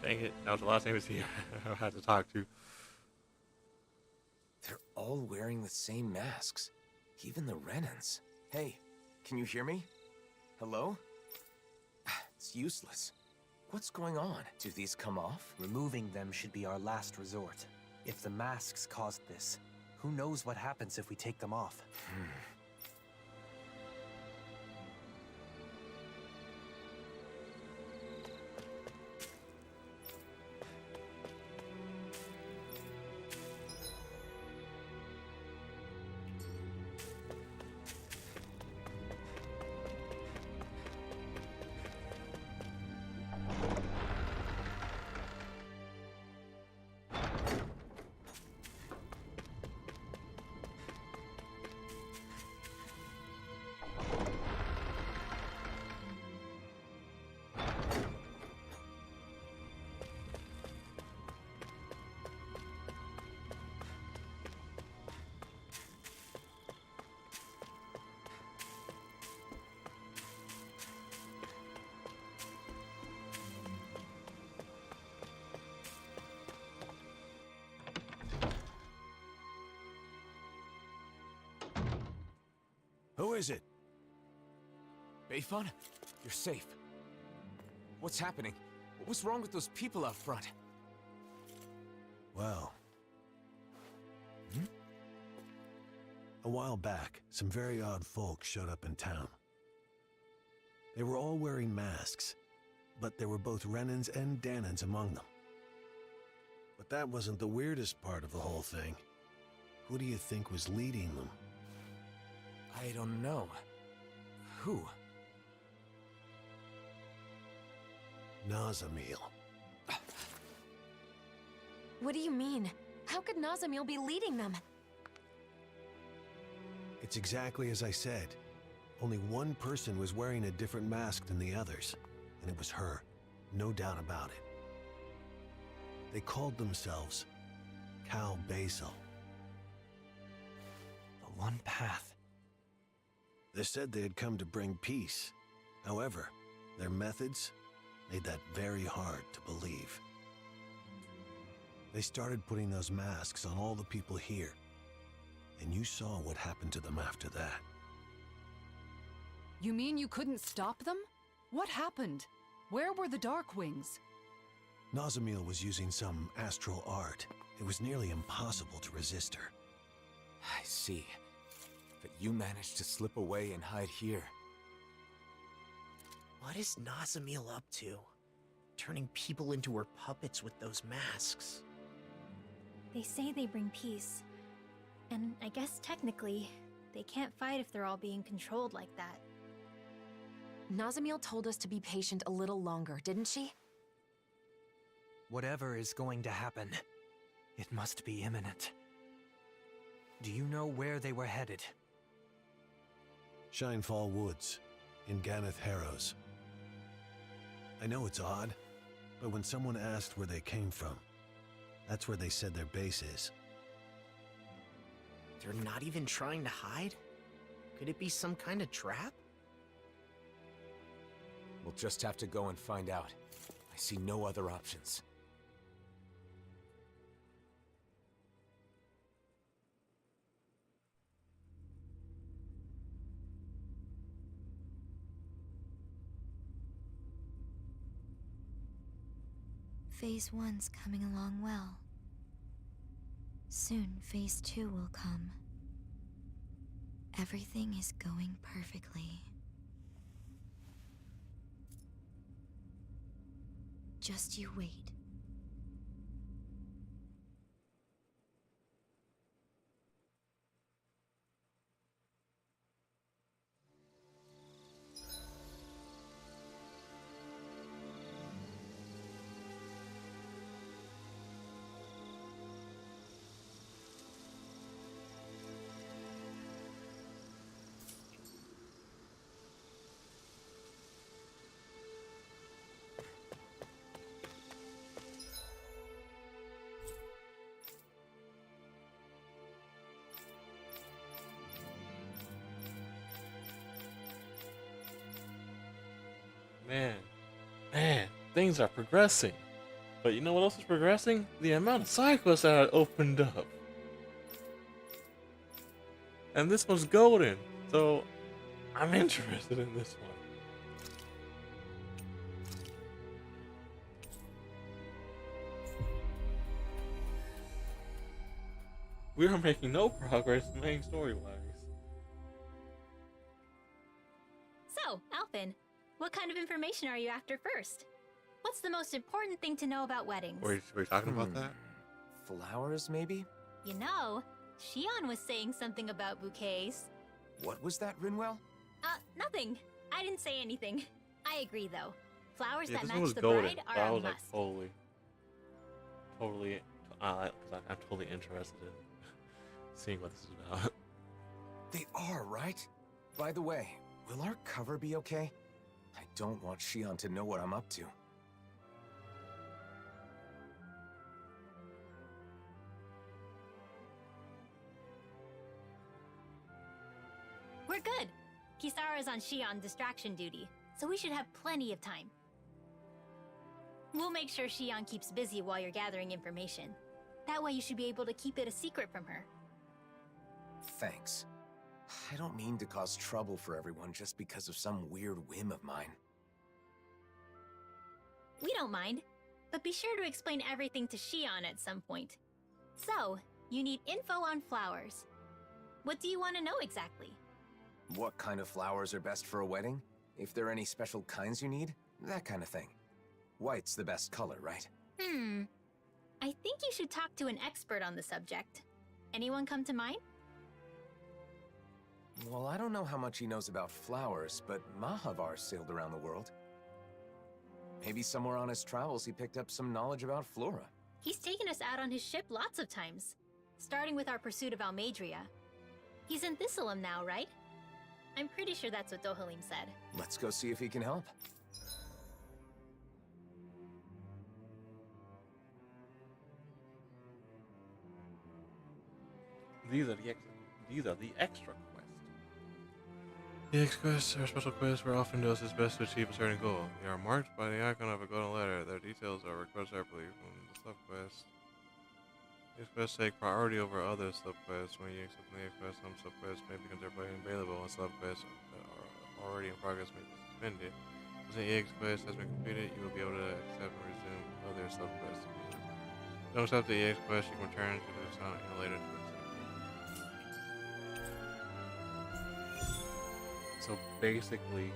Dang it, that was the last name was here. I had to talk to. They're all wearing the same masks. Even the Renans. Hey, can you hear me? Hello? It's useless. What's going on? Do these come off? Removing them should be our last resort. If the masks caused this, who knows what happens if we take them off? is it? Bayfun? You're safe. What's happening? What was wrong with those people out front? Well... A while back, some very odd folk showed up in town. They were all wearing masks, but there were both Renans and Danans among them. But that wasn't the weirdest part of the whole thing. Who do you think was leading them? I don't know. Who? Nazamil. What do you mean? How could Nazamil be leading them? It's exactly as I said. Only one person was wearing a different mask than the others, and it was her. No doubt about it. They called themselves Cal Basil. The one path. They said they had come to bring peace. However, their methods made that very hard to believe. They started putting those masks on all the people here, and you saw what happened to them after that. You mean you couldn't stop them? What happened? Where were the Darkwings? Nazamil was using some astral art. It was nearly impossible to resist her. I see. But you managed to slip away and hide here. What is Nazamil up to? Turning people into her puppets with those masks. They say they bring peace. And I guess technically, they can't fight if they're all being controlled like that. Nazamil told us to be patient a little longer, didn't she? Whatever is going to happen, it must be imminent. Do you know where they were headed? Shinefall Woods, in Ganeth Harrows. I know it's odd, but when someone asked where they came from, that's where they said their base is. They're not even trying to hide? Could it be some kind of trap? We'll just have to go and find out. I see no other options. Phase 1's coming along well. Soon, Phase 2 will come. Everything is going perfectly. Just you wait. Man, things are progressing. But you know what else is progressing? The amount of side quests that are opened up. And this one's golden, so I'm interested in this one. We are making no progress main story-wise. So, Alphen, what kind of information are you after first? What's the most important thing to know about weddings? Were you talking about that? Flowers, maybe? You know, Shion was saying something about bouquets. What was that, Rinwell? Nothing. I didn't say anything. I agree, though. Flowers Yeah, that this one match was the golden. bride So are I a was must. like totally, because I'm totally interested in seeing what this is about. They are, right? By the way, will our cover be okay? I don't want Shion to know what I'm up to. We're good. Kisara's on Shion distraction duty, so we should have plenty of time. We'll make sure Shion keeps busy while you're gathering information. That way you should be able to keep it a secret from her. Thanks. I don't mean to cause trouble for everyone just because of some weird whim of mine. We don't mind, but be sure to explain everything to Shion at some point. So, you need info on flowers. What do you want to know exactly? What kind of flowers are best for a wedding? If there are any special kinds you need? That kind of thing. White's the best color, right? I think you should talk to an expert on the subject. Anyone come to mind? Well, I don't know how much he knows about flowers, but Mahavar sailed around the world. Maybe somewhere on his travels he picked up some knowledge about flora. He's taken us out on his ship lots of times, starting with our pursuit of Almadria. He's in Thistleum now, right? I'm pretty sure that's what Dohalim said. Let's go see if he can help. These are the extra quests. The X quests are special quests where often does his best to achieve a certain goal. They are marked by the icon of a golden letter. Their details are recorded separately from the subquests. These quests take priority over other subquests. When you accept the X quest, some subquests may become temporarily available, and subquests that are already in progress may be suspended. Once the EX quest has been completed, you will be able to accept and resume other subquests. If you don't accept the EX quest, you can return to the town and later to accept. So basically,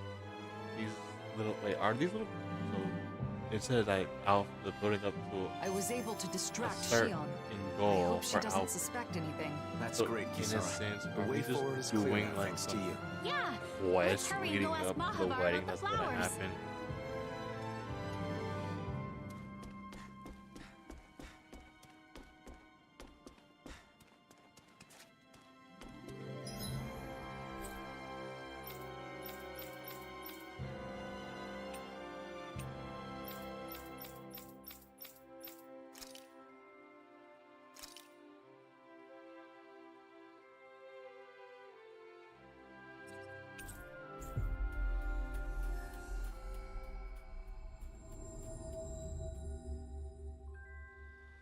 these little are these little? So it says like Alpha, the building up to. I was able to distract Shion. Shion. In goal I hope she for doesn't Alpha. suspect anything. That's So great, in Kisara. a sense, The are way we just forward is clear doing now, like thanks to some you. Yeah. quest hurry and leading go ask up to the Mahavar wedding about that's the gonna flowers. happen?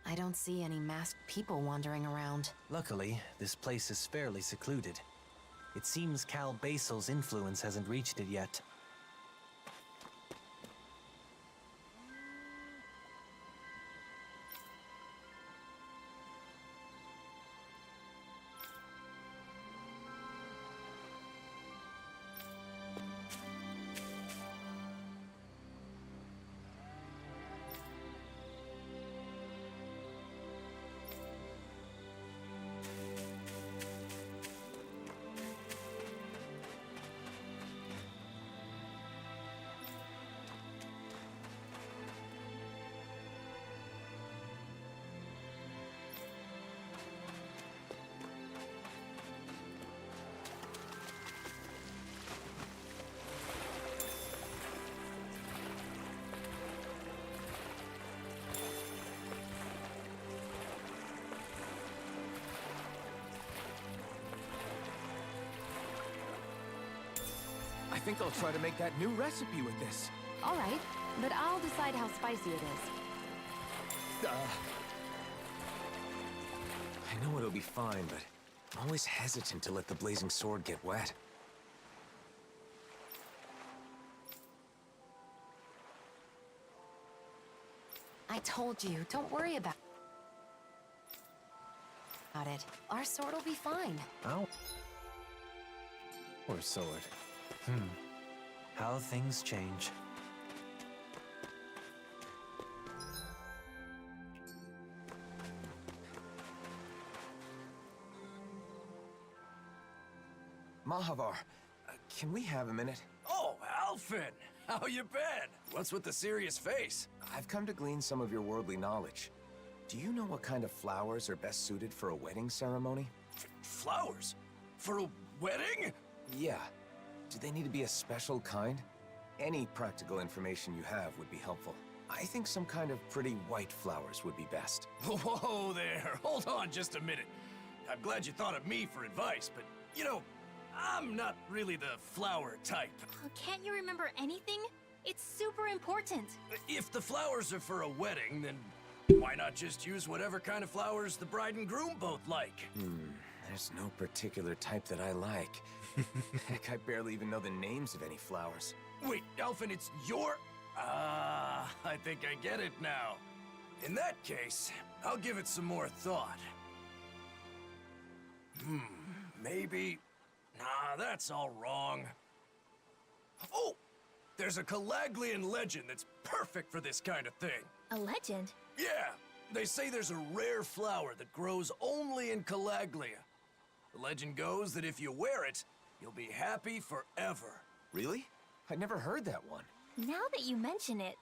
I don't see any masked people wandering around. Luckily, this place is fairly secluded. It seems Cal Basil's influence hasn't reached it yet. I think I'll try to make that new recipe with this. All right, but I'll decide how spicy it is. I know it'll be fine, but I'm always hesitant to let the blazing sword get wet. I told you, don't worry about it. Our sword will be fine. Ow. Or sword. How things change. Mahavar, can we have a minute? Oh, Alphen! How you been? What's with the serious face? I've come to glean some of your worldly knowledge. Do you know what kind of flowers are best suited for a wedding ceremony? Flowers? For a wedding? Yeah. Do they need to be a special kind? Any practical information you have would be helpful. I think some kind of pretty white flowers would be best. Whoa there, hold on just a minute. I'm glad you thought of me for advice, but, you know, I'm not really the flower type. Oh, can't you remember anything? It's super important. If the flowers are for a wedding, then why not just use whatever kind of flowers the bride and groom both like? There's no particular type that I like. Heck, I barely even know the names of any flowers. Wait, Elfin, it's your... Ah, I think I get it now. In that case, I'll give it some more thought. Maybe... Nah, that's all wrong. Oh! There's a Calaglian legend that's perfect for this kind of thing. A legend? Yeah! They say there's a rare flower that grows only in Calaglia. The legend goes that if you wear it, you'll be happy forever. Really? I'd never heard that one. Now that you mention it,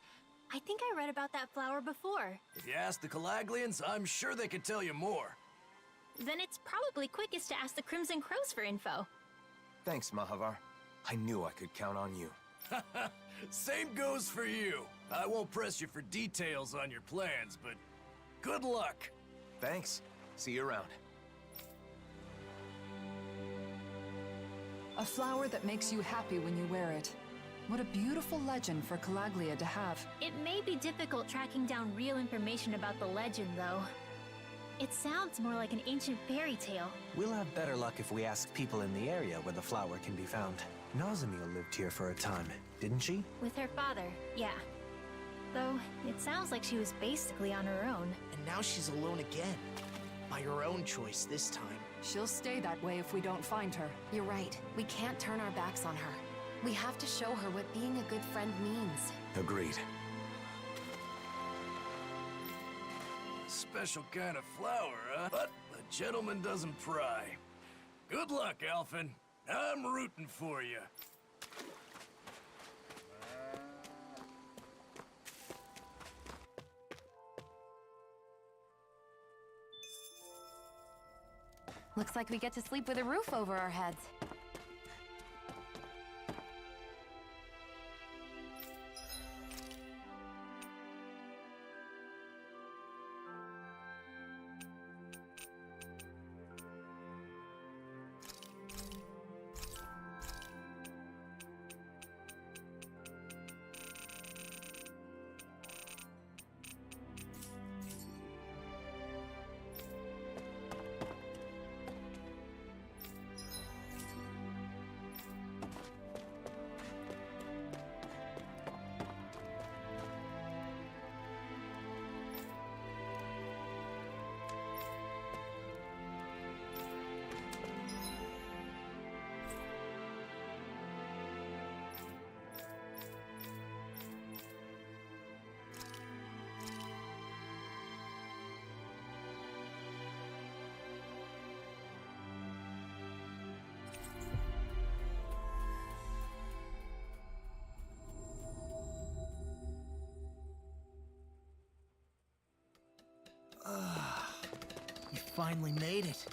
I think I read about that flower before. If you ask the Calaglians, I'm sure they could tell you more. Then it's probably quickest to ask the Crimson Crows for info. Thanks, Mahavar. I knew I could count on you. Same goes for you. I won't press you for details on your plans, but good luck. Thanks. See you around. A flower that makes you happy when you wear it. What a beautiful legend for Calaglia to have. It may be difficult tracking down real information about the legend, though. It sounds more like an ancient fairy tale. We'll have better luck if we ask people in the area where the flower can be found. Nazamil lived here for a time, didn't she? With her father, yeah. Though, it sounds like she was basically on her own. And now she's alone again. By her own choice this time. She'll stay that way if we don't find her. You're right. We can't turn our backs on her. We have to show her what being a good friend means. Agreed. Special kind of flower, huh? But the gentleman doesn't pry. Good luck, Alphen. I'm rooting for you. Looks like we get to sleep with a roof over our heads. You finally made it.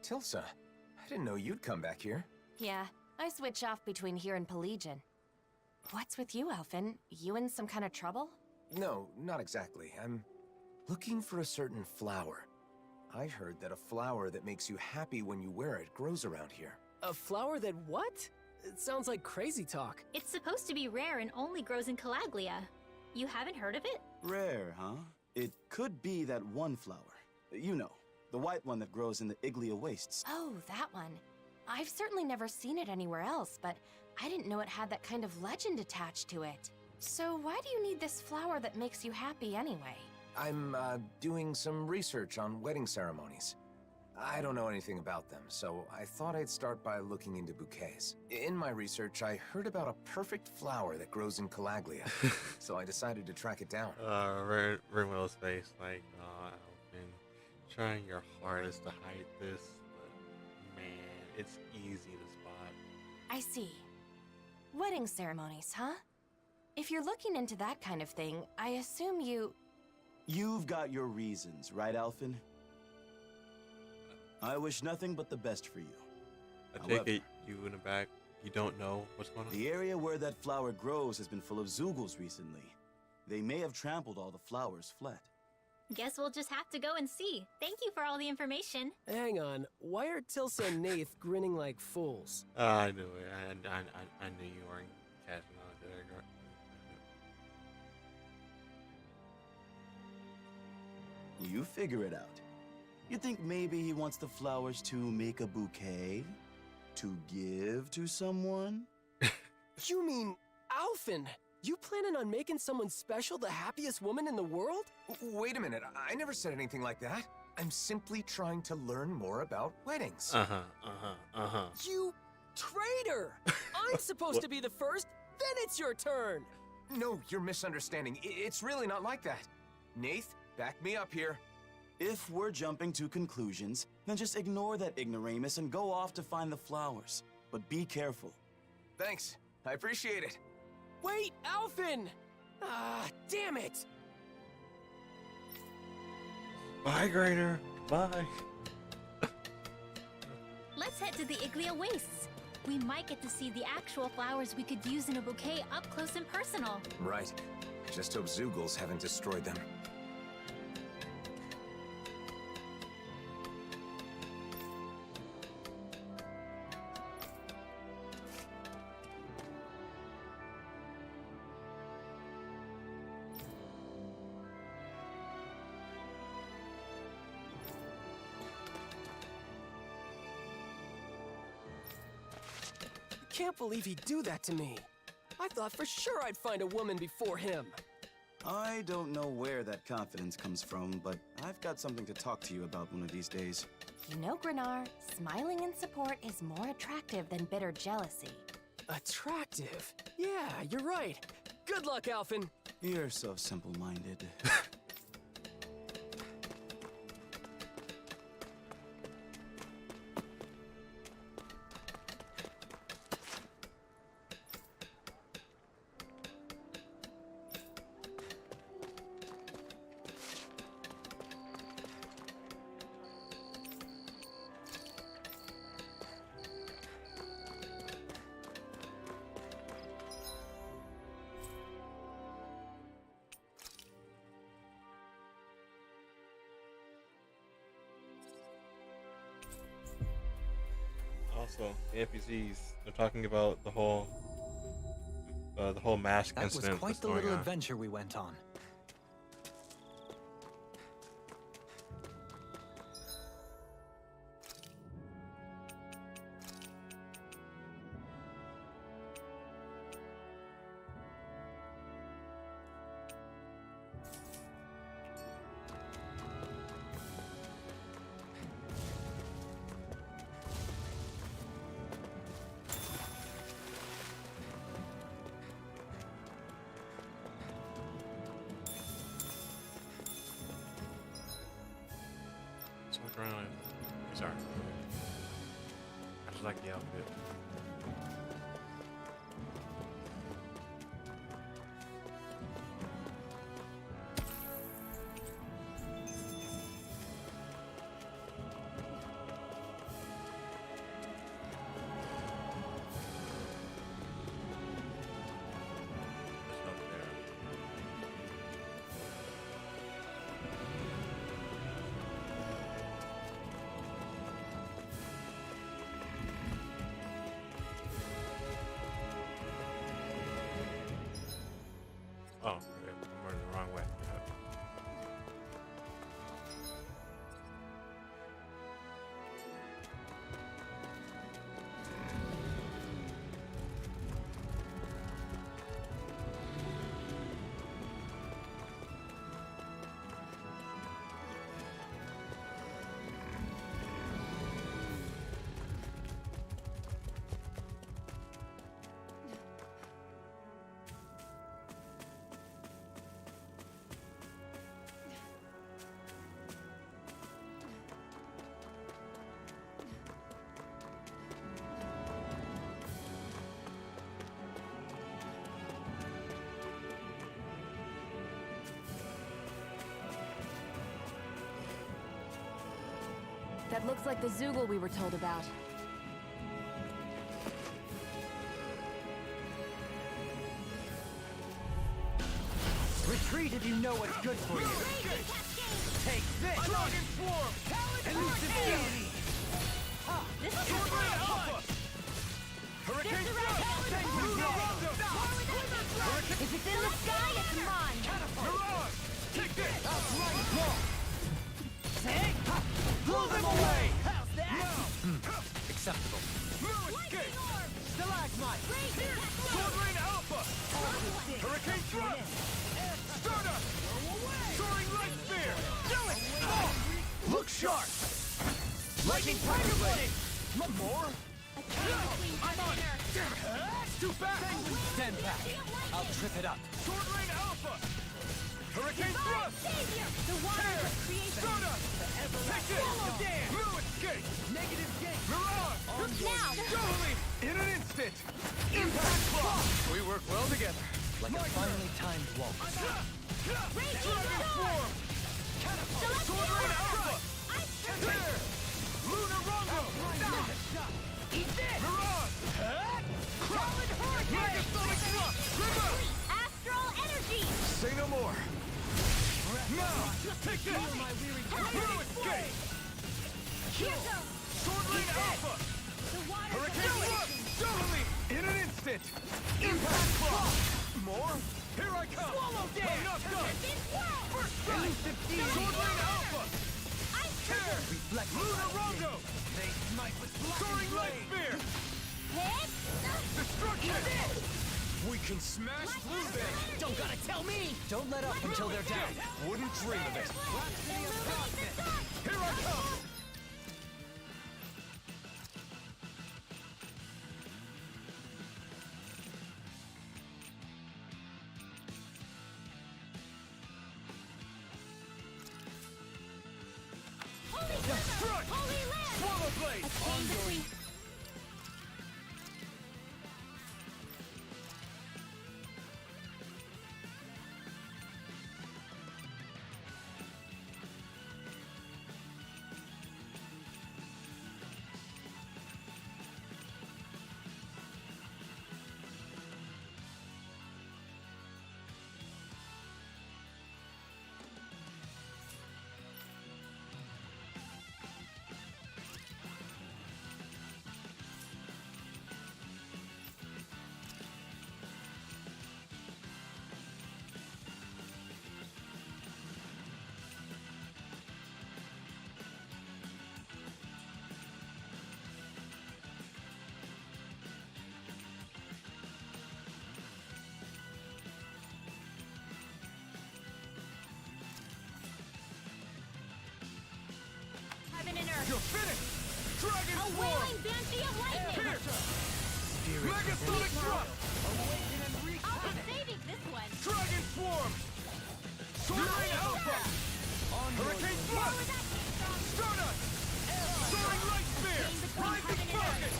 Tilsa, I didn't know you'd come back here. Yeah, I switch off between here and Pelegion. What's with you, Alphen? You in some kind of trouble? No, not exactly. I'm looking for a certain flower. I heard that a flower that makes you happy when you wear it grows around here. A flower that what? It sounds like crazy talk. It's supposed to be rare and only grows in Calaglia. You haven't heard of it? Rare, huh? It could be that one flower. You know, the white one that grows in the Iglia wastes. Oh, that one. I've certainly never seen it anywhere else, but I didn't know it had that kind of legend attached to it. So why do you need this flower that makes you happy anyway? I'm, doing some research on wedding ceremonies. I don't know anything about them, so I thought I'd start by looking into bouquets. In my research, I heard about a perfect flower that grows in Calaglia, so I decided to track it down. Rimwell's face, like, I've been trying your hardest to hide this, but man, it's easy to spot. I see. Wedding ceremonies, huh? If you're looking into that kind of thing, I assume You've got your reasons, right, Alphen? I wish nothing but the best for you. I take it you in the back, you don't know what's going on? The area where that flower grows has been full of Zoogles recently. They may have trampled all the flowers flat. Guess we'll just have to go and see. Thank you for all the information. Hang on, why are Tilsa and Nath grinning like fools? I knew it. I knew you weren't catching on to that. You figure it out. You think maybe he wants the flowers to make a bouquet? To give to someone? You mean, Alphen, you planning on making someone special the happiest woman in the world? Wait a minute, I never said anything like that. I'm simply trying to learn more about weddings. You traitor! I'm supposed to be the first, then it's your turn! No, you're misunderstanding. It's really not like that. Nath, back me up here. If we're jumping to conclusions, then just ignore that ignoramus and go off to find the flowers. But be careful. Thanks, I appreciate it. Wait, Alphen! Ah, damn it! Bye, Grainer. Bye. Let's head to the Iglia Wastes. We might get to see the actual flowers we could use in a bouquet up close and personal. Right. Just hope Zoogles haven't destroyed them. Can't believe he'd do that to me. I thought for sure I'd find a woman before him. I don't know where that confidence comes from, but I've got something to talk to you about one of these days. You know, Granar, smiling in support is more attractive than bitter jealousy. Attractive? Yeah, you're right. Good luck, Alphen. You're so simple-minded. Also, the NPCs, they're talking about the whole mask That was incident. quite the little adventure we went on. What's going on? Sorry. I just like the outfit. Oh, okay. I'm running the wrong way. That looks like the Zoogle we were told about. Retreat if you know what's good for you. Take this! Dragon Swarm! Elusive! This is a Hurricane If it's in the sky, it's mine! Mirage! Take this! Outright blow! Lightning Tiger Blade! More? I'm on it! Too fast! Stand back. I'll trip it up. Sword Rain Alpha! Hurricane Thrust! The water of creation! Stardust! Take this! Swallow dance! Blue Escape! Negative gate! Mirage! Now! Totally! In an instant! Impact Claw! We work well together. Like a finely timed waltz. Dragon Swarm! Sword Rain Alpha! Here! Lunar Rondo! Eat this! Mirage! Solid Hurricane! Megasonic Thrust! River! Astral energy! Say no more! Now! Take this! Blue Escape! Here goes! Sword Rain Alpha! The water Hurricane Thrust! Totally! In an instant! Impact Claw! More? Here I come! Swallow dance! I'm not done! First strike! Elusive Demon! Sword Rain Alpha! Here! Reflect. Lunar Rondo! They smite with Soaring Light Spear! Destruction! We can smash through them! Don't gotta tell me! Don't let up until they're down. Wouldn't dream of it! Here I come! Strike! Swallow Blade! You're finished! Dragon A Swarm! wailing banshee of lightning! Pierce! Megasonic Thrust! I'll be saving this one! Dragon Swarm! Sword Rain Alpha! Hurricane Thrust! Stardust! Soaring Light Spear! Rising Falcon!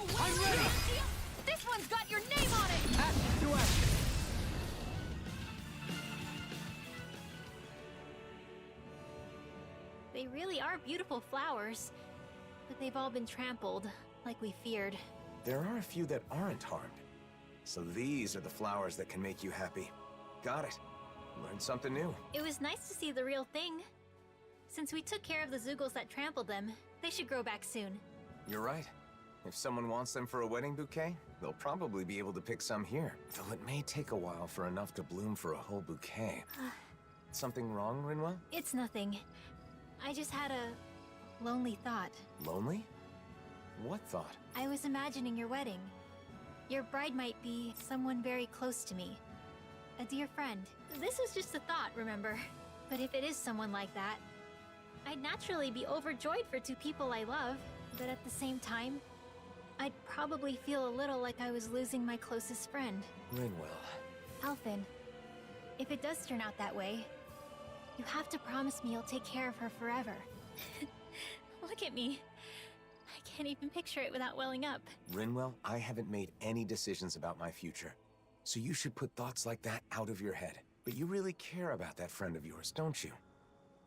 I'm ready! This one's got your name on it! Action to action. They really are beautiful flowers, but they've all been trampled, like we feared. There are a few that aren't harmed. So these are the flowers that can make you happy. Got it. Learned something new. It was nice to see the real thing. Since we took care of the Zoogles that trampled them, they should grow back soon. You're right. If someone wants them for a wedding bouquet, they'll probably be able to pick some here. Though it may take a while for enough to bloom for a whole bouquet. Something wrong, Rinwell? It's nothing. I just had a lonely thought. Lonely? What thought? I was imagining your wedding. Your bride might be someone very close to me. A dear friend. This was just a thought, remember? But if it is someone like that, I'd naturally be overjoyed for two people I love. But at the same time, I'd probably feel a little like I was losing my closest friend. Rinwell. Alphen, if it does turn out that way, you have to promise me you'll take care of her forever. Look at me. I can't even picture it without welling up. Rinwell, I haven't made any decisions about my future. So you should put thoughts like that out of your head. But you really care about that friend of yours, don't you?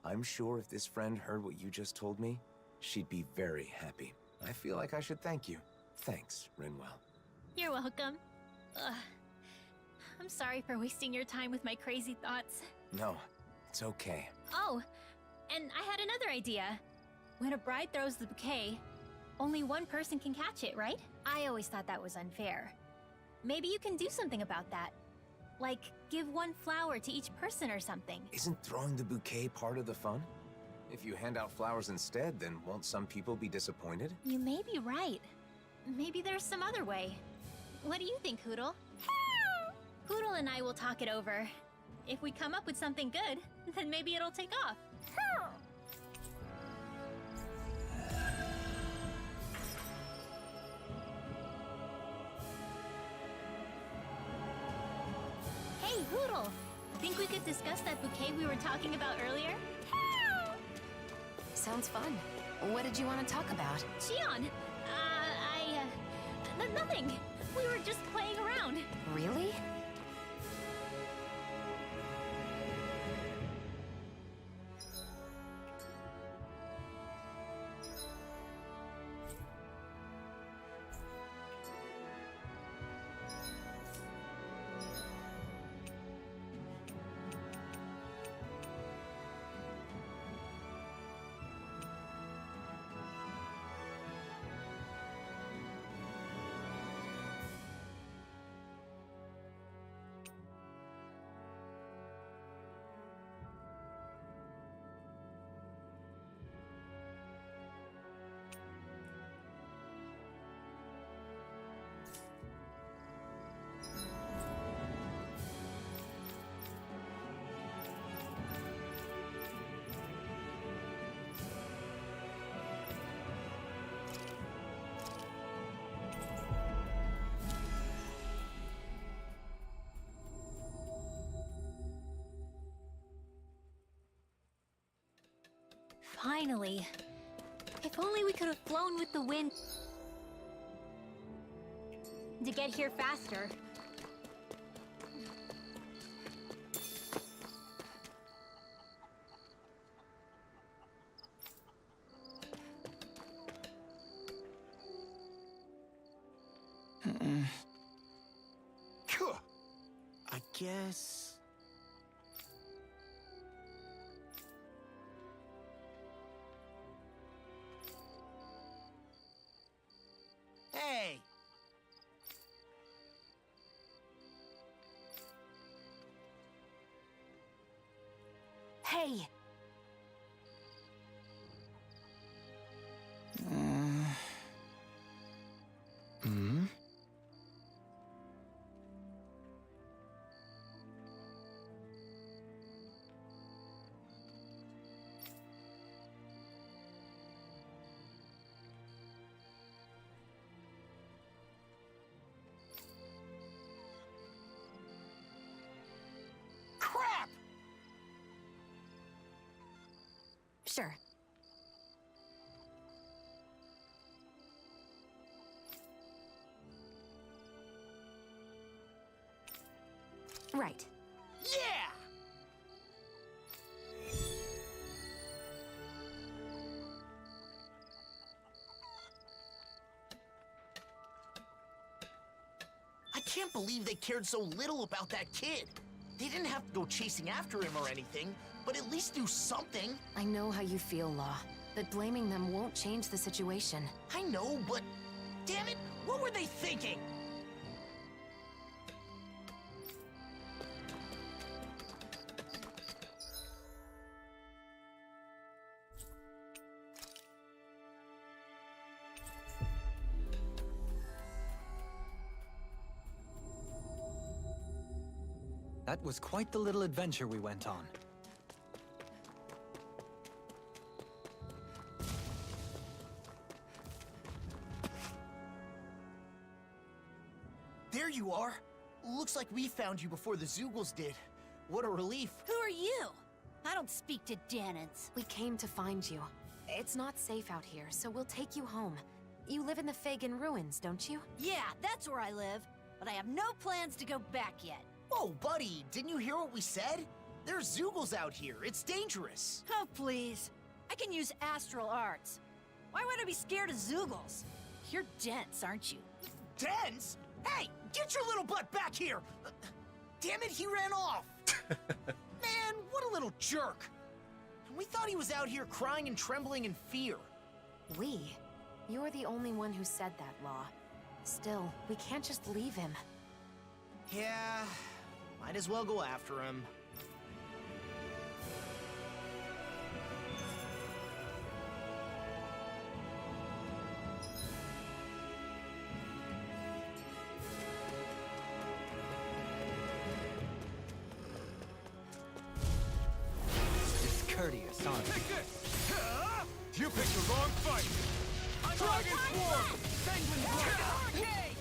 I'm sure if this friend heard what you just told me, she'd be very happy. I feel like I should thank you. Thanks, Rinwell. You're welcome. Ugh. I'm sorry for wasting your time with my crazy thoughts. No, it's okay. Oh, and I had another idea. When a bride throws the bouquet, only one person can catch it, right? I always thought that was unfair. Maybe you can do something about that. Like, give one flower to each person or something. Isn't throwing the bouquet part of the fun? If you hand out flowers instead, then won't some people be disappointed? You may be right. Maybe there's some other way. What do you think, Hootle? Hootle and I will talk it over. If we come up with something good, then maybe it'll take off. Hey, Hoodle! Think we could discuss that bouquet we were talking about earlier? Sounds fun. What did you want to talk about? Xion! Nothing. We were just playing around. Really? Finally. If only we could have flown with the wind to get here faster. I guess... Hey! Hey! Crap! Sure. Right. Yeah! I can't believe they cared so little about that kid. They didn't have to go chasing after him or anything, but at least do something. I know how you feel, Law, but blaming them won't change the situation. I know, but damn it, what were they thinking? That was quite the little adventure we went on. There you are. Looks like we found you before the Zoogles did. What a relief. Who are you? I don't speak to Danans. We came to find you. It's not safe out here, so we'll take you home. You live in the Fagin ruins, don't you? Yeah, that's where I live, but I have no plans to go back yet. Whoa, buddy, didn't you hear what we said? There's Zoogles out here. It's dangerous. Oh, please. I can use astral arts. Why would I be scared of Zoogles? You're dense, aren't you? Dense? Hey, get your little butt back here! Damn it, he ran off! Man, what a little jerk! We thought he was out here crying and trembling in fear. We? You're the only one who said that, Law. Still, we can't just leave him. Yeah, might as well go after him. Discourteous, aren't you? Take this! You picked the wrong fight! Dragon Swarm! Penguin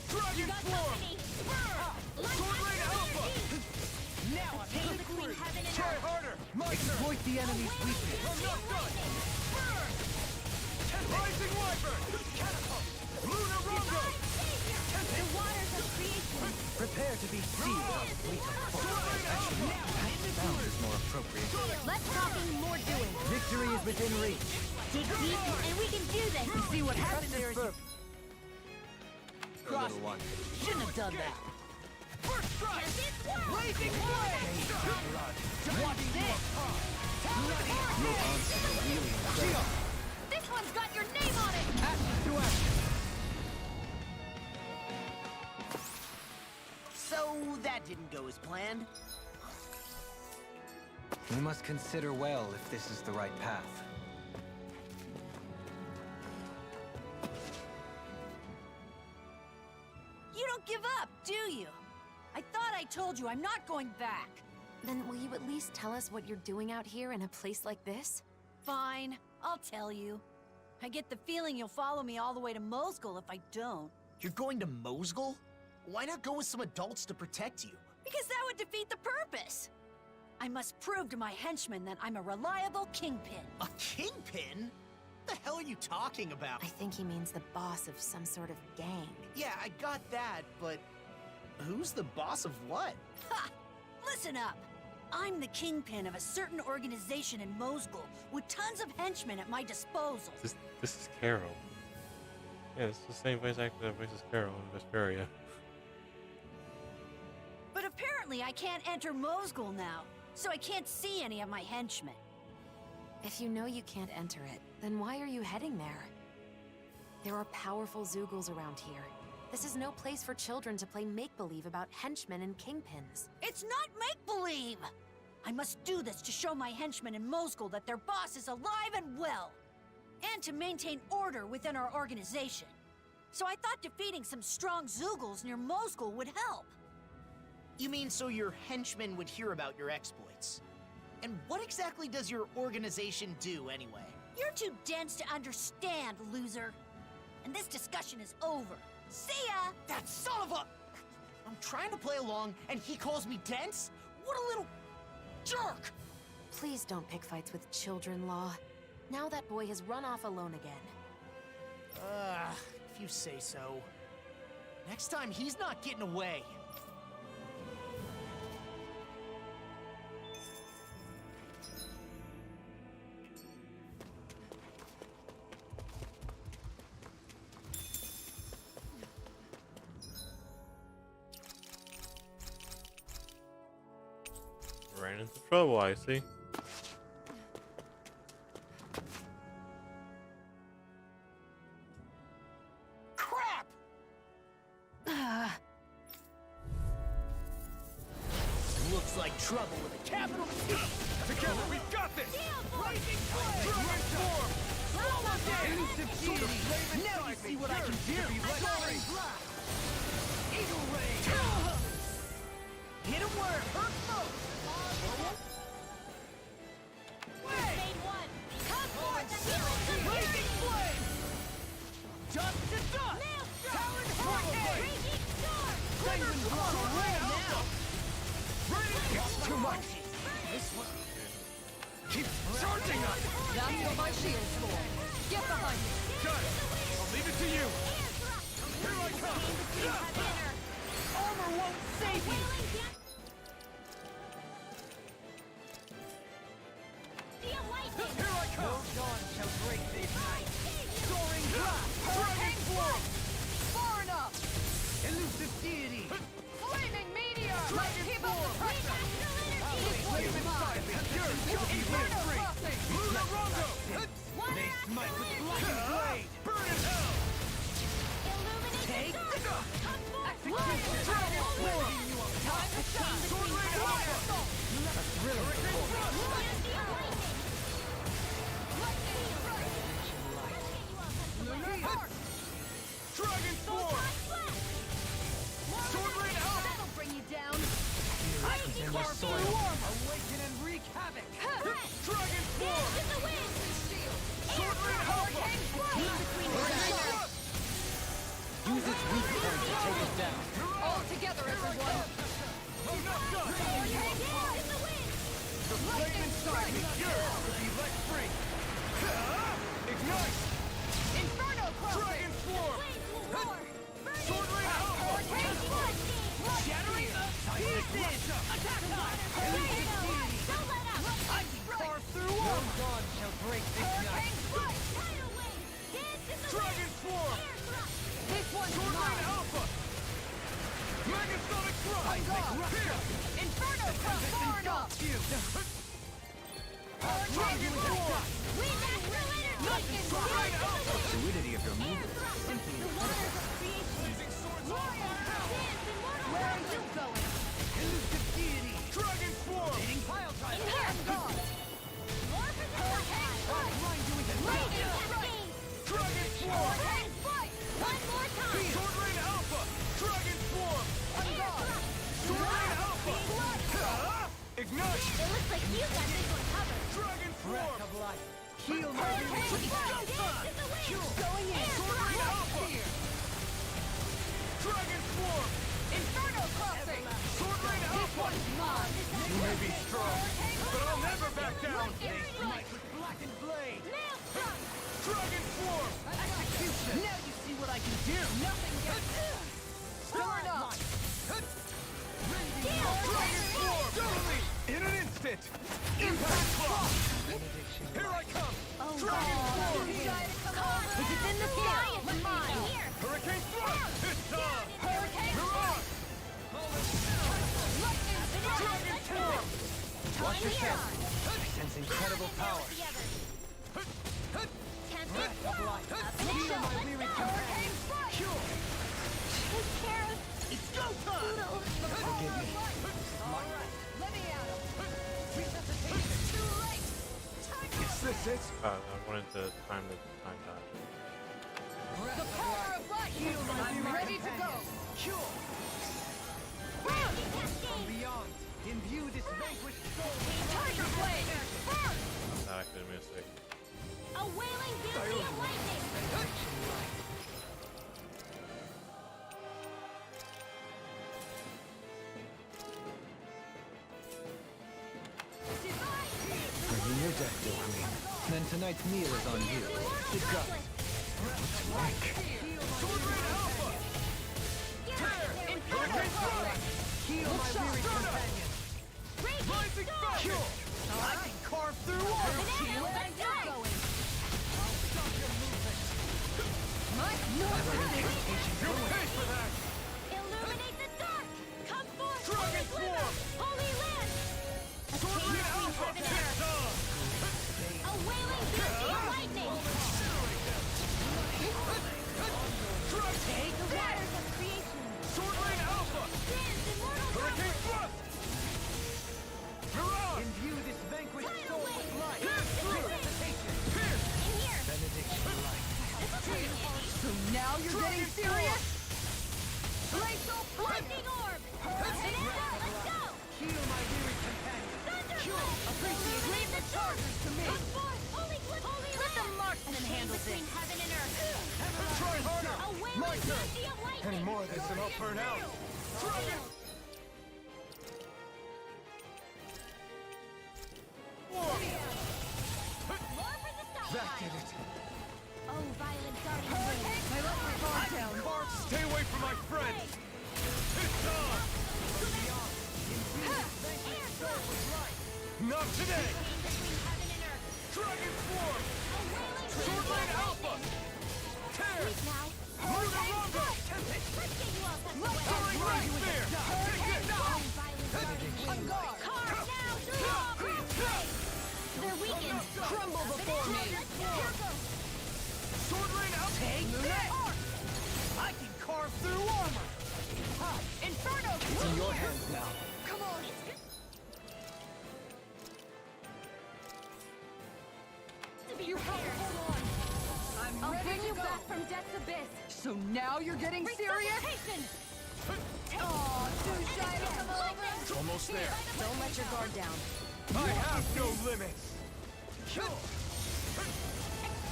Dragon Swarm! Sword Raid Alpha! Now I'm Attain between heaven and Try earth. harder! My exploit the enemy's weakness. I'm not done! Burn! Rising Wyvern! Catapult! Lunar Rondo! The waters of creation. Prepare to be seized on fleet of foot. Actually, bound is more appropriate. Less talking, more doing. Victory is within reach. Dig deep, and we can do this. You see what happens there is you... Cross one. Shouldn't have done that. First strike! Blazing flame! Watch this! Your answer is really incredible. This one's got your name on it! Action to action! So that didn't go as planned. We must consider well if this is the right path. You don't give up, do you? I thought I told you I'm not going back. Then will you at least tell us what you're doing out here in a place like this? Fine, I'll tell you. I get the feeling you'll follow me all the way to Mosgul if I don't. You're going to Mosgul? Why not go with some adults to protect you? Because that would defeat the purpose. I must prove to my henchmen that I'm a reliable kingpin. A kingpin? What the hell are you talking about? I think he means the boss of some sort of gang. Yeah, I got that, but who's the boss of what? Ha! Listen up. I'm the kingpin of a certain organization in Mosgul with tons of henchmen at my disposal. This is Carol. Yeah, it's the same voice actor that voices Carol in Vesperia. But apparently I can't enter Mosgul now, so I can't see any of my henchmen. If you know you can't enter it, then why are you heading there? There are powerful Zeugles around here. This is no place for children to play make-believe about henchmen and kingpins. It's not make-believe! I must do this to show my henchmen in Mosgul that their boss is alive and well, and to maintain order within our organization. So I thought defeating some strong Zeugles near Mosgul would help. You mean so your henchmen would hear about your exploits? And what exactly does your organization do, anyway? You're too dense to understand, loser. And this discussion is over. See ya! That son of a... I'm trying to play along, and he calls me dense? What a little... jerk! Please don't pick fights with children, Law. Now that boy has run off alone again. If you say so. Next time, he's not getting away. Ran into trouble, I see. Crap! Looks like trouble with a capital T. Together, we've got this! Rising flame! Transform! Elusive deity! Now you see what I can do! Soaring blast! Eagle ray! Hit him where it hurts most! Blazing flame! Dust to dust! Talon hurricane! Penguin blood right now! It's too much! Keep charging us! That's what my shield's for. Get behind me. Got it! I'll leave it to you! Here I come! Armor won't save you! Here I come! No dawn shall break this night! Soaring blast! Dragon form! Far enough! Elusive deity! Flaming meteor! Dragon Keep up form! the pressure! Flame inside me! Inferno crossing! Lunar Rondo! They smite with lightning blade! Burn in hell! Take Execution! Dragon form! Time to shine! Sword Rain Alpha! A thrilling Dragon Form! Sword Rain Alpha! That'll bring you down! in the soil. Awaken and wreak havoc! Dragon Form! Sword Rain Alpha! Use its weak point to take it down. All together, everyone! I'm not done! The flame inside me yearns to be let free! Ignite! Inferno crossing! Dragon Swarm! Sword Rain Alpha! Shattering the pieces! Attack time! Don't let up! I can carve through No armor! dawn shall break this night! Dragon Swarm! This one's Sword Rain mine! Alpha! Megasonic Thrust! Here! Inferno cross far enough! Dragon Swarm! Sword Rain Alpha! Fluidity of your movement is simply incredible. Blazing Swords on fire! Where are you going? Elusive deity! Dragon Swarm! Leading pile driver! I'm gone! Dragon Swarm! One more time! Sword Rain Alpha! Dragon Swarm! I'm gone! Sword Rain Alpha! Ignite! It looks like you got this one covered! Dragon Swarm! Breath of life! Heal my weary Going in! Sword Rain Alpha! Dragon Swarm! Inferno crossing! Sword Rain This Alpha! one's mine! You may be strong, but I'll never back down! Smite with blackened blade! Dragon Swarm! Execution! Now you see what I can do! Nothing gets... Star up! Dragon Swarm! Totally! In an instant! Impact Clock! Here I come! Dragon Swarm! If it's in the sky, it's mine! Hurricane Thrust! It's on! Hurricane Mirage! Dragon Swarm! Watch your step. I sense incredible power. Breath of life! Heal my weary companion! Cure! Take care of It's go time! Forgive me. Alright, let me at him! Resuscitation! Too late! Is this it? I wanted to time the time dodge. The power of life! I'm ready to go! Cure! From beyond, imbue this vanquished soul with Tiger Blade! That actually made a mistake. a wailing beauty of lightning. Bringing your death, Dill Queen. Then tonight's meal is on you. Good God. What's it like? Sword Rain Alpha! Heal my weary companion! Rising Falcon! I can carve through armor! Heal and going! I'll stop your movement! My You pay for that! Illuminate the dark. Come forth, Dragon holy glimmer, Swarm! holy land. Sword Rain Alpha! It's on! A wailing beauty of lightning. Take The waters of creation. Sword Rain Alpha! Dance immortal Hurricane Thrust! Mirage! Imbue this vanquished Tidal soul wave. with life! Pierce the Resuscitation! Pierce! In here. Benediction light. So now you're getting serious? Glacial Lightning orb. Banana, let's go. Heal my weary companion! Thunderblade. Appreciate Illuminate the dark. charges to me! Come forth, holy holy Let the land. marksman handle Between this! heaven and earth. Try harder! A My wailing turn! beauty of lightning. Any more of this and I'll burn out! Dragon! Swarm! That did it! Oh, violent guardian wind. My electric arm down! Stay away from my friend! It's on! Not today! Between heaven and earth. Dragon Swarm! A wailing Sword beauty Rain of Alpha! lightning. Tear! Weak now. Lunar Rumble! Let's get you all tucked away. Soaring Ray Spear! Take this! Oh, violent guardian wind. Carve now through all crossways. They're weakened. Crumble before me! Here goes. Sword Rain Alpha! Take this! I can carve through armor! Inferno! It's in your hands now. Come on! To be You prepared. hold on! I'm I'll ready bring to you go! back from death's abyss. So now you're getting serious? Resuscitation. Aw, too shy to come over! Almost there. Don't let your guard down. I have no limits!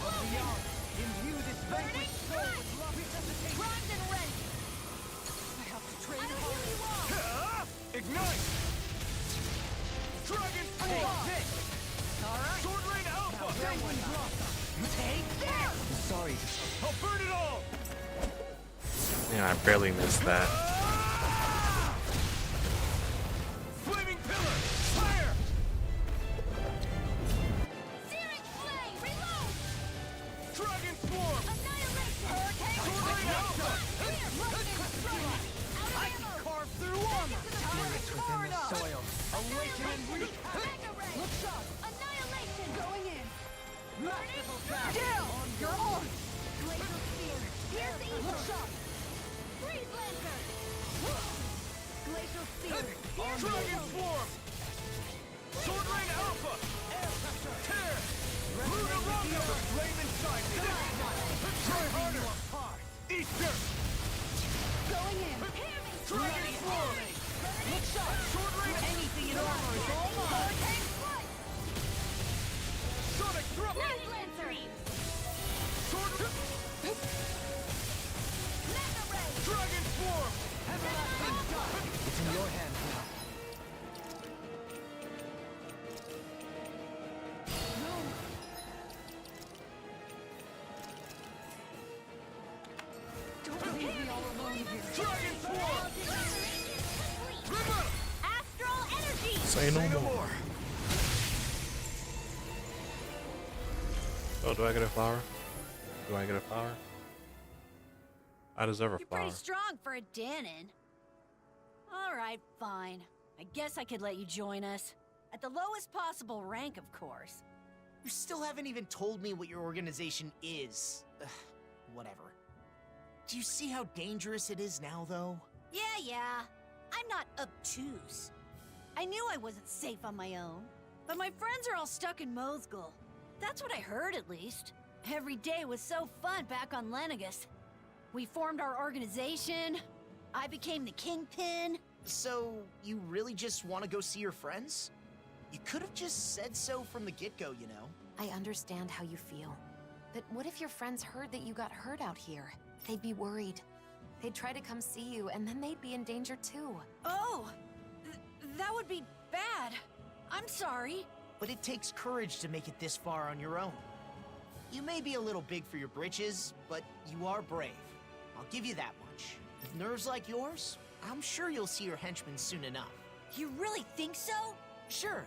Beyond, imbue this vanquished soul with love resuscitation! Primed and ready. I have to train I will heal you all. Ignite! Dragon Force! Alright. Sword Rain Alpha! Take that! Sorry. I'll burn it all! Man, I barely missed that. Flaming Pillar! Fire! Searing Flame! Reload! Dragon Swarm! Annihilation! Hurricane! Sword Rain Alpha! I can carve through armor! Spirits within the soil. Awaken and reach! Look sharp! Annihilation! Going in! Masterful power! On your own! Glacial Spear! Here's the Look sharp! Freeze Lancer! Glacial Spear! Dragon Swarm! Sword Rain Alpha! Air pressure! Tear! Luna Rondo! The flame inside me! Try harder! Eat dirt! Going in! Dragon Swarm! Look sharp! Sword Rain! Anything in armor is all mine! Hurricane Strike! Sonic Thrust! Night Lancer! Sword Mega Ray! Dragon Swarm! Everlasting Dust! It's in your hands now. Don't leave me all alone here. Dragon Swarm! Remember! Astral Energy! Say no more. Oh, do I get a flower? Do I get a flower? I deserve a You're flower. pretty strong for a Danon. All right, fine. I guess I could let you join us. At the lowest possible rank, of course. You still haven't even told me what your organization is. Ugh, whatever. Do you see how dangerous it is now, though? Yeah. I'm not obtuse. I knew I wasn't safe on my own. But my friends are all stuck in Mosgul. That's what I heard, at least. Every day was so fun back on Lenegus. We formed our organization. I became the Kingpin. So, you really just want to go see your friends? You could have just said so from the get-go, you know? I understand how you feel. But what if your friends heard that you got hurt out here? They'd be worried. They'd try to come see you, and then they'd be in danger too. Oh! That would be bad. I'm sorry. But it takes courage to make it this far on your own. You may be a little big for your britches, but you are brave. I'll give you that much. With nerves like yours, I'm sure you'll see your henchmen soon enough. You really think so? Sure.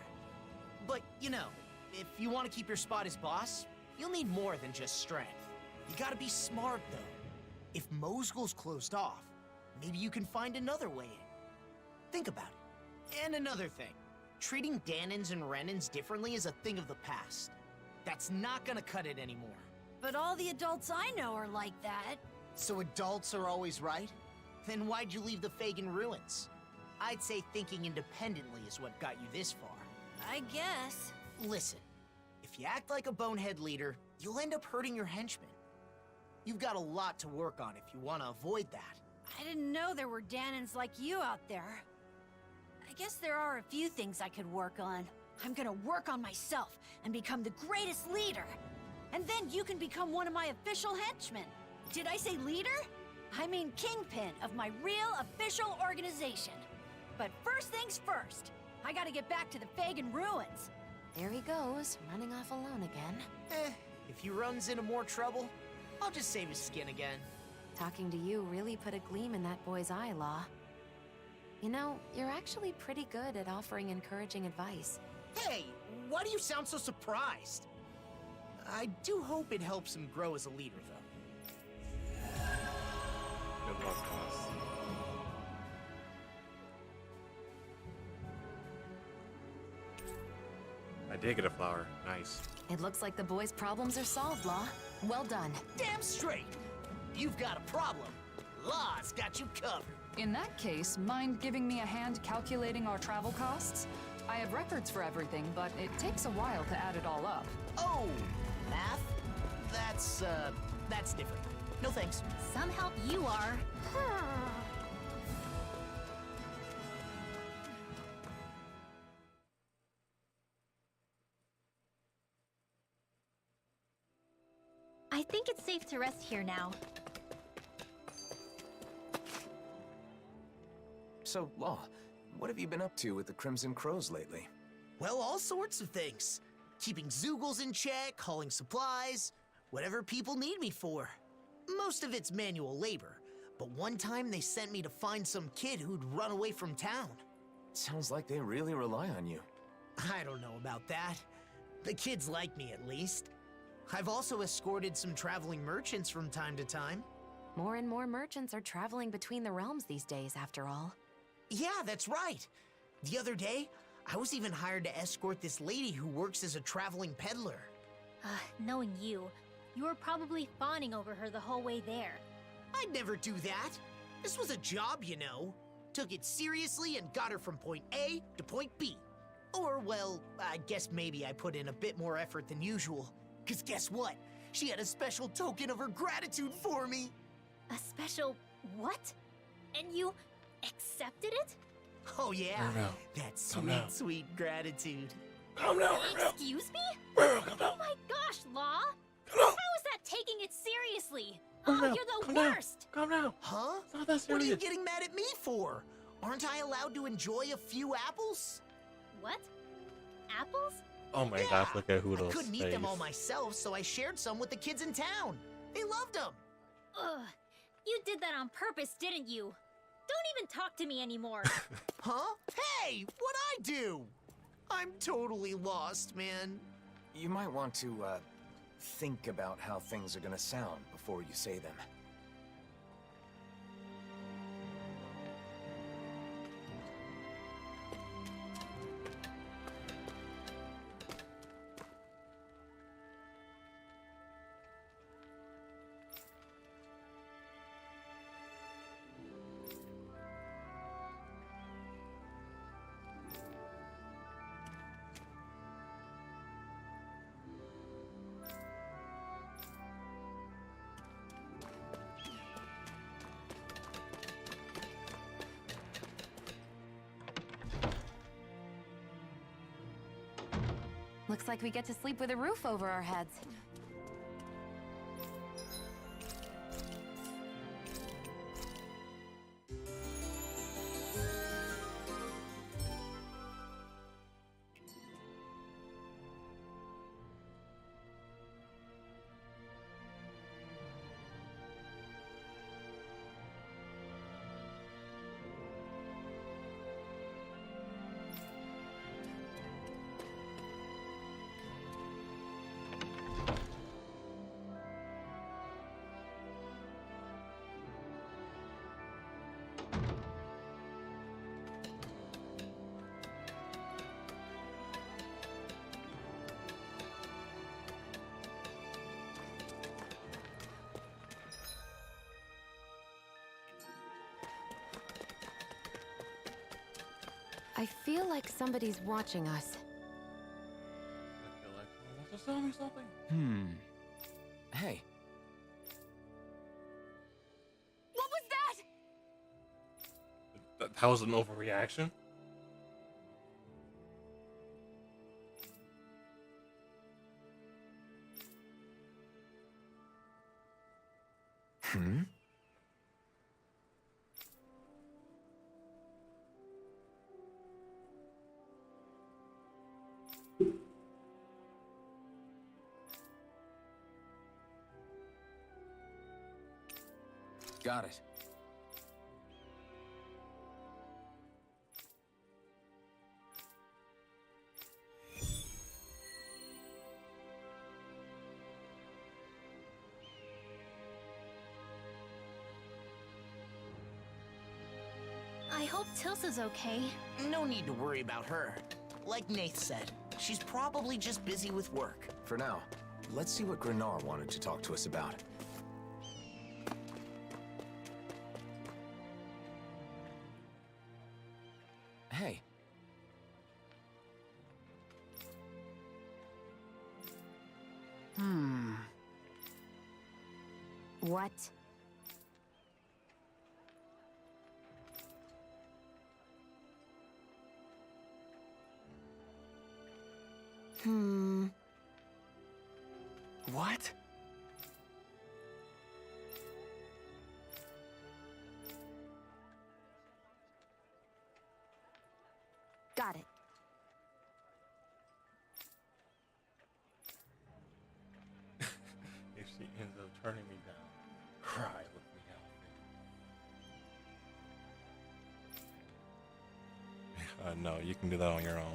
But, you know, if you want to keep your spot as boss, you'll need more than just strength. You gotta be smart, though. If Mosgul's closed off, maybe you can find another way in. Think about it. And another thing. Treating Danons and Renans differently is a thing of the past. That's not gonna cut it anymore. But all the adults I know are like that. So adults are always right? Then why'd you leave the Fagin ruins? I'd say thinking independently is what got you this far. I guess. Listen, if you act like a bonehead leader, you'll end up hurting your henchmen. You've got a lot to work on if you want to avoid that. I didn't know there were Danons like you out there. I guess there are a few things I could work on. I'm gonna work on myself and become the greatest leader. And then you can become one of my official henchmen. Did I say leader? I mean kingpin of my real official organization. But first things first, I gotta get back to the Fagin ruins. There he goes, running off alone again. If he runs into more trouble, I'll just save his skin again. Talking to you really put a gleam in that boy's eye, Law. You know, you're actually pretty good at offering encouraging advice. Hey, why do you sound so surprised? I do hope it helps him grow as a leader, though. Good luck, boss. I did get a flower. Nice. It looks like the boy's problems are solved, Law. Well done. Damn straight! You've got a problem. Law's got you covered. In that case, mind giving me a hand calculating our travel costs? I have records for everything, but it takes a while to add it all up. Oh, math? That's different. No thanks. Some help you are. I think it's safe to rest here now. So, Law, What have you been up to with the Crimson Crows lately? Well, all sorts of things. Keeping Zoogles in check, hauling supplies, whatever people need me for. Most of it's manual labor, but one time they sent me to find some kid who'd run away from town. Sounds like they really rely on you. I don't know about that. The kids like me, at least. I've also escorted some traveling merchants from time to time. More and more merchants are traveling between the realms these days, after all. Yeah, that's right. The other day, I was even hired to escort this lady who works as a traveling peddler. Knowing you, you were probably fawning over her the whole way there. I'd never do that. This was a job, you know. Took it seriously and got her from point A to point B. Or, well, I guess maybe I put in a bit more effort than usual. 'Cause guess what? She had a special token of her gratitude for me. A special what? And you accepted it? Oh yeah, Calm down. that Calm down. sweet, sweet gratitude. Calm down, calm down. Excuse me? Calm down. Oh my gosh, Law! How is that taking it seriously? Oh, you're the worst! Calm down. Huh? It's not that What are you serious. getting mad at me for? Aren't I allowed to enjoy a few apples? What? Apples? Oh my gosh, look at I Hoodle's couldn't eat face. them all myself, so I shared some with the kids in town. They loved them. Ugh. You did that on purpose, didn't you? Don't even talk to me anymore. Huh? Hey, what'd I do? I'm totally lost, man. You might want to, think about how things are gonna sound before you say them. Looks like we get to sleep with a roof over our heads. I feel like somebody's watching us. I feel like someone wants to tell me something. Hey, What was that? That was an overreaction. got it. I hope Tilsa's okay. No need to worry about her. Like Nath said, she's probably just busy with work. For now, let's see what Grenar wanted to talk to us about. Hey. What? What? No, you can do that on your own.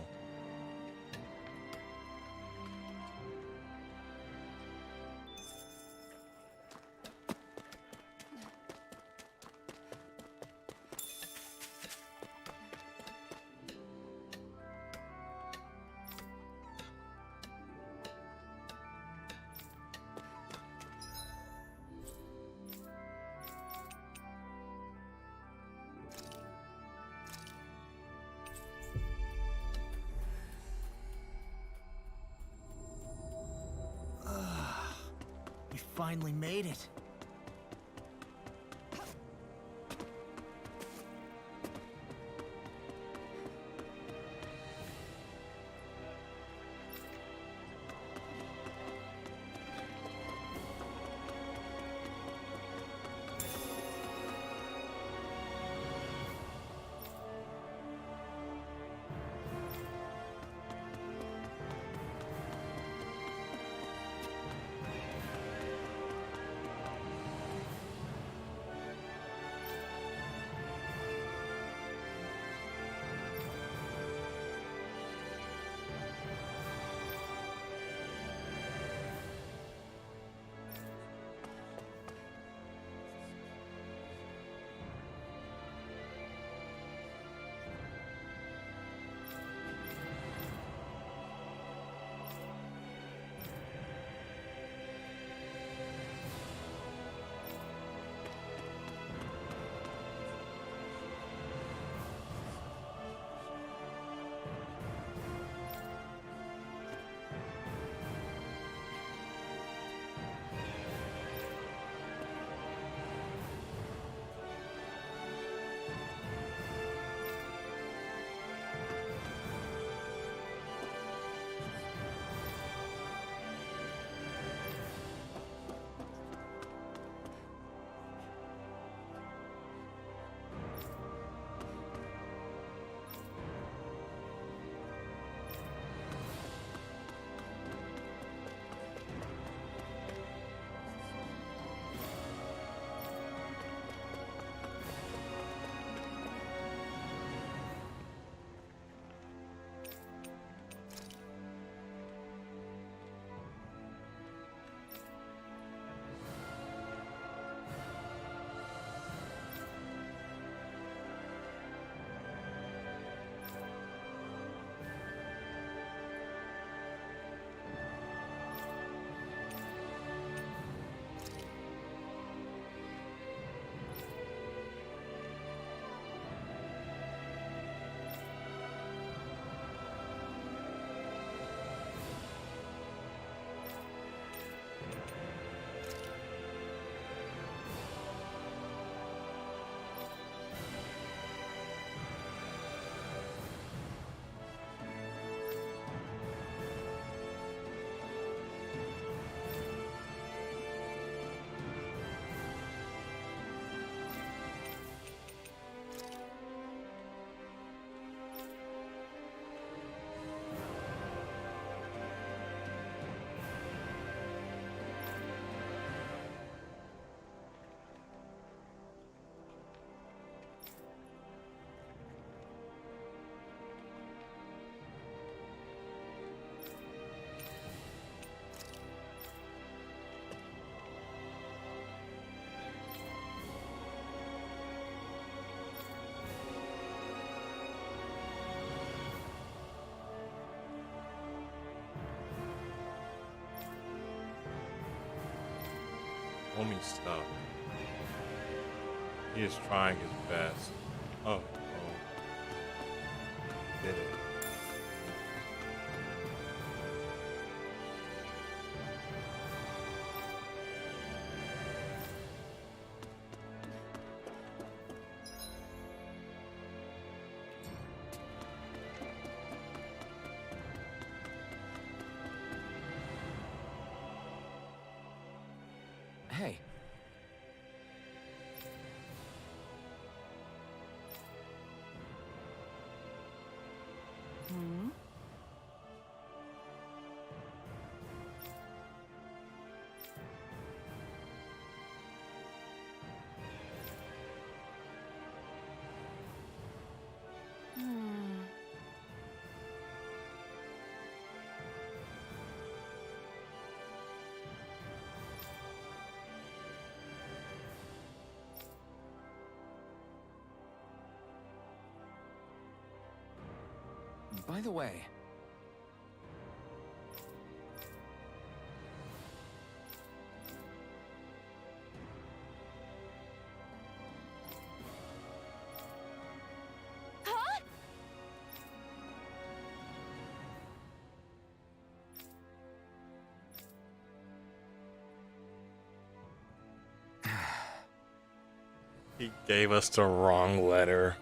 We finally made it. Homie stuck. He is trying his best. Oh. Did it. Hey. Hmm? By the way... Huh? He gave us the wrong letter.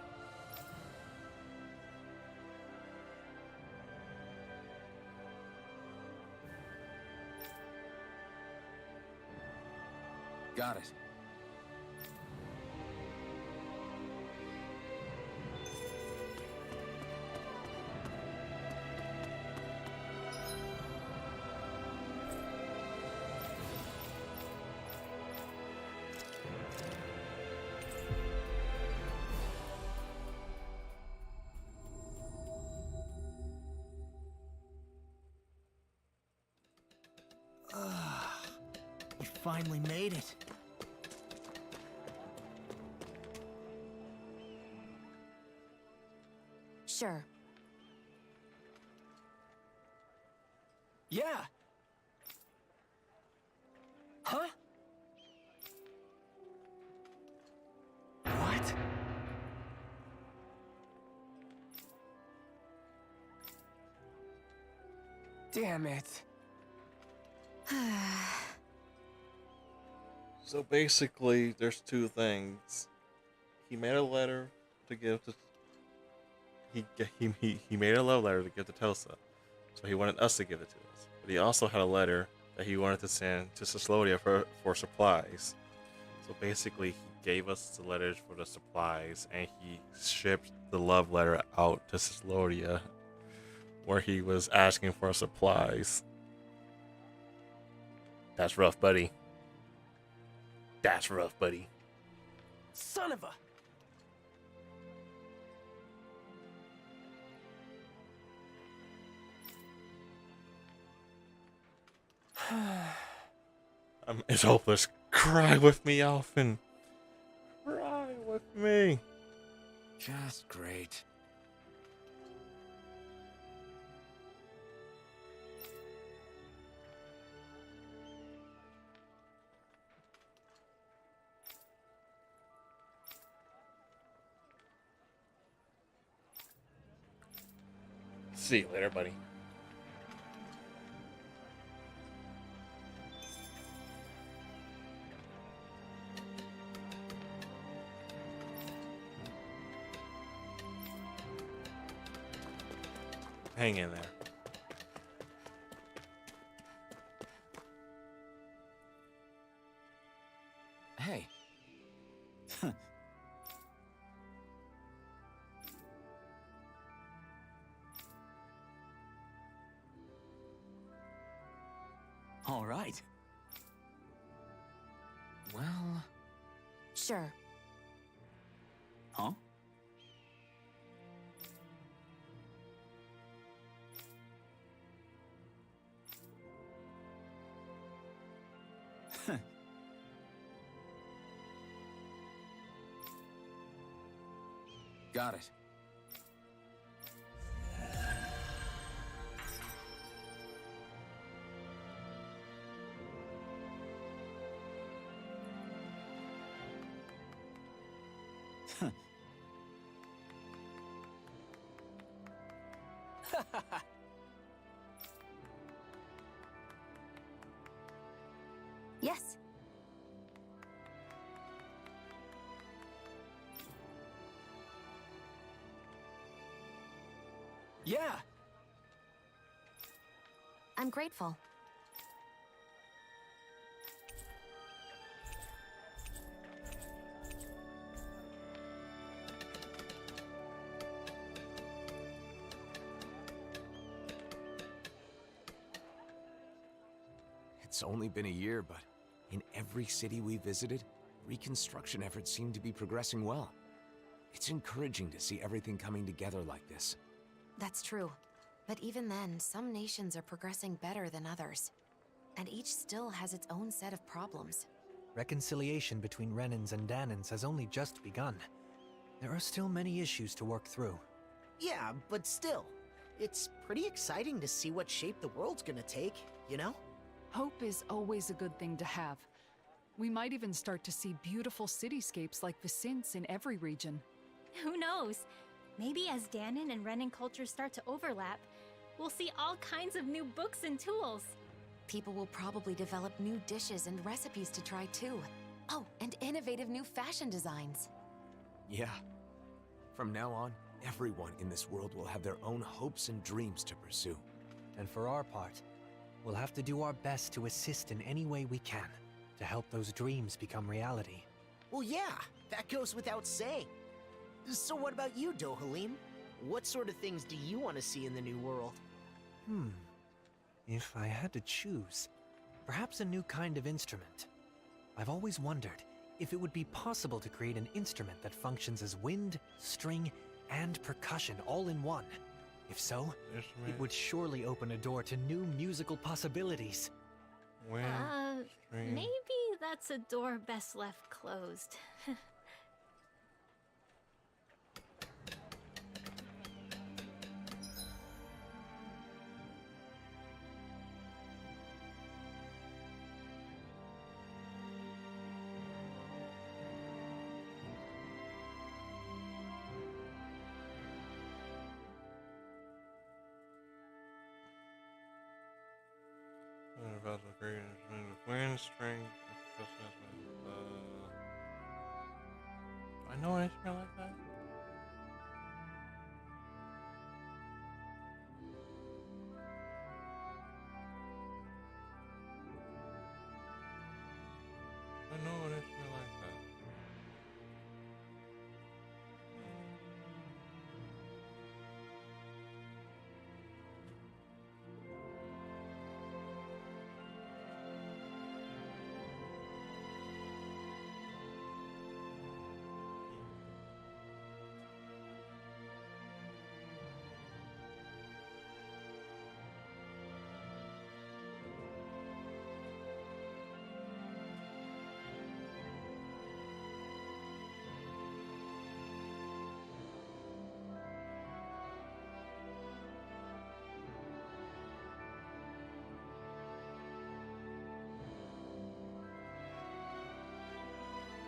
Got it. We finally made it. Sure. Yeah! Huh? What? Damn it. So basically, there's two things. He made a letter to give to. He made a love letter to give to Telsa, so he wanted us to give it to us. But he also had a letter that he wanted to send to Ciclodia for supplies. So basically, he gave us the letters for the supplies, and he shipped the love letter out to Ciclodia, where he was asking for supplies. That's rough, buddy. That's rough, buddy. Son of a... It's hopeless. Cry with me, Alphen. Cry with me. Just great. See you later, buddy. Hang in there. Hey. All right. Well... Sure. Huh? Got it. Yes. Yeah. I'm grateful. It's only been a year, but in every city we visited, reconstruction efforts seem to be progressing well. It's encouraging to see everything coming together like this. That's true. But even then, some nations are progressing better than others. And each still has its own set of problems. Reconciliation between Renans and Danans has only just begun. There are still many issues to work through. Yeah, but still. It's pretty exciting to see what shape the world's gonna take, you know? Hope is always a good thing to have. We might even start to see beautiful cityscapes like Vicence in every region. Who knows? Maybe as Danon and Renan cultures start to overlap, we'll see all kinds of new books and tools. People will probably develop new dishes and recipes to try too. Oh, and innovative new fashion designs. Yeah. From now on, everyone in this world will have their own hopes and dreams to pursue. And for our part, we'll have to do our best to assist in any way we can to help those dreams become reality. Well, yeah, that goes without saying. So what about you, Dohalim? What sort of things do you want to see in the new world? If I had to choose, perhaps a new kind of instrument. I've always wondered if it would be possible to create an instrument that functions as wind, string, and percussion all in one. If so, it would surely open a door to new musical possibilities. Wind, string. Maybe that's a door best left closed. About the great wind, string. I know an instrument like that. I know an instrument like that.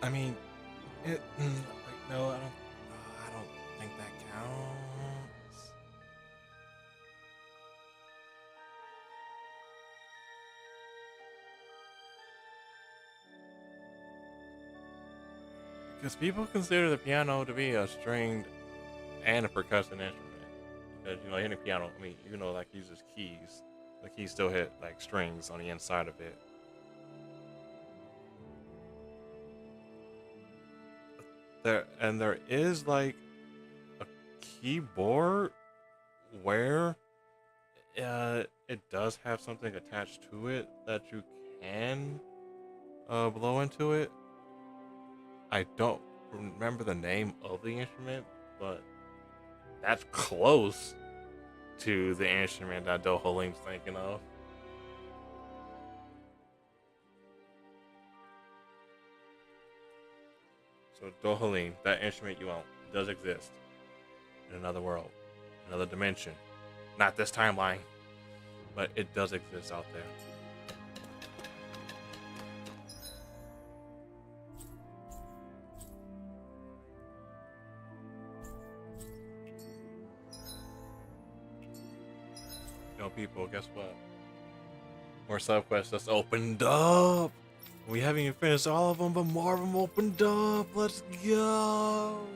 I mean, it. Wait, no, I don't think that counts. Because people consider the piano to be a stringed and a percussion instrument. Because hitting a piano, I mean, even though like uses keys, the keys still hit like strings on the inside of it. There is like a keyboard where it does have something attached to it that you can blow into it. I don't remember the name of the instrument, but that's close to the instrument that Dohalim's thinking of. So Dohalim, that instrument you own, does exist in another world, another dimension. Not this timeline, but it does exist out there. People, guess what? More subquests just opened up. We haven't even finished all of them, but more of them opened up. Let's go.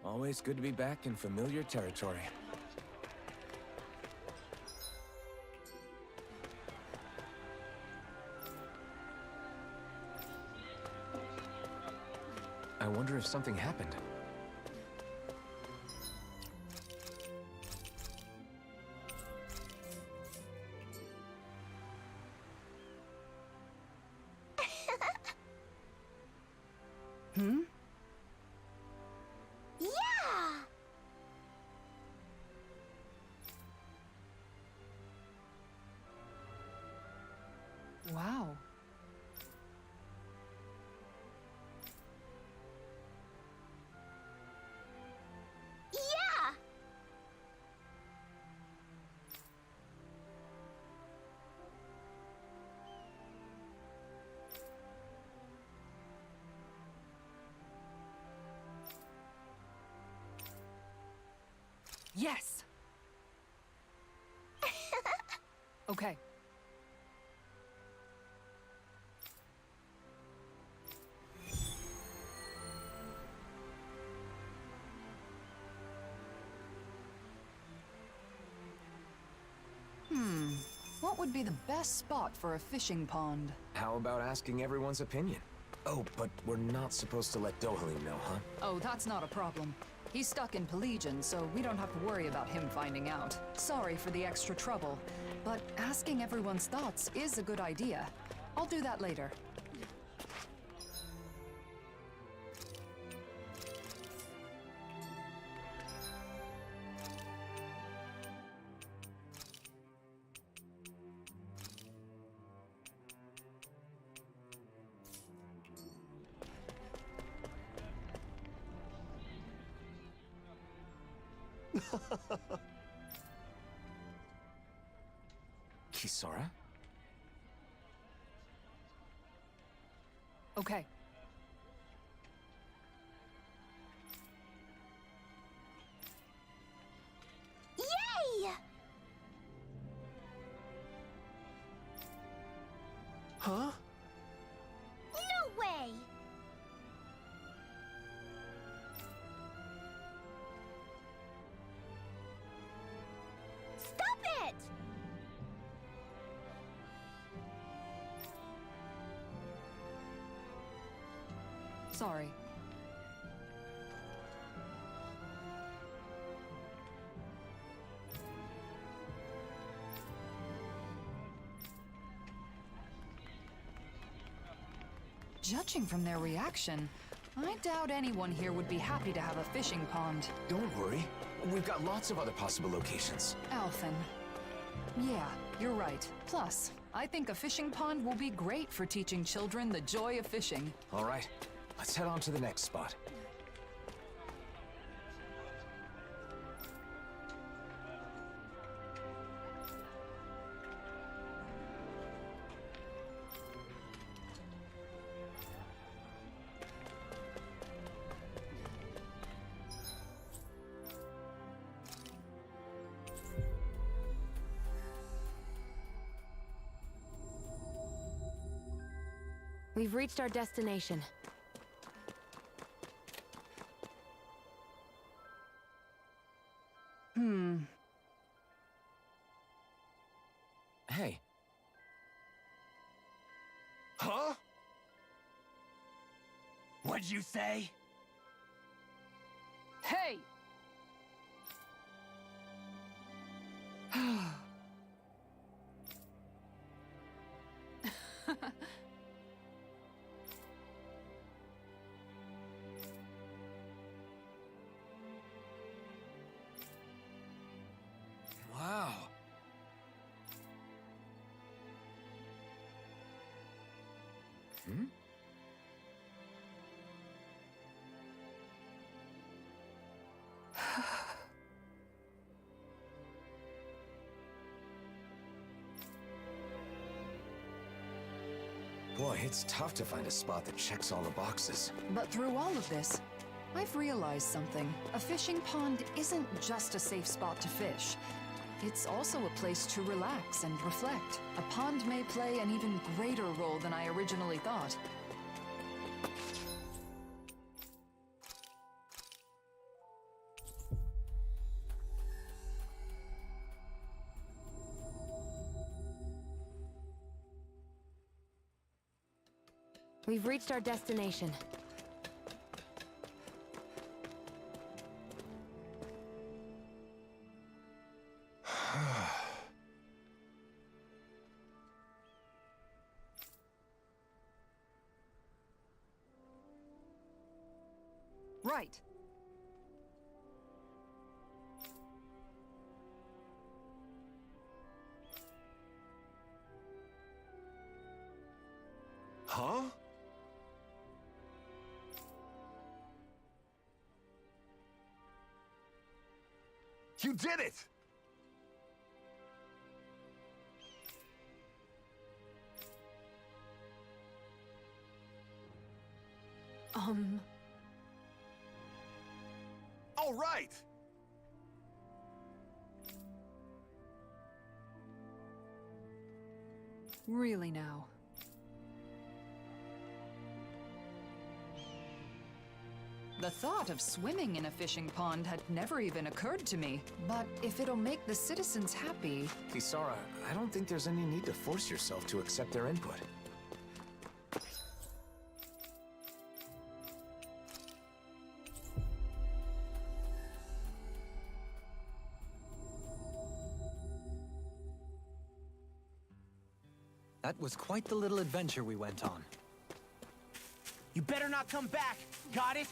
Always good to be back in familiar territory. I wonder if something happened. Yeah! Yes! Okay. What would be the best spot for a fishing pond? How about asking everyone's opinion? Oh, but we're not supposed to let Dohalim know, huh? Oh, that's not a problem. He's stuck in Pelagian, so we don't have to worry about him finding out. Sorry for the extra trouble, but asking everyone's thoughts is a good idea. I'll do that later. Kisara? Okay. Yay! Huh? No way! Stop it! Sorry. Judging from their reaction, I doubt anyone here would be happy to have a fishing pond. Don't worry. We've got lots of other possible locations. Alphen. Yeah, you're right. Plus, I think a fishing pond will be great for teaching children the joy of fishing. All right, let's head on to the next spot. We've reached our destination. Hey. Huh? What'd you say? Hey! Wow. Hmm? Boy, it's tough to find a spot that checks all the boxes. But through all of this, I've realized something. A fishing pond isn't just a safe spot to fish. It's also a place to relax and reflect. A pond may play an even greater role than I originally thought. We've reached our destination. Right. Huh? You did it! All right! Really now. The thought of swimming in a fishing pond had never even occurred to me, but if it'll make the citizens happy... Kisara, I don't think there's any need to force yourself to accept their input. That was quite the little adventure we went on. You better not come back. Got it?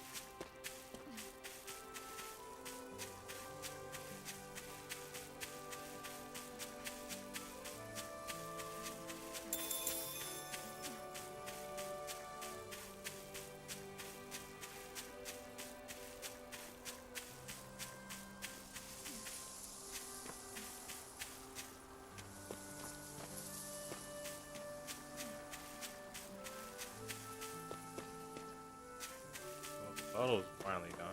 Bottle's finally gone.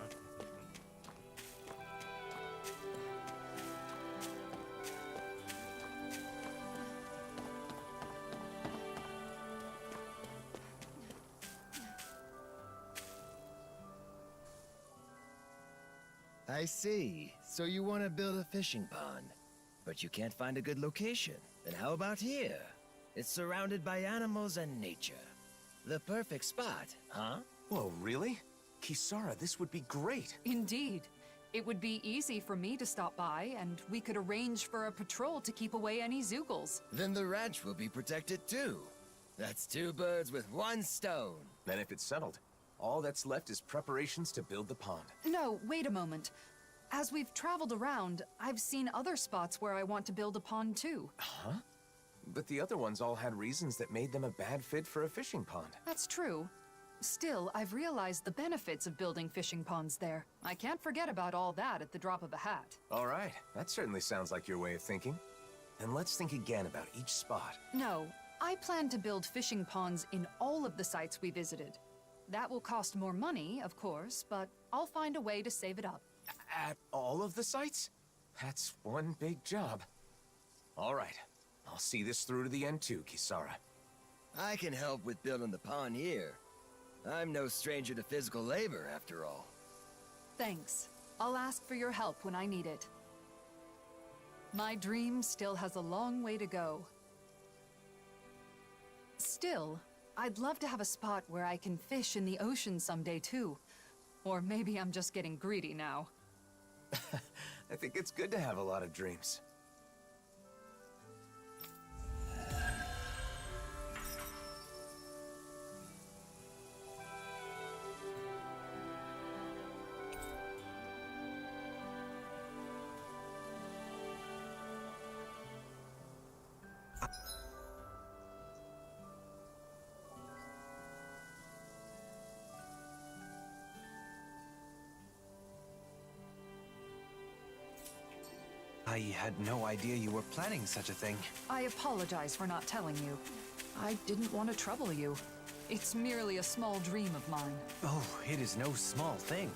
I see. So you want to build a fishing pond, but you can't find a good location. Then how about here? It's surrounded by animals and nature. The perfect spot, huh? Whoa, really? Kisara, this would be great. Indeed. It would be easy for me to stop by, and we could arrange for a patrol to keep away any Zoogles. Then the ranch will be protected too. That's two birds with one stone. Then if it's settled, all that's left is preparations to build the pond. No, wait a moment. As we've traveled around, I've seen other spots where I want to build a pond too. Huh? But the other ones all had reasons that made them a bad fit for a fishing pond. That's true. Still, I've realized the benefits of building fishing ponds there. I can't forget about all that at the drop of a hat. All right, that certainly sounds like your way of thinking. And let's think again about each spot. No, I plan to build fishing ponds in all of the sites we visited. That will cost more money, of course, but I'll find a way to save it up. At all of the sites? That's one big job. All right, I'll see this through to the end too, Kisara. I can help with building the pond here. I'm no stranger to physical labor, after all. Thanks. I'll ask for your help when I need it. My dream still has a long way to go. Still, I'd love to have a spot where I can fish in the ocean someday too. Or maybe I'm just getting greedy now. I think it's good to have a lot of dreams. I had no idea you were planning such a thing. I apologize for not telling you. I didn't want to trouble you. It's merely a small dream of mine. Oh, it is no small thing.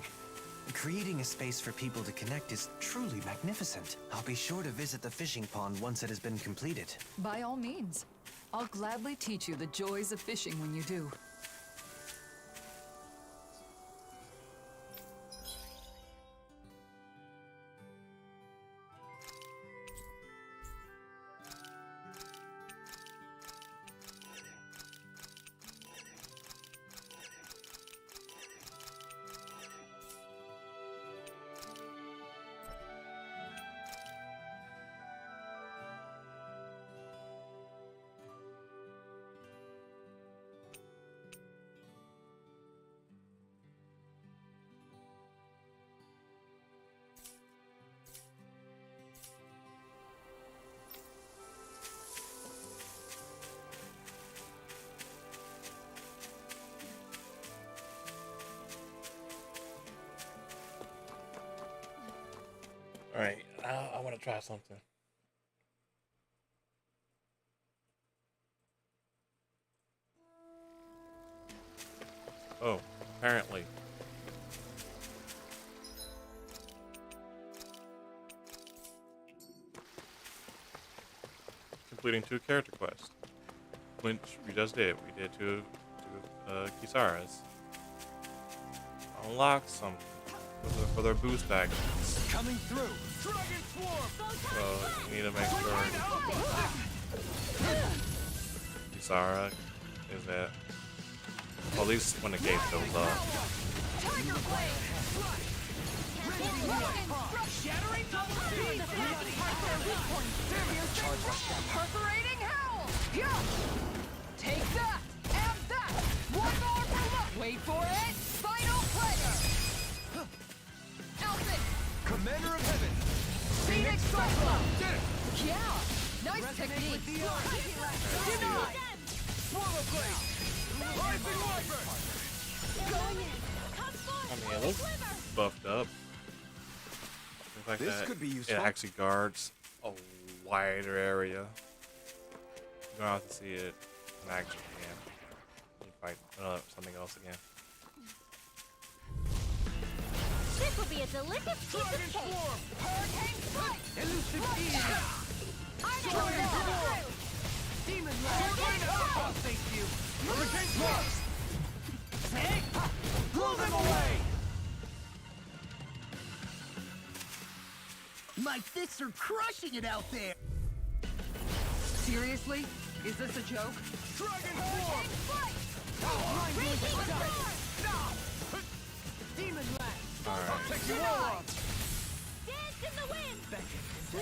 Creating a space for people to connect is truly magnificent. I'll be sure to visit the fishing pond once it has been completed. By all means. I'll gladly teach you the joys of fishing when you do. All right, I want to try something. Oh, apparently. Completing 2 character quests. which we just did. We did two Kisara's. Unlock something for their boost actions. Coming through. Dragon Swarm. So you need to make sure Kisara is at, well, at least when the gate goes up. Shattering double speed. Perforating howl! Yeah! Take that! And that! One more for luck! Wait for it! Final pleasure! Alpha! Commander of Heaven! Phoenix Cyclone! Did it! Yeah! Nice technique! Denied! Swallow Blade! Rising Wyvern! Going in. I mean, it looks buffed up. The fact This that could be it useful. actually guards a wider area. You don't have to see it in action again. You fight something else again. This will be a delicious piece of cake. Hurricane Strike! Elusive Demon Land! Oh, thank you! Hurricane Thrust! Take! Blow them away! My fists are crushing it out there! Seriously? Is this a joke? Dragon Form! Demon Land! Alright. Take you all on! Dance in the wind.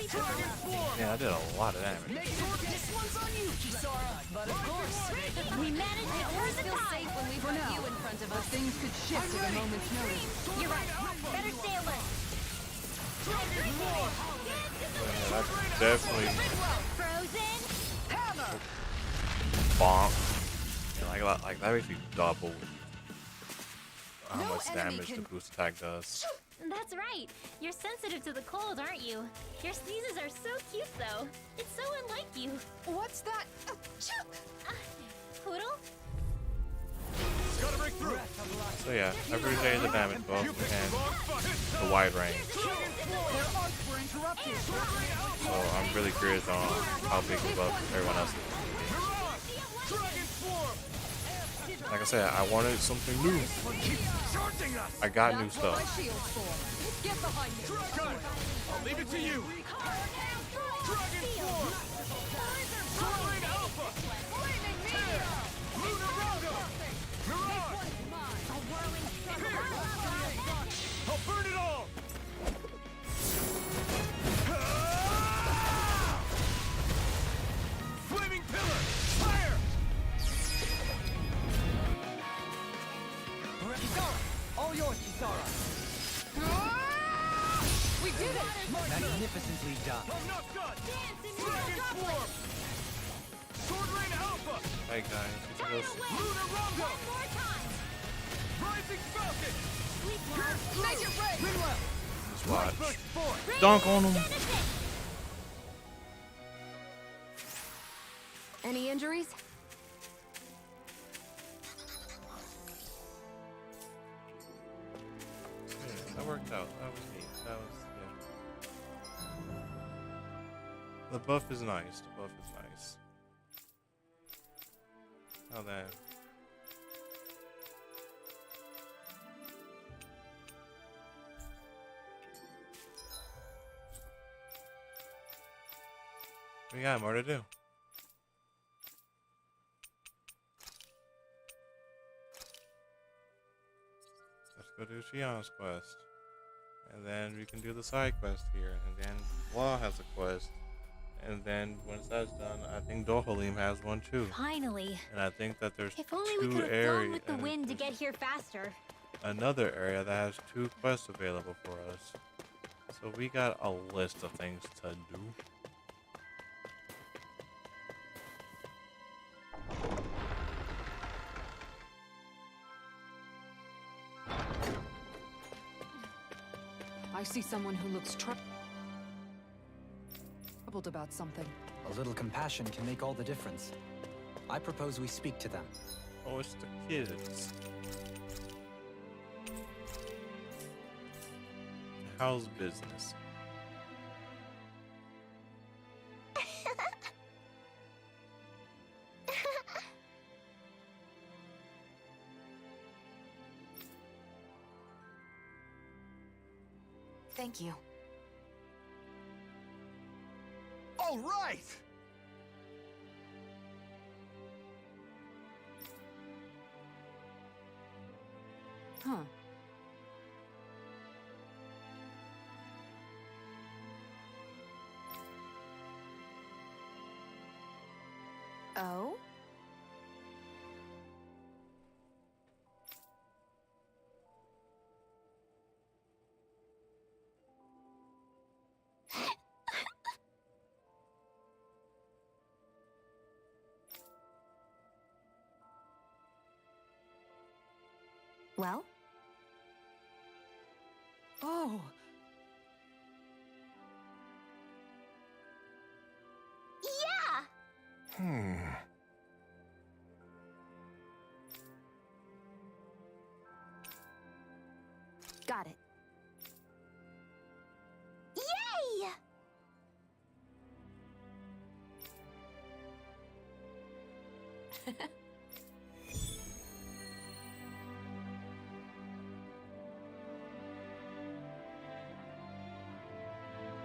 Dragon Form! Yeah, I did a lot of damage. Make sure this one's on you, Kisara! But of course, We managed to turn the feel tide. safe when we've got you in front of But us. things could shift at a moment's notice. You're right. Better stay alert. Dragon Form! Yeah, that's definitely Frozen. Hammer! bonk. Yeah, like that makes you double how No much enemy damage the can- boost attack does. That's right. You're sensitive to the cold, aren't you? Your sneezes are so cute, though. It's so unlike you. What's that? Poodle? Gotta break through! So yeah, every day the damage buff and the wide range. Their arcs were interrupted. So I'm really curious on how big the buff everyone else is. Dragon Swarm! Like I said, I wanted something new. Keep charging us! I got new That's what my stuff. shield's for. Get behind me. Got it! I'll leave it to you! Dragon Form! Soaring Alpha! Tear! Lunar Rondo! Mirage! I'll burn it all! Flaming Pillar! Fire! Kisara! All yours, Kisara! We did it! Magnificently done. I'm not done! Dragon Swarm! Sword Rain Alpha! Hey guys, it's Lunar Rondo! Rising Falcon! Make it rain! Rinwell! just watch. Burst 4! Dunk on them. Any injuries? Yeah, that worked out. That was neat. That was, yeah. The buff is nice. The buff is nice. Now then. We got more to do. Let's go do Shion's quest. And then we can do the side quest here. And then Law has a quest. And then once that's done, I think Dohalim has one too. Finally. And I think that there's If only we two could have flown areas. with the wind to get here faster. Another area that has 2 quests available for us. So we got a list of things to do. I see someone who looks troubled about something. A little compassion can make all the difference. I propose we speak to them. Oh, it's the kids. How's business? Thank you. All right! Huh. Oh? Well? Oh! Yeah! Got it. Yay!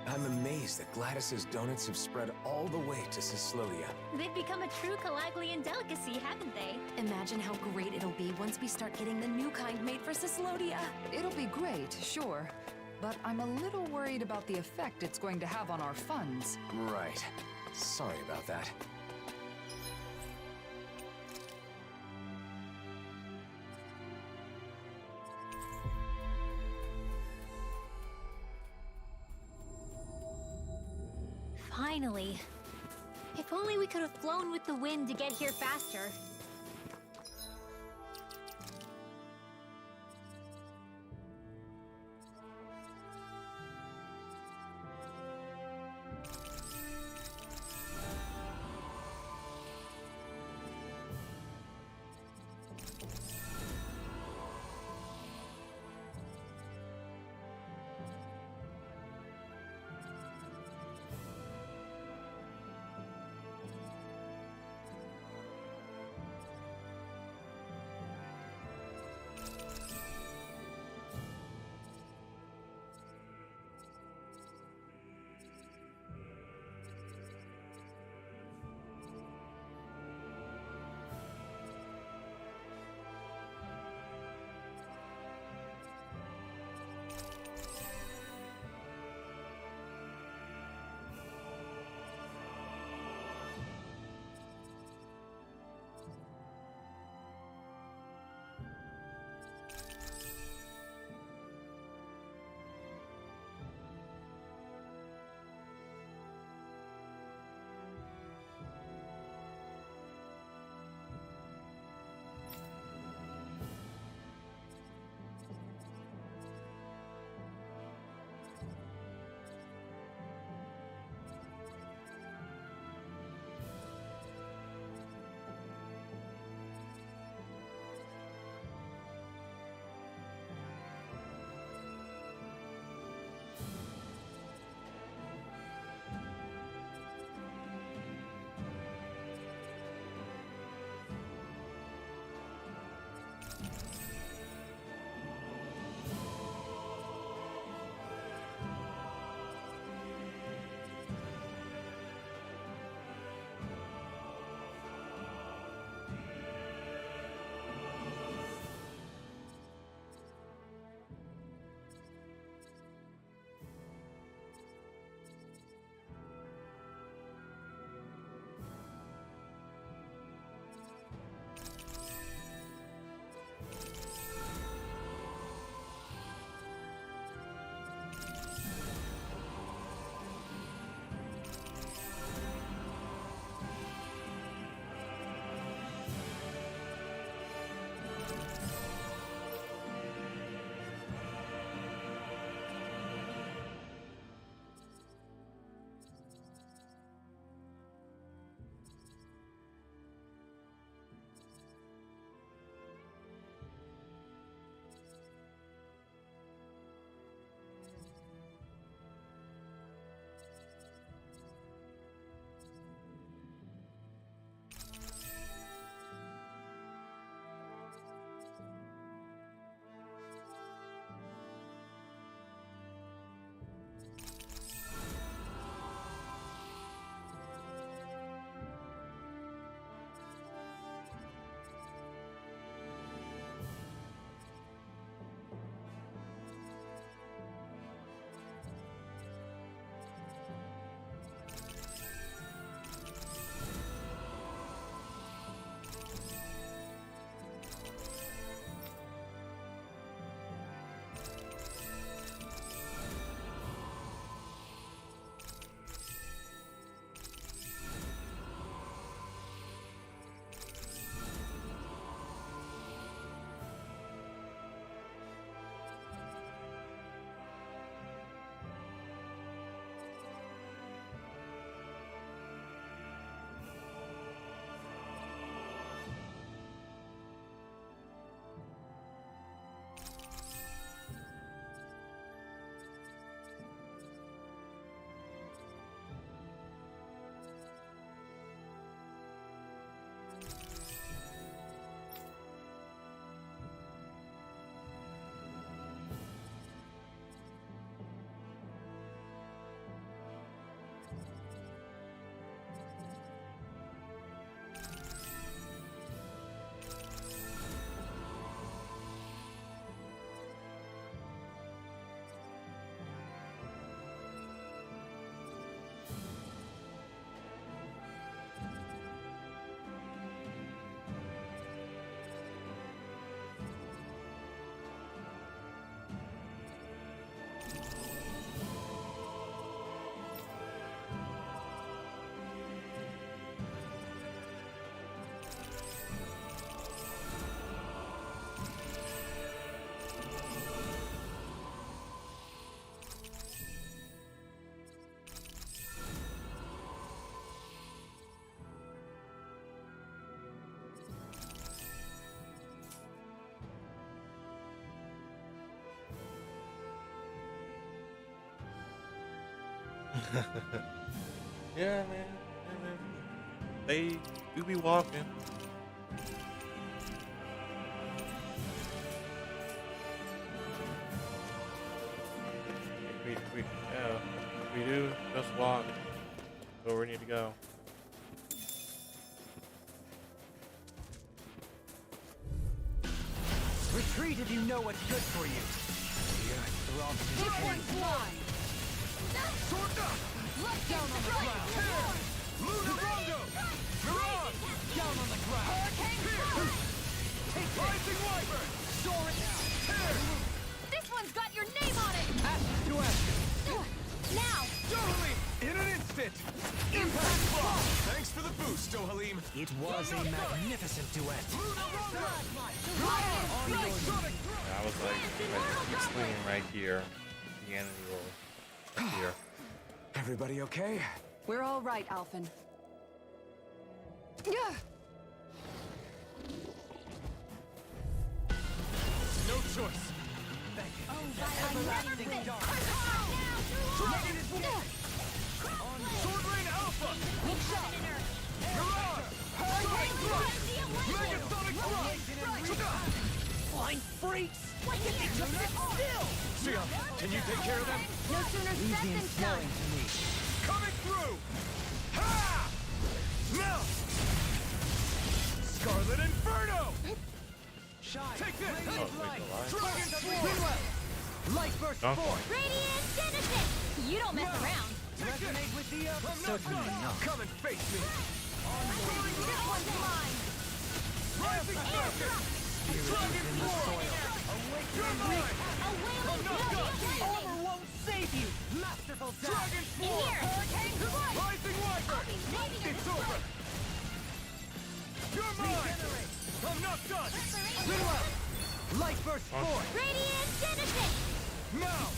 I'm amazed that Gladys's donuts have spread all the way to Sislodia. They've become a true Calaglian delicacy, haven't they? Imagine how great it'll be once we start getting the new kind made for Sislodia. It'll be great, sure. But I'm a little worried about the effect it's going to have on our funds. Right. Sorry about that. Finally. If only we could have flown with the wind to get here faster. Yeah, man. Yeah, man. They do be walking. We do just walk where we need to go. Retreat if you know what's good for you. Here, throbs in pain. Down on the ground. Luna Rondo. Mirage. Down on the ground. Hurricane. Take Rising Wyvern. Soar it now. This one's got your name on it! Ashes to ashes. Now! Dohalim. In an instant. Impact Block. Thanks for the boost, Dohalim. It was a magnificent duet. I was like, swinging right here. The enemy roll. Right here. Everybody okay? We're all right, Alphen. Yeah. No choice. Sword Rain Alpha. Mirage. Sonic Thrust. Megasonic Thrust. Flying freaks! Why can't they just sit still? Sia, can you take care of them? No sooner said than done! To me. Coming through! Ha! Now! Scarlet Inferno! Take this! Dragon Sword! Light burst Don't forth! Radiant Genesis! You don't mess around! Resonate with the Certainly not. Come and face me! This one's mine! Rising Circuit! Dragon Sword! You're mine! I'm not done! Armor won't save you! Masterful dash! Dragon In Sword! here! Hurricane! Rising Wyvern! It's over! You're mine! I'm not done! Light burst forth! Radiant Genesis! Now!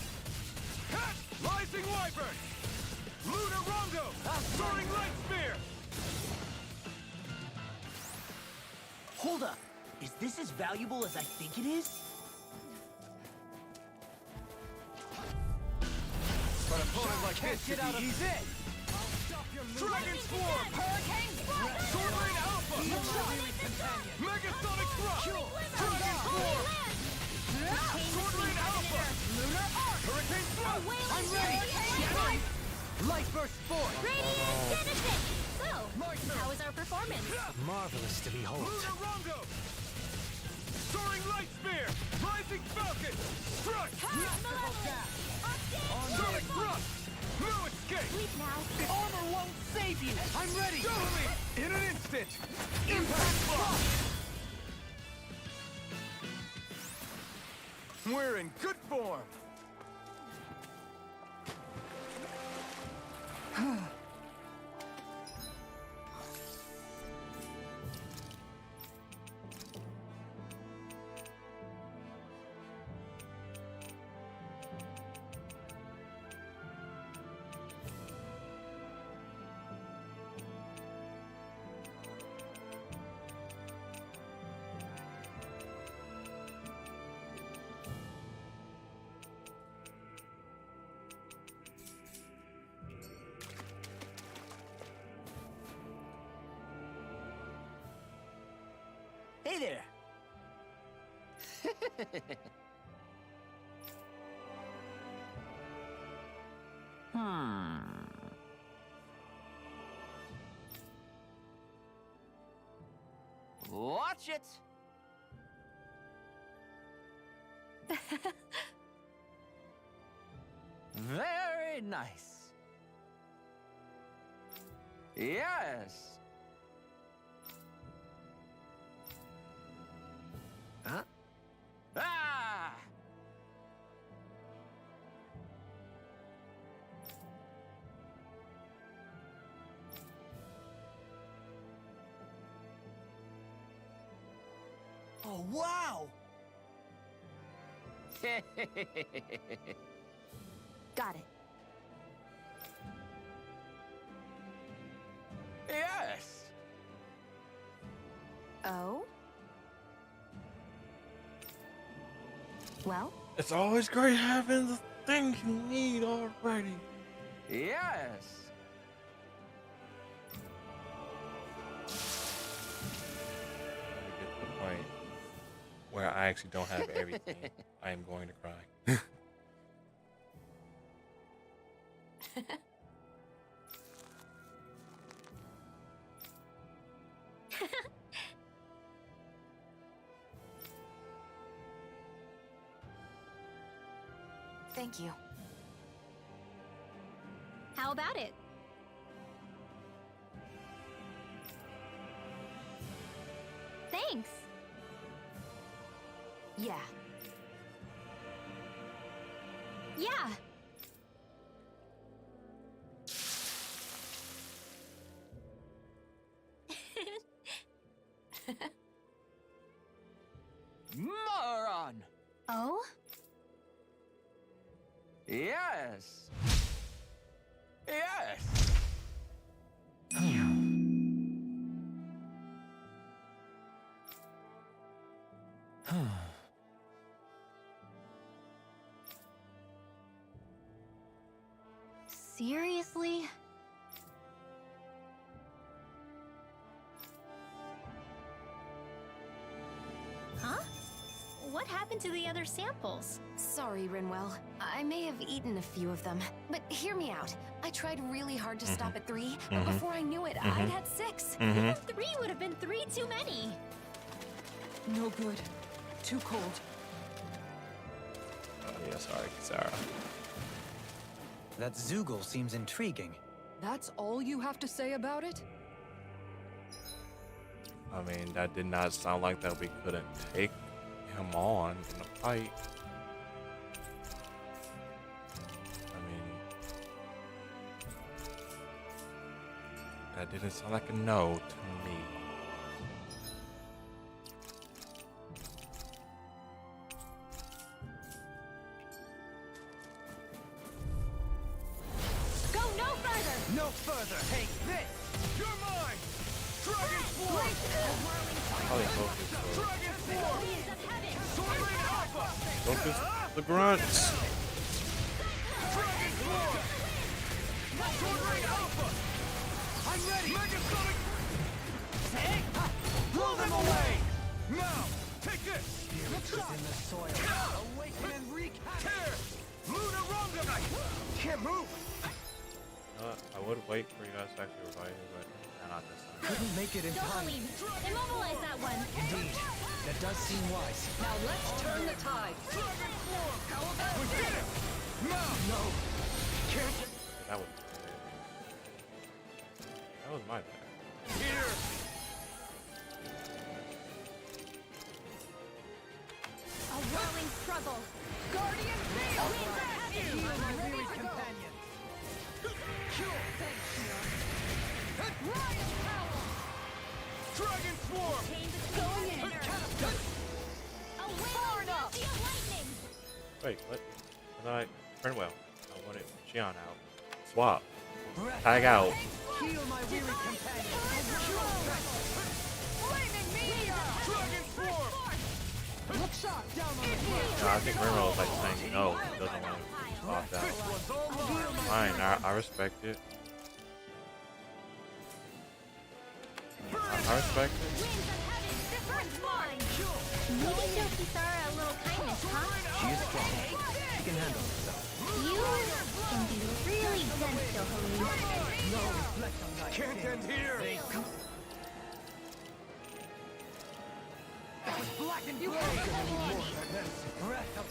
Cat! Rising Wyvern! Luna Rondo! Soaring Light Spear! Hold up. Is this as valuable as I think it is? An opponent like this should be easy. Dragon Swarm! Hurricane! Sword Rain Alpha! Megasonic Thrust! Dragon Swarm! Sword Rain Alpha! Lunar Arc! Hurricane Thrust! I'm ready! Light burst forth! Radiant Genesis! So, how was our performance? Marvelous to behold. Luna Rondo! Soaring Light Spear! Rising Falcon! Strike! Sonic Thrust! No escape! Sleep now. Armor won't save you! I'm ready! Dohalim! In an instant! Impact Block! We're in good form! Hey there. Watch it. Very nice. Yes. Huh? Ah! Oh, wow! Got it. Yes! Oh? Well? It's always great having the things you need already. Yes! Get to the point where I actually don't have everything. I am going to cry. Thank you. How about it? Thanks. Yeah. Yeah. Moron! Oh? Yes! Yes! Seriously? Huh? What happened to the other samples? Sorry, Rinwell. I may have eaten a few of them. But hear me out. I tried really hard to stop at 3, but before I knew it, I'd had 6. 3 would have been 3 too many. No good. Too cold. Oh, yeah, sorry, Sarah. That Zoogle seems intriguing. That's all you have to say about it? I mean, that did not sound like that we couldn't take him on in a fight. I mean, that didn't sound like a no to me. Go no further! No further! Take this! You're mine! Dragon Force! Probably focus Dragon Force! Sword Rain Alpha! Focus the grunts. Dragon Force! Sword Rain Alpha! I'm ready! Megasonic! Blow them away! Now, take this! Spirits within the soil. Awaken and wreak havoc! Lunar Rondonite! Can't move! I would wait for you guys to actually revive me, but not this time. Couldn't make it in Don't time. believe. Immobilize that one. Indeed. That does seem wise. Now let's turn the tide. Dragon Form! How about we get him? Now! No. Can't That was my bad. here! A whirling struggle. Guardian The winds are heavy. Heal my Ready weary to go. companions. Riot Power! Dragon Swarm! Going in. A wind of lightning. Wait, what? I thought Rinwell. I wanted Shion out. Swap. Tag out. Heal my weary companions. Flaming Meteor! Dragon Swarm! Look shot down on the No, I think Rinwell was like saying no. He doesn't want to swap that. This one's all mine! Fine, I respect it. I respect it. Winds of heaven. This one's mine. Maybe show Kisara a little kindness, huh? She is strong. She can handle herself. You can be really gentle, Helene. No, reflect on thy Can't sin. end here! That was black and gray. Breath of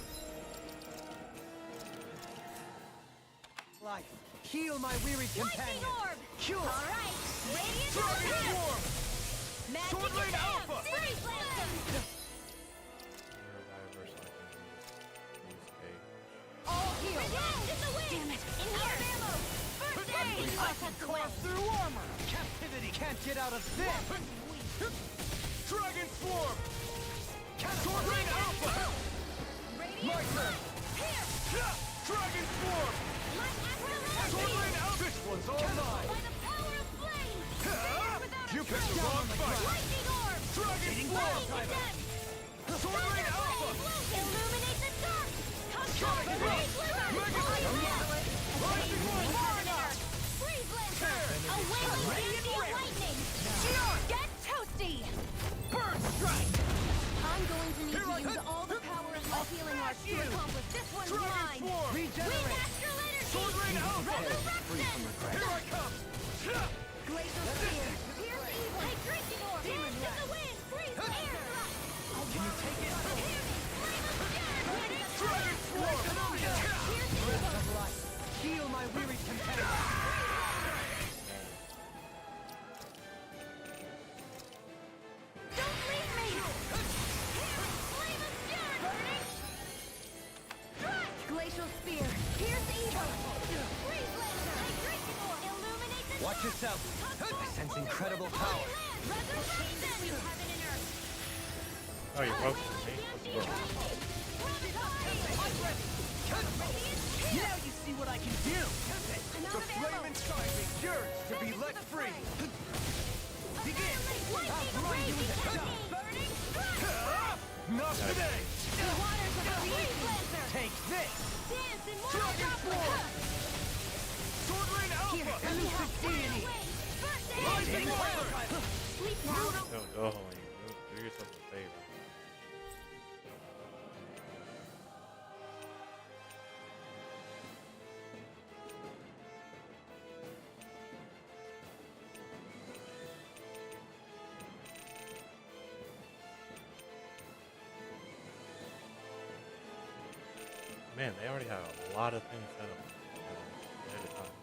life. Heal my weary companions. Orb. Cure. All right. Radiant Dragon Attack. Swarm! Magic Sword Rain Advance. Alpha! Freeze Blast. All heal! Resist the wind. Damn it. In here. Ammo. First aid. I can cross through armor! Captivity can't get out of this. Dragon Swarm! Sword Rain Alpha! My turn! Here. Dragon Swarm! Sword Rain Alpha! This one's all mine! By the power of flame. You picked the wrong fight! Lightning orb. Dragon Swarm! Lightning to death. Sword Rain Alpha! Illuminate the dark. Come Dragon Blaze Swarm! Lizard. Mega All you Swarm! will. Rising One! Away with the energy of lightning! Get toasty! Bird strike! I'm going to need to use all the power of my healing arts to accomplish this one's mine! Regenerate! Astral energy! Sword Rain Alpha! Resurrection! Here I come! Glacial Spear! Pierce evil! Hydration Orb! Dance in the wind! Freeze air thrust! Can you take it? Flame of Fury! Dragon Swarm! Pierce evil! Heal my wearied competitor! Don't leave me! Flame of Fury! Burning! Strike! Glacial Spear! Pierce evil! Freeze Lancer! Hydration Orb! Illuminate the Watch yourself. I sense incredible power. Resurrection! Heaven and earth! Oh, you broke me. Let's go. Now you see what I can do! The flame inside me yearns to be let free! Begin! I'll grind you into dust! Not today! The waters of the Freeze Lancer! Take this! Dance in Dragon Swarm! Sword Rain Alpha! Elusive Deity! Rising Weather! Sleep now! No, go home. Do yourself a favor. Man, they already have a lot of things set up ahead of time.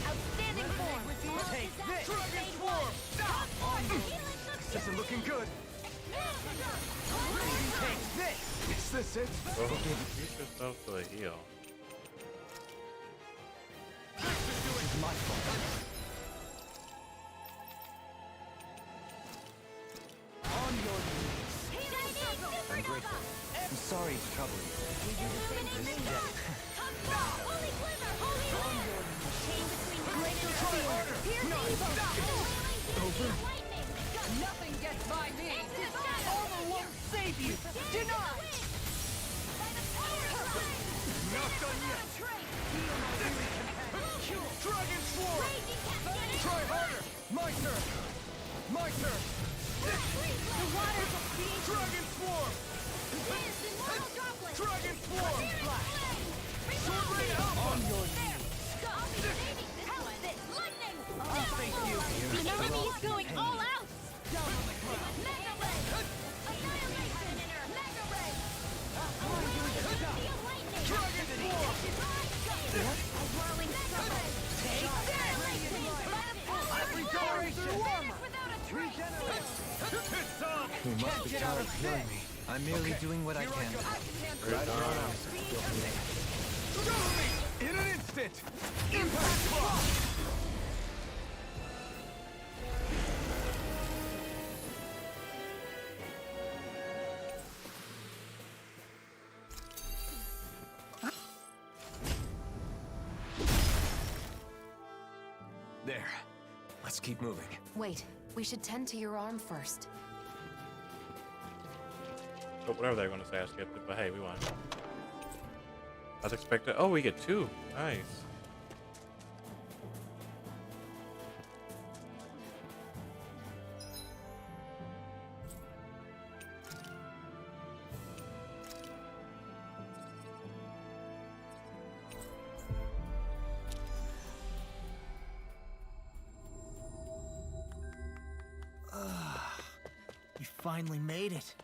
Outstanding form! Take this! Dragon Swarm! This isn't looking good! Take this! Is this it? Well, use yourself to a heal. This is my fault. On your knees. I'm grateful. I'm sorry to trouble you. This death. Holy Glimmer! Holy Land! Chain between Glacial Spear! Pierce evil! Over. Nothing gets by me! Armor won't save you! Deny! Not done yet! Dragon Swarm! Try harder! My turn! My turn! The waters of creation! Dragon Swarm! Dance in mortal droplets! Dragon Swarm! Sword Rain Alpha! On your knees! I'll be saving this one! Lightning! Oh, thank you! The enemy is going all out! Down on the ground! Mega Ray! Annihilation! Mega Ray! Dragon Swarm! A whirling Mega Ray! Take Regeneration! Without a trace! It's on! You must be Get out tired of of healing me. I'm merely doing what I can. Right on. In an instant! Impact Block! There. Let's keep moving. Wait, we should tend to your arm first. But whatever they're going to say, I skipped it. But hey, we won. I was expecting. Oh, we get 2. Nice. You finally made it.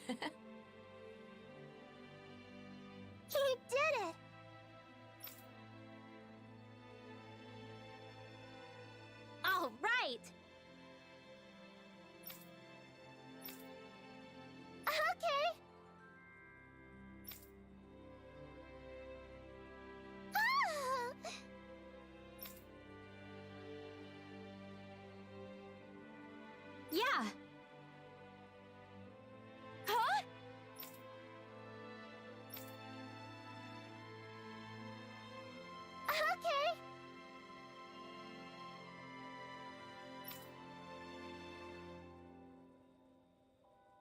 He did it! All right! Okay! Ah! Yeah! Huh? Okay!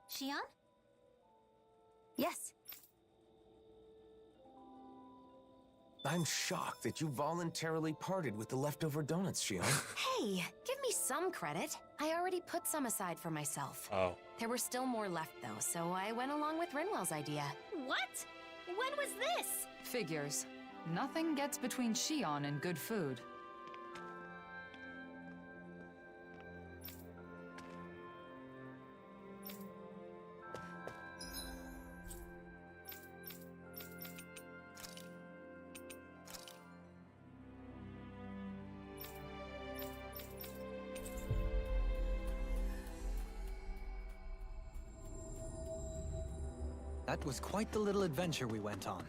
Xion? Yes. I'm shocked that you voluntarily parted with the leftover donuts, Xion. Hey, give me some credit. I already put some aside for myself. Oh. There were still more left, though, so I went along with Rinwell's idea. What? When was this? Figures. Nothing gets between Xion and good food. That was quite the little adventure we went on.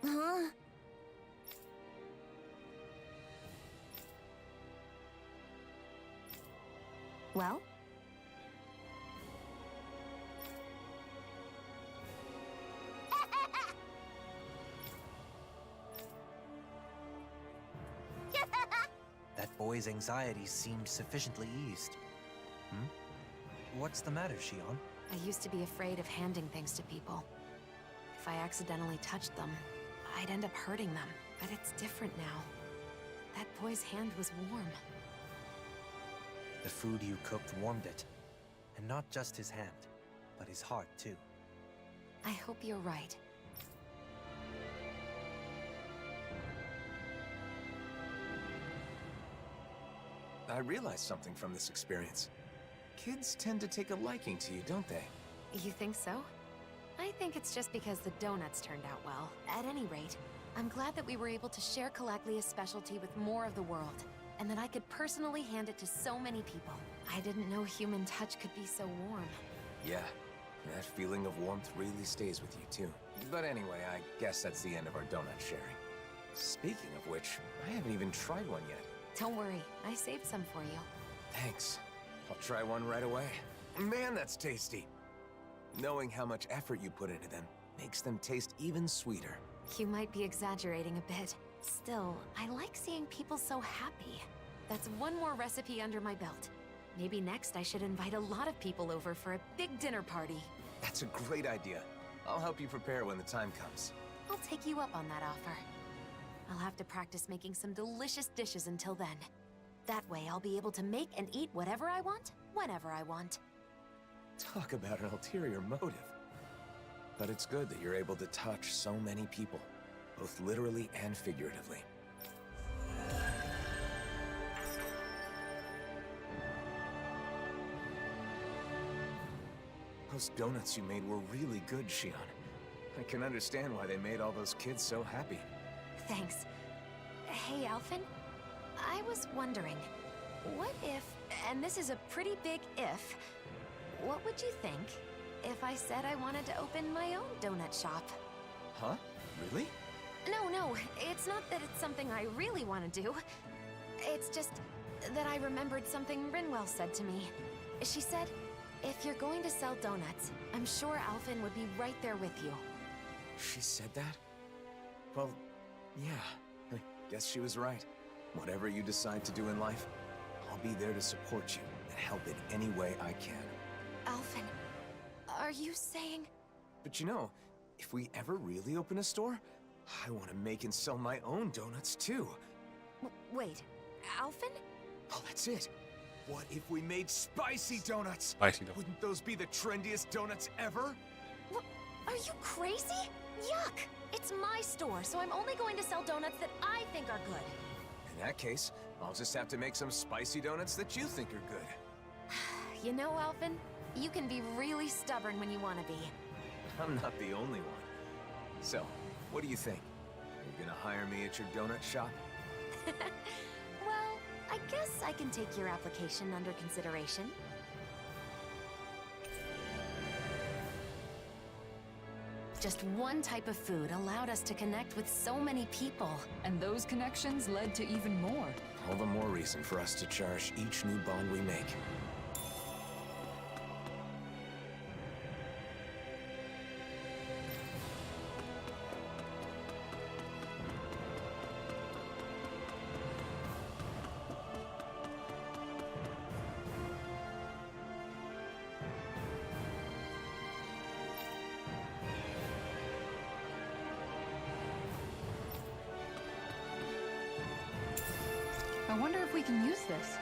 Huh? Well? boy's anxieties seemed sufficiently eased. What's the matter, Shion? I used to be afraid of handing things to people. If I accidentally touched them, I'd end up hurting them. But it's different now. That boy's hand was warm. The food you cooked warmed it. And not just his hand, but his heart, too. I hope you're right. I realized something from this experience. Kids tend to take a liking to you, don't they? You think so? I think it's just because the donuts turned out well. At any rate, I'm glad that we were able to share Calaglia's specialty with more of the world, and that I could personally hand it to so many people. I didn't know human touch could be so warm. Yeah, that feeling of warmth really stays with you, too. But anyway, I guess that's the end of our donut sharing. Speaking of which, I haven't even tried one yet. Don't worry, I saved some for you. Thanks. I'll try one right away. Man, that's tasty. Knowing how much effort you put into them makes them taste even sweeter. You might be exaggerating a bit. Still, I like seeing people so happy. That's one more recipe under my belt. Maybe next I should invite a lot of people over for a big dinner party. That's a great idea. I'll help you prepare when the time comes. I'll take you up on that offer. I'll have to practice making some delicious dishes until then. That way I'll be able to make and eat whatever I want, whenever I want. Talk about an ulterior motive. But it's good that you're able to touch so many people, both literally and figuratively. Those donuts you made were really good, Shion. I can understand why they made all those kids so happy. Thanks. Hey, Alphen. I was wondering, what if, and this is a pretty big if, what would you think if I said I wanted to open my own donut shop? Huh? Really? No, it's not that it's something I really want to do. It's just that I remembered something Rinwell said to me. She said, if you're going to sell donuts, I'm sure Alphen would be right there with you. She said that? Well, yeah, I guess she was right. Whatever you decide to do in life, I'll be there to support you and help in any way I can. Alphen, are you saying? But you know, if we ever really open a store, I want to make and sell my own donuts too. Wait, Alphen? Oh, that's it. What if we made spicy donuts? Spicy donuts. Wouldn't those be the trendiest donuts ever? What? Are you crazy? Yuck! It's my store, so I'm only going to sell donuts that I think are good. In that case, I'll just have to make some spicy donuts that you think are good. You know, Alphen, you can be really stubborn when you want to be. I'm not the only one. So, what do you think? Are you gonna hire me at your donut shop? Well, I guess I can take your application under consideration. Just one type of food allowed us to connect with so many people. And those connections led to even more. All the more reason for us to cherish each new bond we make. I wonder if we can use this.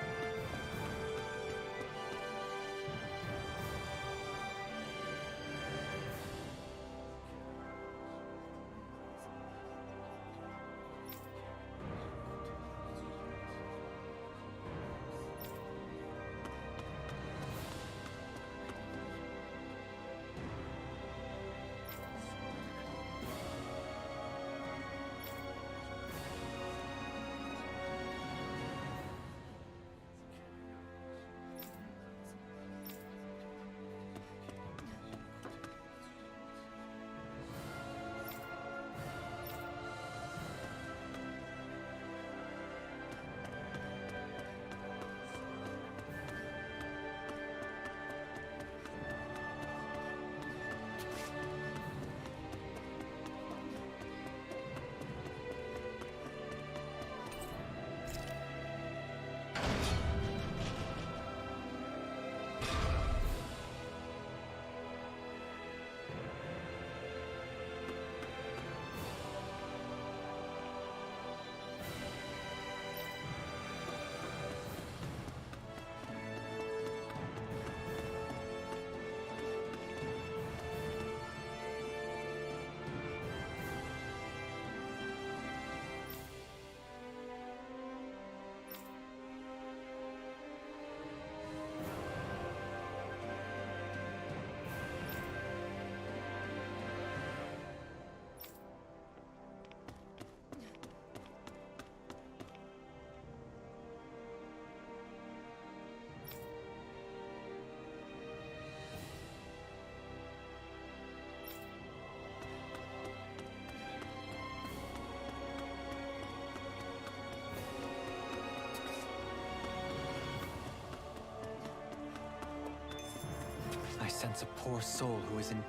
sense a poor soul who is in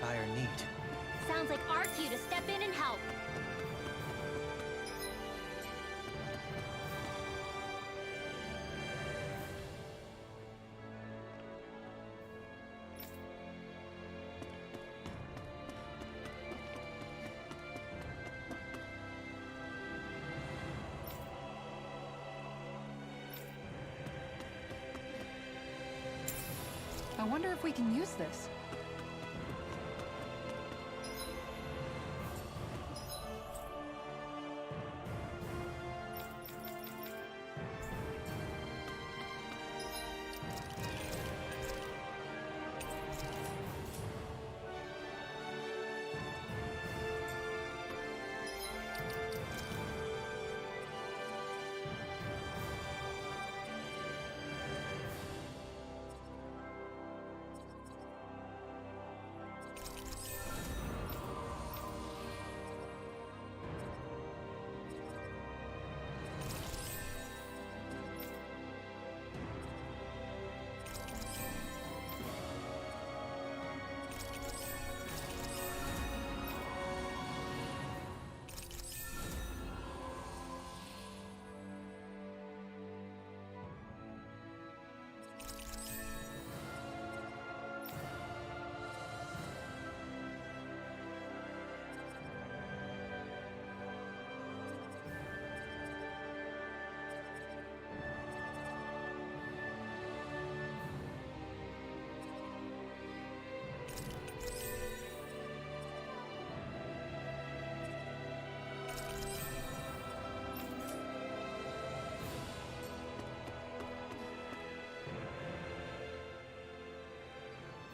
dire need. Sounds like our cue to step in and help. I wonder if we can use this.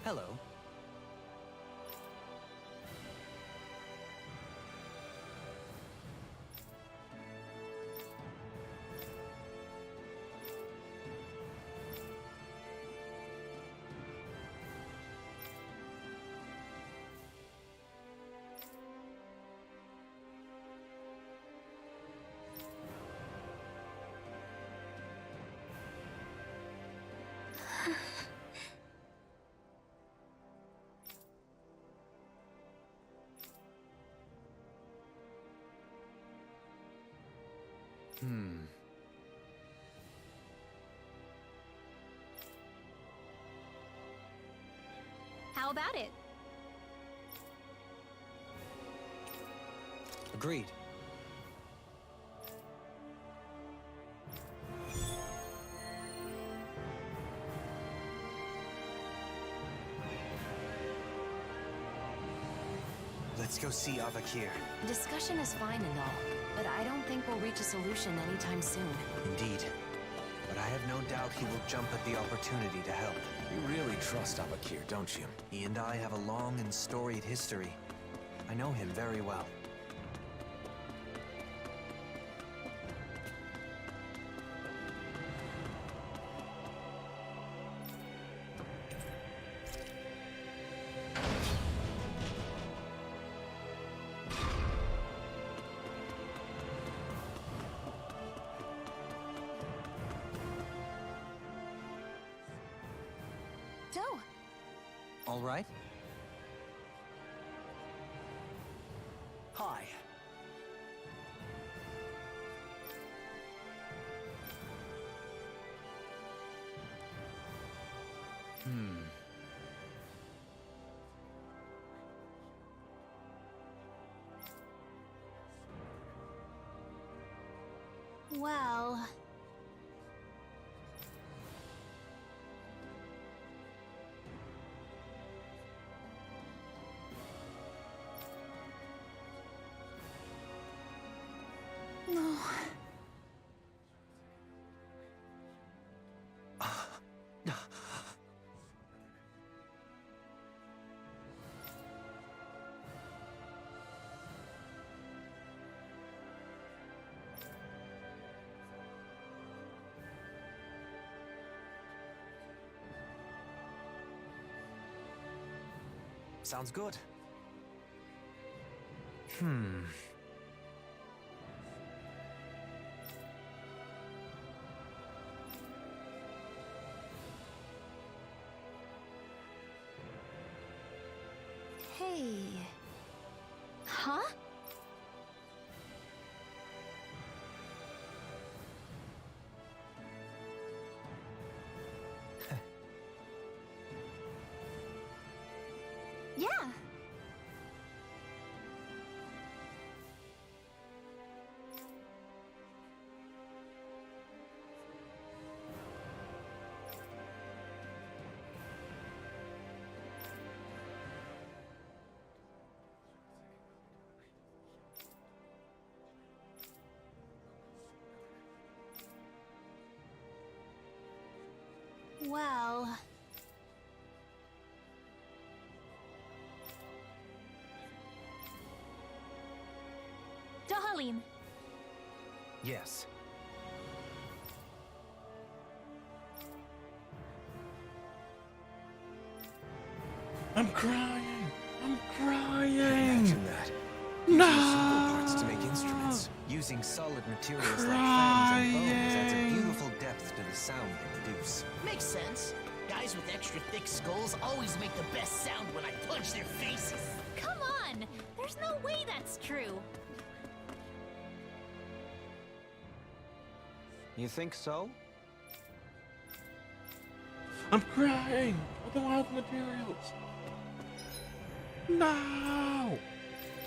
Hello. How about it? Agreed. Let's go see Avakir. Discussion is fine and all, but I don't think we'll reach a solution anytime soon. Indeed. But I have no doubt he will jump at the opportunity to help. You really trust Abakir, don't you? He and I have a long and storied history. I know him very well. So, All right? Hi. well... No. Sounds good. Hey. Huh? Yeah. Well... Dahalim, Yes. I'm crying. I'm crying. Imagine that. No. Using simple parts to make instruments. Using solid materials like fangs and bones adds a beautiful depth to the sound they produce. Makes sense. Guys with extra thick skulls always make the best sound when I punch their faces. come on! There's no way that's true. You think so? I'm crying. I don't have materials. No.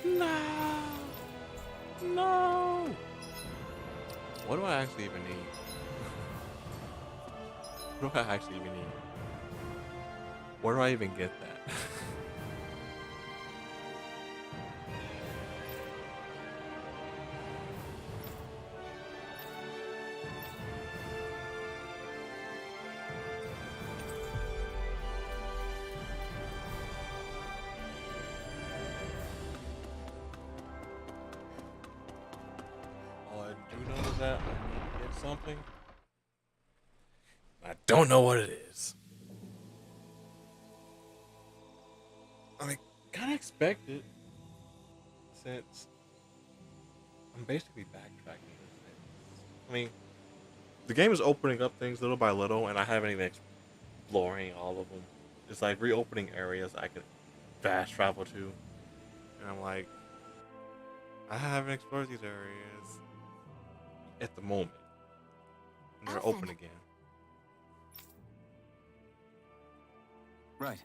No. No. What do I actually even need? What do I actually even need? Where do I even get that? All I do know is that I need to get something. I don't know what it is. I mean, kind of expect it, since I'm basically backtracking. I mean, the game is opening up things little by little, and I haven't even exploring all of them. It's like reopening areas I could fast travel to, and I'm like, I haven't explored these areas at the moment, and they're open again. Right.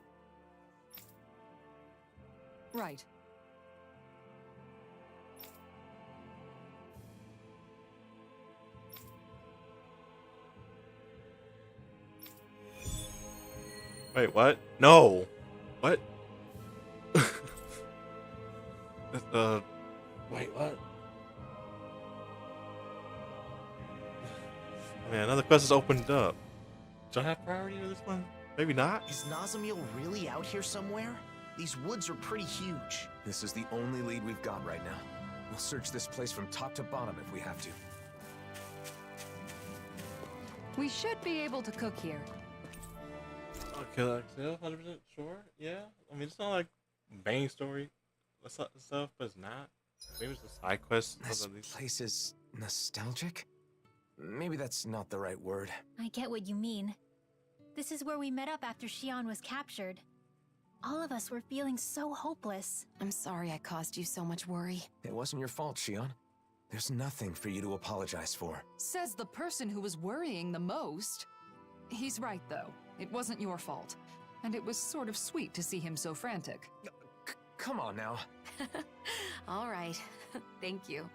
Right. Wait, what? No. What? Wait, what? Man, another quest is opened up. Do I have priority for this one? Maybe not. Is Nazamiel really out here somewhere? These woods are pretty huge. This is the only lead we've got right now. We'll search this place from top to bottom if we have to. We should be able to cook here. Okay, like, yeah, 100% sure. Yeah, I mean, it's not like main story stuff, but it's not. Maybe it's a side quest. This place is nostalgic? Maybe that's not the right word. I get what you mean. This is where we met up after Xion was captured. All of us were feeling so hopeless. I'm sorry I caused you so much worry. It wasn't your fault, Xion. There's nothing for you to apologize for. Says the person who was worrying the most. He's right, though. It wasn't your fault. And it was sort of sweet to see him so frantic. Come on now. All right. Thank you.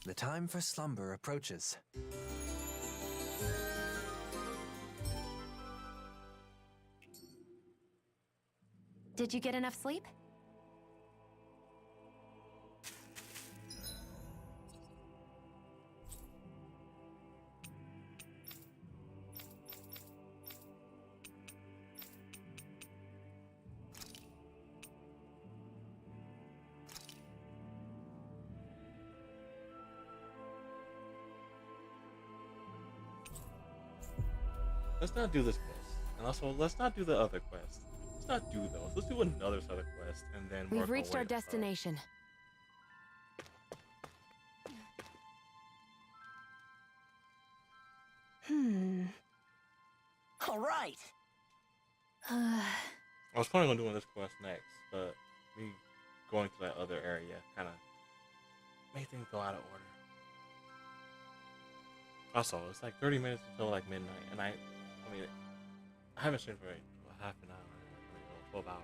The time for slumber approaches. Did you get enough sleep? Let's not do this quest. And also, let's not do the other quest. Let's not do those. Let's do another set of quests and then We've work reached way our up. destination. All right. I was planning on doing this quest next, but me going to that other area kind of made things go out of order. Also, it's like 30 minutes until like midnight, and I mean, I haven't streamed for like half an hour, 12 hours.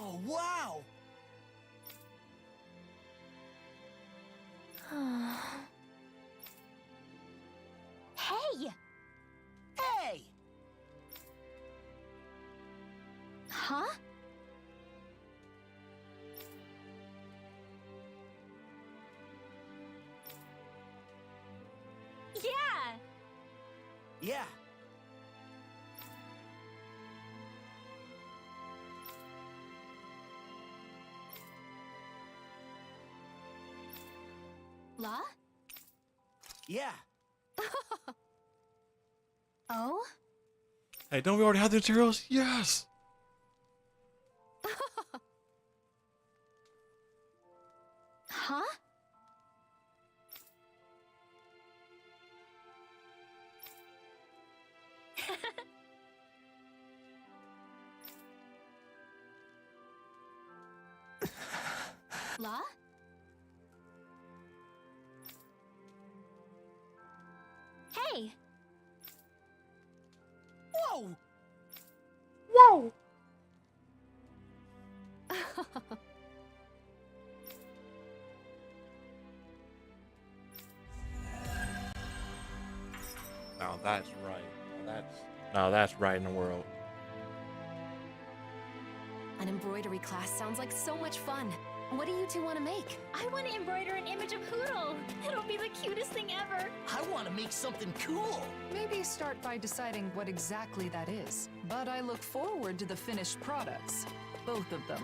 Oh, wow! Hey! Hey! Huh? Yeah! Yeah. La? Yeah. Oh? Hey, don't we already have the materials? Yes! Huh? La? Hey! Whoa! Whoa! Now that's right. Now that's right in the world. An embroidery class sounds like so much fun. What do you two want to make? I want to embroider an image of Hoodle. It'll be the cutest thing ever. I want to make something cool. Maybe start by deciding what exactly that is. But I look forward to the finished products. Both of them.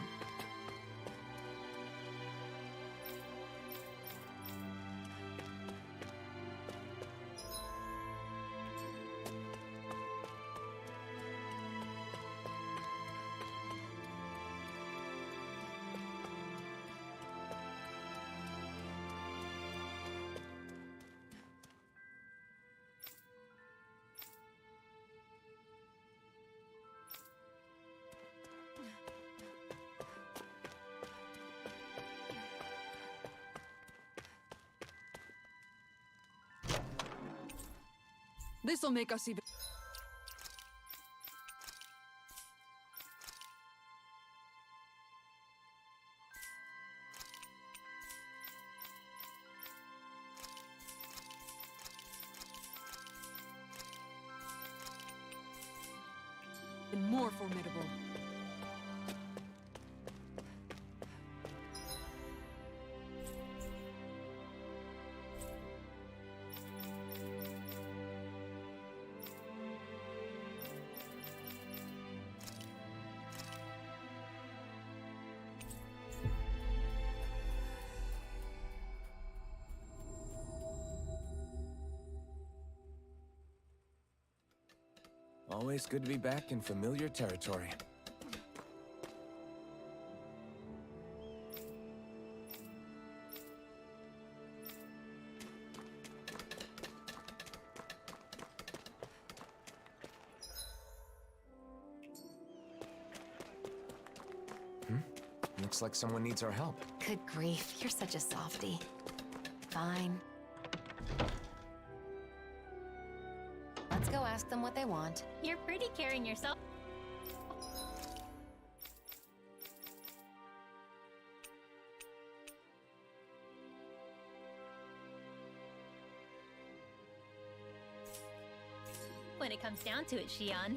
This'll make us even... more formidable. Always good to be back in familiar territory. Looks like someone needs our help. Good grief, you're such a softie. Fine. Let's go ask them what they want. You're pretty carrying yourself. When it comes down to it, Xion.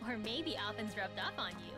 Or maybe Alphen's rubbed off on you.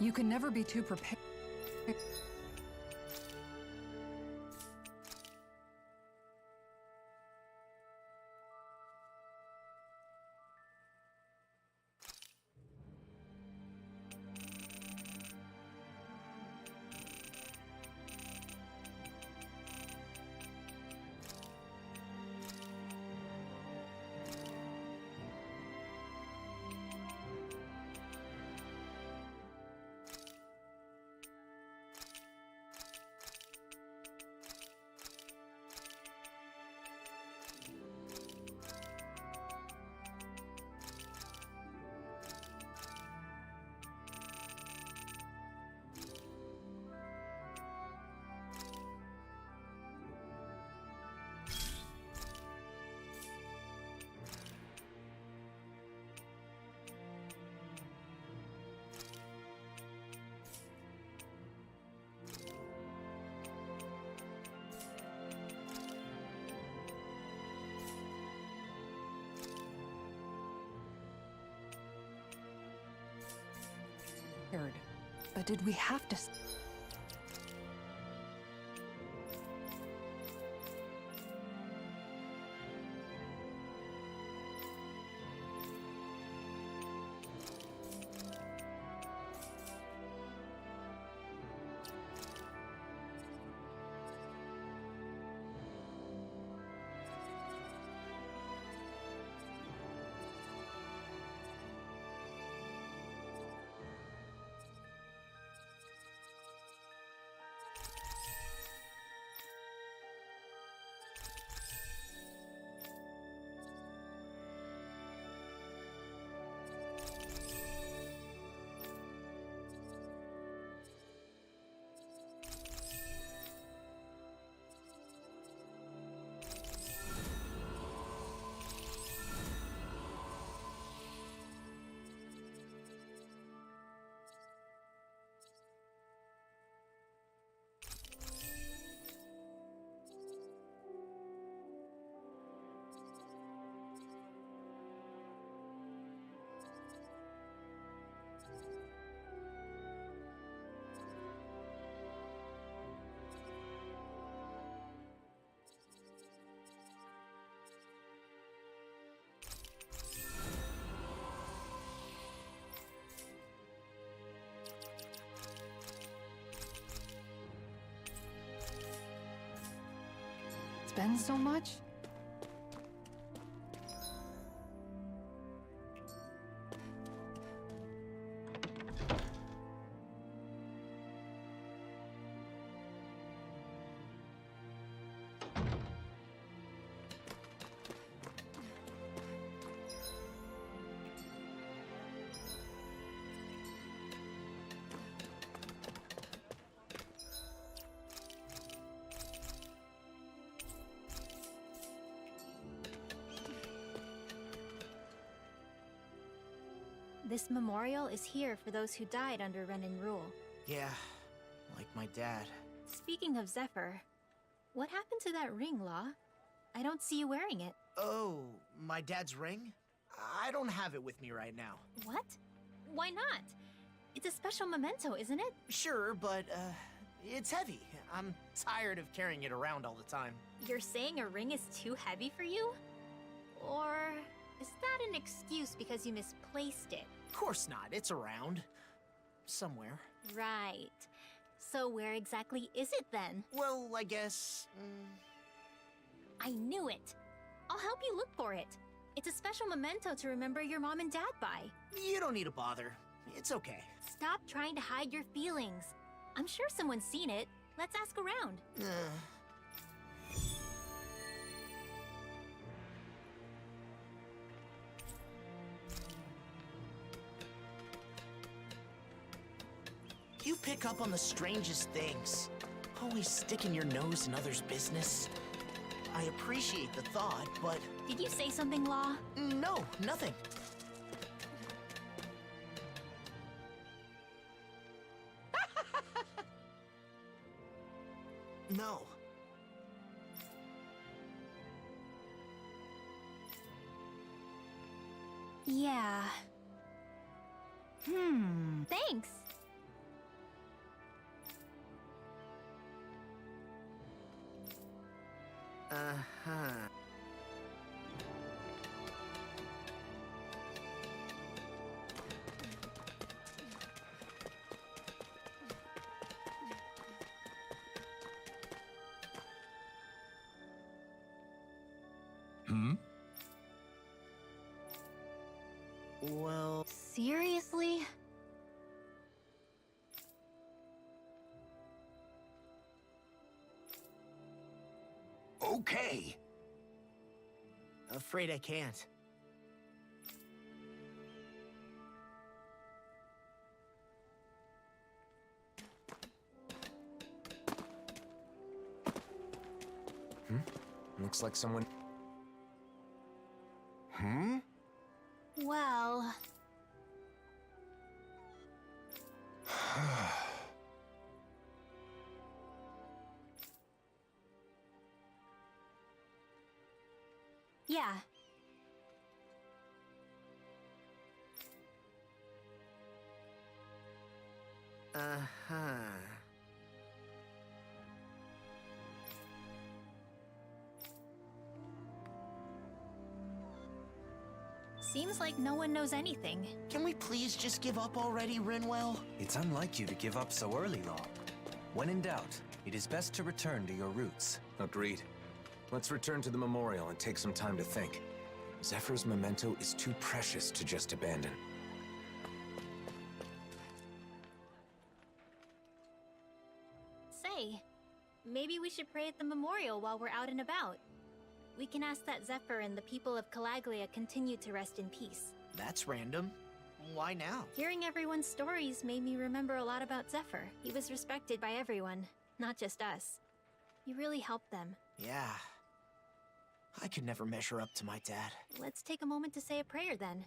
You can never be too prepared. But did we have to... Spend so much? This memorial is here for those who died under Renan rule. Yeah, like my dad. Speaking of Zephyr, what happened to that ring, Law? I don't see you wearing it. Oh, my dad's ring? I don't have it with me right now. What? Why not? It's a special memento, isn't it? Sure, but, it's heavy. I'm tired of carrying it around all the time. You're saying a ring is too heavy for you? Or is that an excuse because you misplaced it? Of course not. It's around. Somewhere. Right. So where exactly is it then? Well, I guess... I knew it! I'll help you look for it. It's a special memento to remember your mom and dad by. You don't need to bother. It's okay. Stop trying to hide your feelings. I'm sure someone's seen it. Let's ask around. You pick up on the strangest things. Always sticking your nose in others' business. I appreciate the thought, but... Did you say something, Law? No, nothing. No. Yeah. Thanks. Well... Seriously? Okay. Afraid I can't. Looks like someone... Well... Yeah. Uh-huh. Seems like no one knows anything. Can we please just give up already, Rinwell? It's unlike you to give up so early, Law. When in doubt, it is best to return to your roots. Agreed. Let's return to the memorial and take some time to think. Zephyr's memento is too precious to just abandon. Say, maybe we should pray at the memorial while we're out and about. We can ask that Zephyr and the people of Calaglia continue to rest in peace. That's random. Why now? Hearing everyone's stories made me remember a lot about Zephyr. He was respected by everyone, not just us. He really helped them. Yeah. I could never measure up to my dad. Let's take a moment to say a prayer then.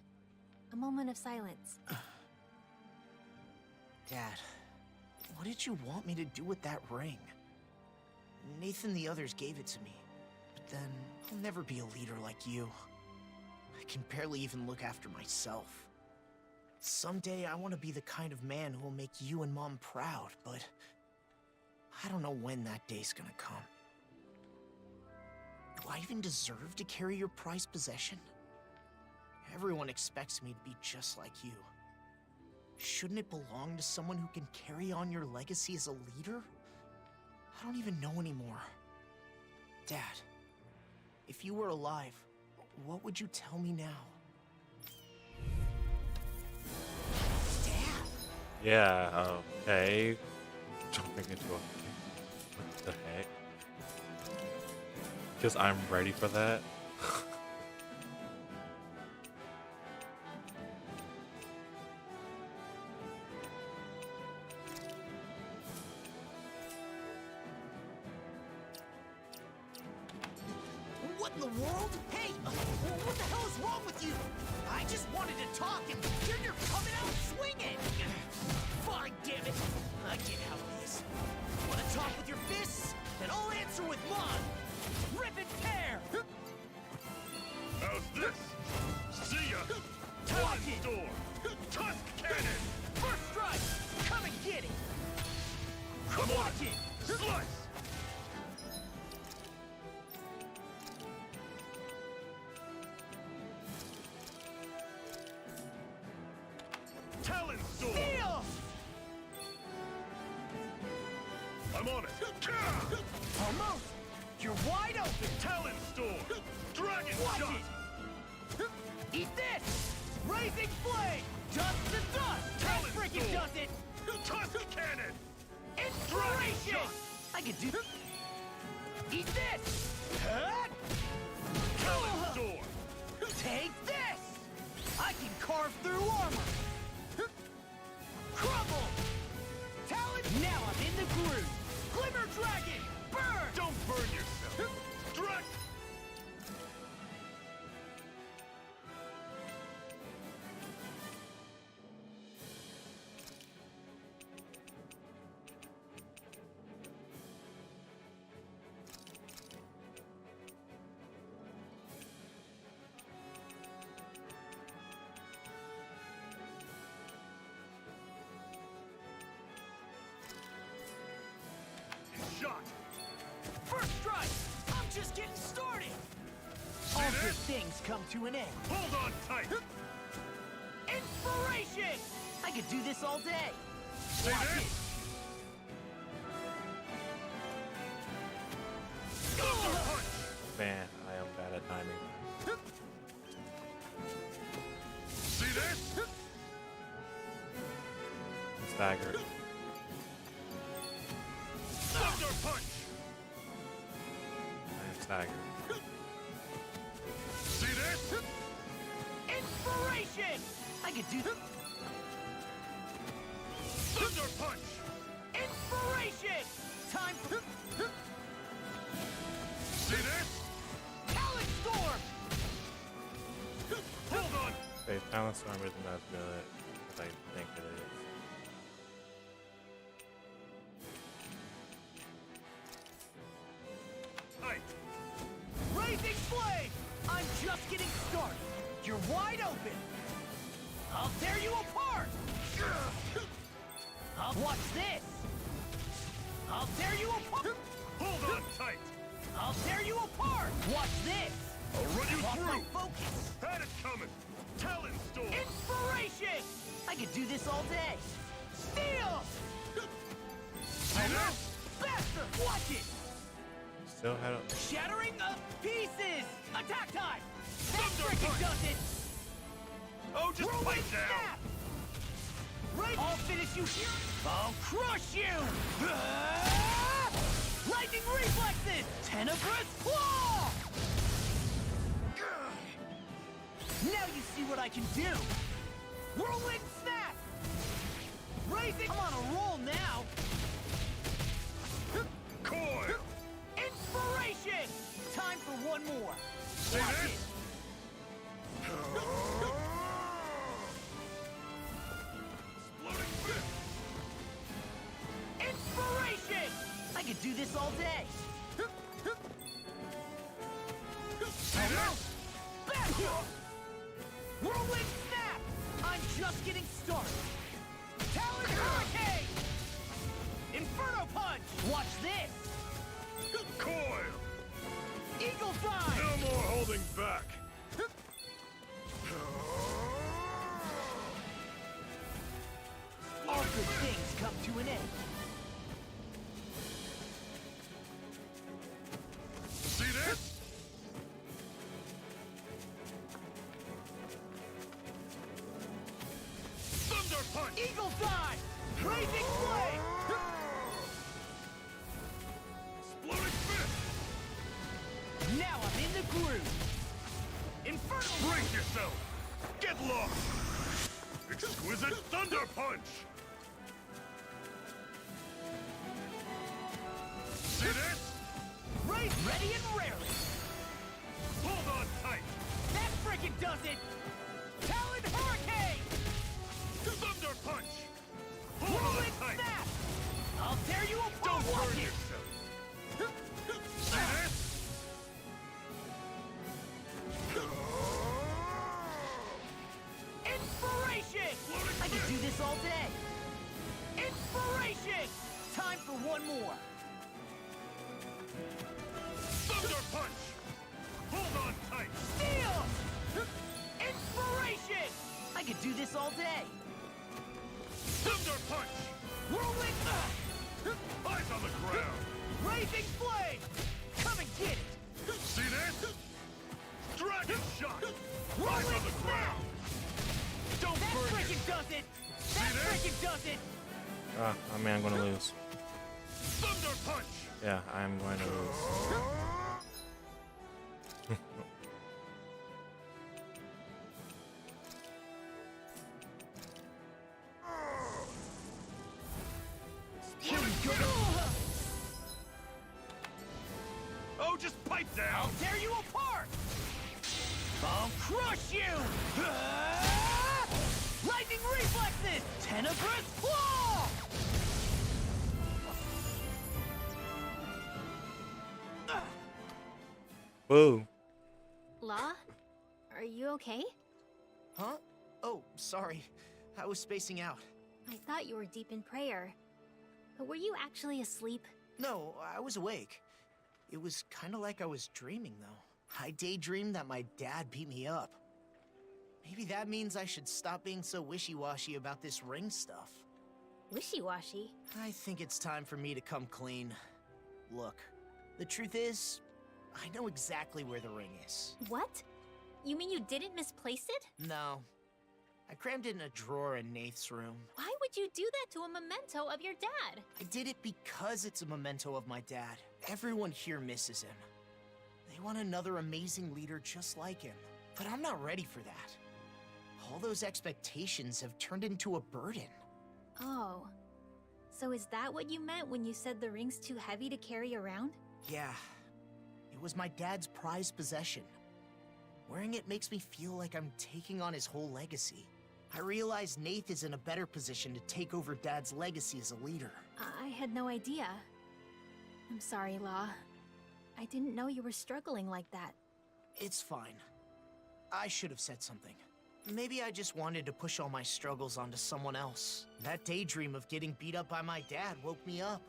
A moment of silence. Dad, what did you want me to do with that ring? Nathan and the others gave it to me. But then, I'll never be a leader like you. I can barely even look after myself. Someday I want to be the kind of man who will make you and Mom proud, but I don't know when that day's gonna come. Do I even deserve to carry your prized possession? Everyone expects me to be just like you. Shouldn't it belong to someone who can carry on your legacy as a leader? I don't even know anymore. Dad, if you were alive, what would you tell me now? Dad! Yeah, okay. Jumping into a... What the heck? Because I'm ready for that. What in the world? Hey! What the hell is wrong with you? I just wanted to talk and here you're coming out swinging! Fine, damn it! I get how it is. Want to talk with your fists? Then I'll answer with mine! Rip and tear! How's this? See ya! Talon Storm! Tusk Cannon! First strike! Come and get it! Come on! Watch it! Slice! Talon Storm! Feel! I'm on it! Almost! You're wide open! Talon Storm! Dragon Watch Shot! it! Eat this! Raising flame! Dust to dust! Talon Freaking Storm! does it! Tusk Cannon! Inspiration! I could do... Eat this! Huh? Talon Storm! Take this! I can carve through armor! Crumble! Talon! Now I'm in the groove! Glimmer Dragon! Burn! Don't burn yourself! Dragon! Shot! First strike! I'm just getting started! All good things come to an end. Hold on tight! Inspiration! I could do this all day. See Watch this? it. Thunder Punch! Man, I am bad at timing. See this? stagger. Thunder punch! And stagger. See this? Inspiration! I could do... Thunder punch! Inspiration! Time... See this? Talent storm! Hold on! Okay, Talent Storm isn't as good as I think it is. Tight! Raising flame! I'm just getting started. You're wide open. I'll tear you apart. I'll watch this. I'll tear you apart. Hold on tight! I'll tear you apart. Watch this. I'll run you Lost my through! focus. Had it coming! Talent storm! Inspiration! I could do this all day. Steel! See this? Faster! Watch it! Still had a... Shattering of pieces! Attack time! That Thunder freaking punch! does it! Oh, just Whirlwind bite down! snap! Right! I'll finish you here! I'll crush you! Ah! Lightning reflexes! Tenebrous claw! Now you see what I can do! Whirlwind snap! Raising... I'm on a roll now! Coil! Inspiration! Time for one more! See Watch this? it! Exploding fist! Inspiration! I could do this all day! See this? Back! Whirlwind snap! I'm just getting started! Talon hurricane! Inferno punch! Watch this! Coil! Eagle dive! No more holding back! All good things come to an end. See this? Thunder punch! Eagle dive! Blazing flame! Exploding fist! Now I'm in the groove! Infernal... Brace yourself! Get lost! Exquisite thunder punch! See this? Race ready and rarely! Hold on tight! That frickin' does it! Talon hurricane! Thunder punch! Hold Whirlwind on tight! snap! I'll tear you apart! Don't Watch burn it! yourself! See this? Inspiration! I can do this all day! Inspiration! Time for one more! Thunder punch! Hold on tight! Steel! Inspiration! I could do this all day! Thunder punch! Whirlwind... Eyes on the ground! Raising flame! Come and get it! See this? Dragon shot! Eyes Whirlwind on the ground! Don't That burn frickin' yourself! does it! That this? frickin' does it! Ah, I mean, I'm gonna lose. Thunder punch! Yeah, I'm going to lose. Here we go! Oh, just pipe down! I'll tear you apart! I'll crush you! Ah! Lightning reflexes! Tenebrous claw! Whoa. Law? Are you okay? Huh? Oh, sorry. I was spacing out. I thought you were deep in prayer. But were you actually asleep? No, I was awake. It was kind of like I was dreaming, though. I daydreamed that my dad beat me up. Maybe that means I should stop being so wishy-washy about this ring stuff. Wishy-washy? I think it's time for me to come clean. Look, the truth is, I know exactly where the ring is. What? You mean you didn't misplace it? No. I crammed it in a drawer in Nath's room. Why would you do that to a memento of your dad? I did it because it's a memento of my dad. Everyone here misses him. They want another amazing leader just like him. But I'm not ready for that. All those expectations have turned into a burden. Oh. So is that what you meant when you said the ring's too heavy to carry around? Yeah. It was my dad's prized possession. Wearing it makes me feel like I'm taking on his whole legacy. I realize Nath is in a better position to take over Dad's legacy as a leader. I had no idea. I'm sorry, Law. I didn't know you were struggling like that. It's fine. I should have said something. Maybe I just wanted to push all my struggles onto someone else. That daydream of getting beat up by my dad woke me up.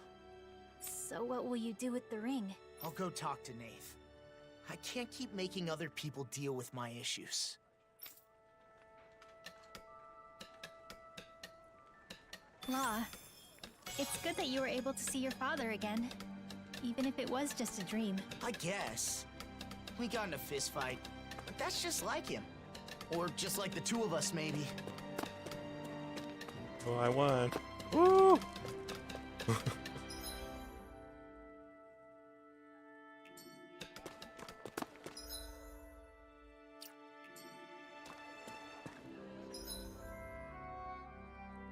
So what will you do with the ring? I'll go talk to Nath. I can't keep making other people deal with my issues. Law, it's good that you were able to see your father again, even if it was just a dream. I guess. We got in a fist fight, but that's just like him. Or just like the two of us, maybe. Oh, I won. Woo!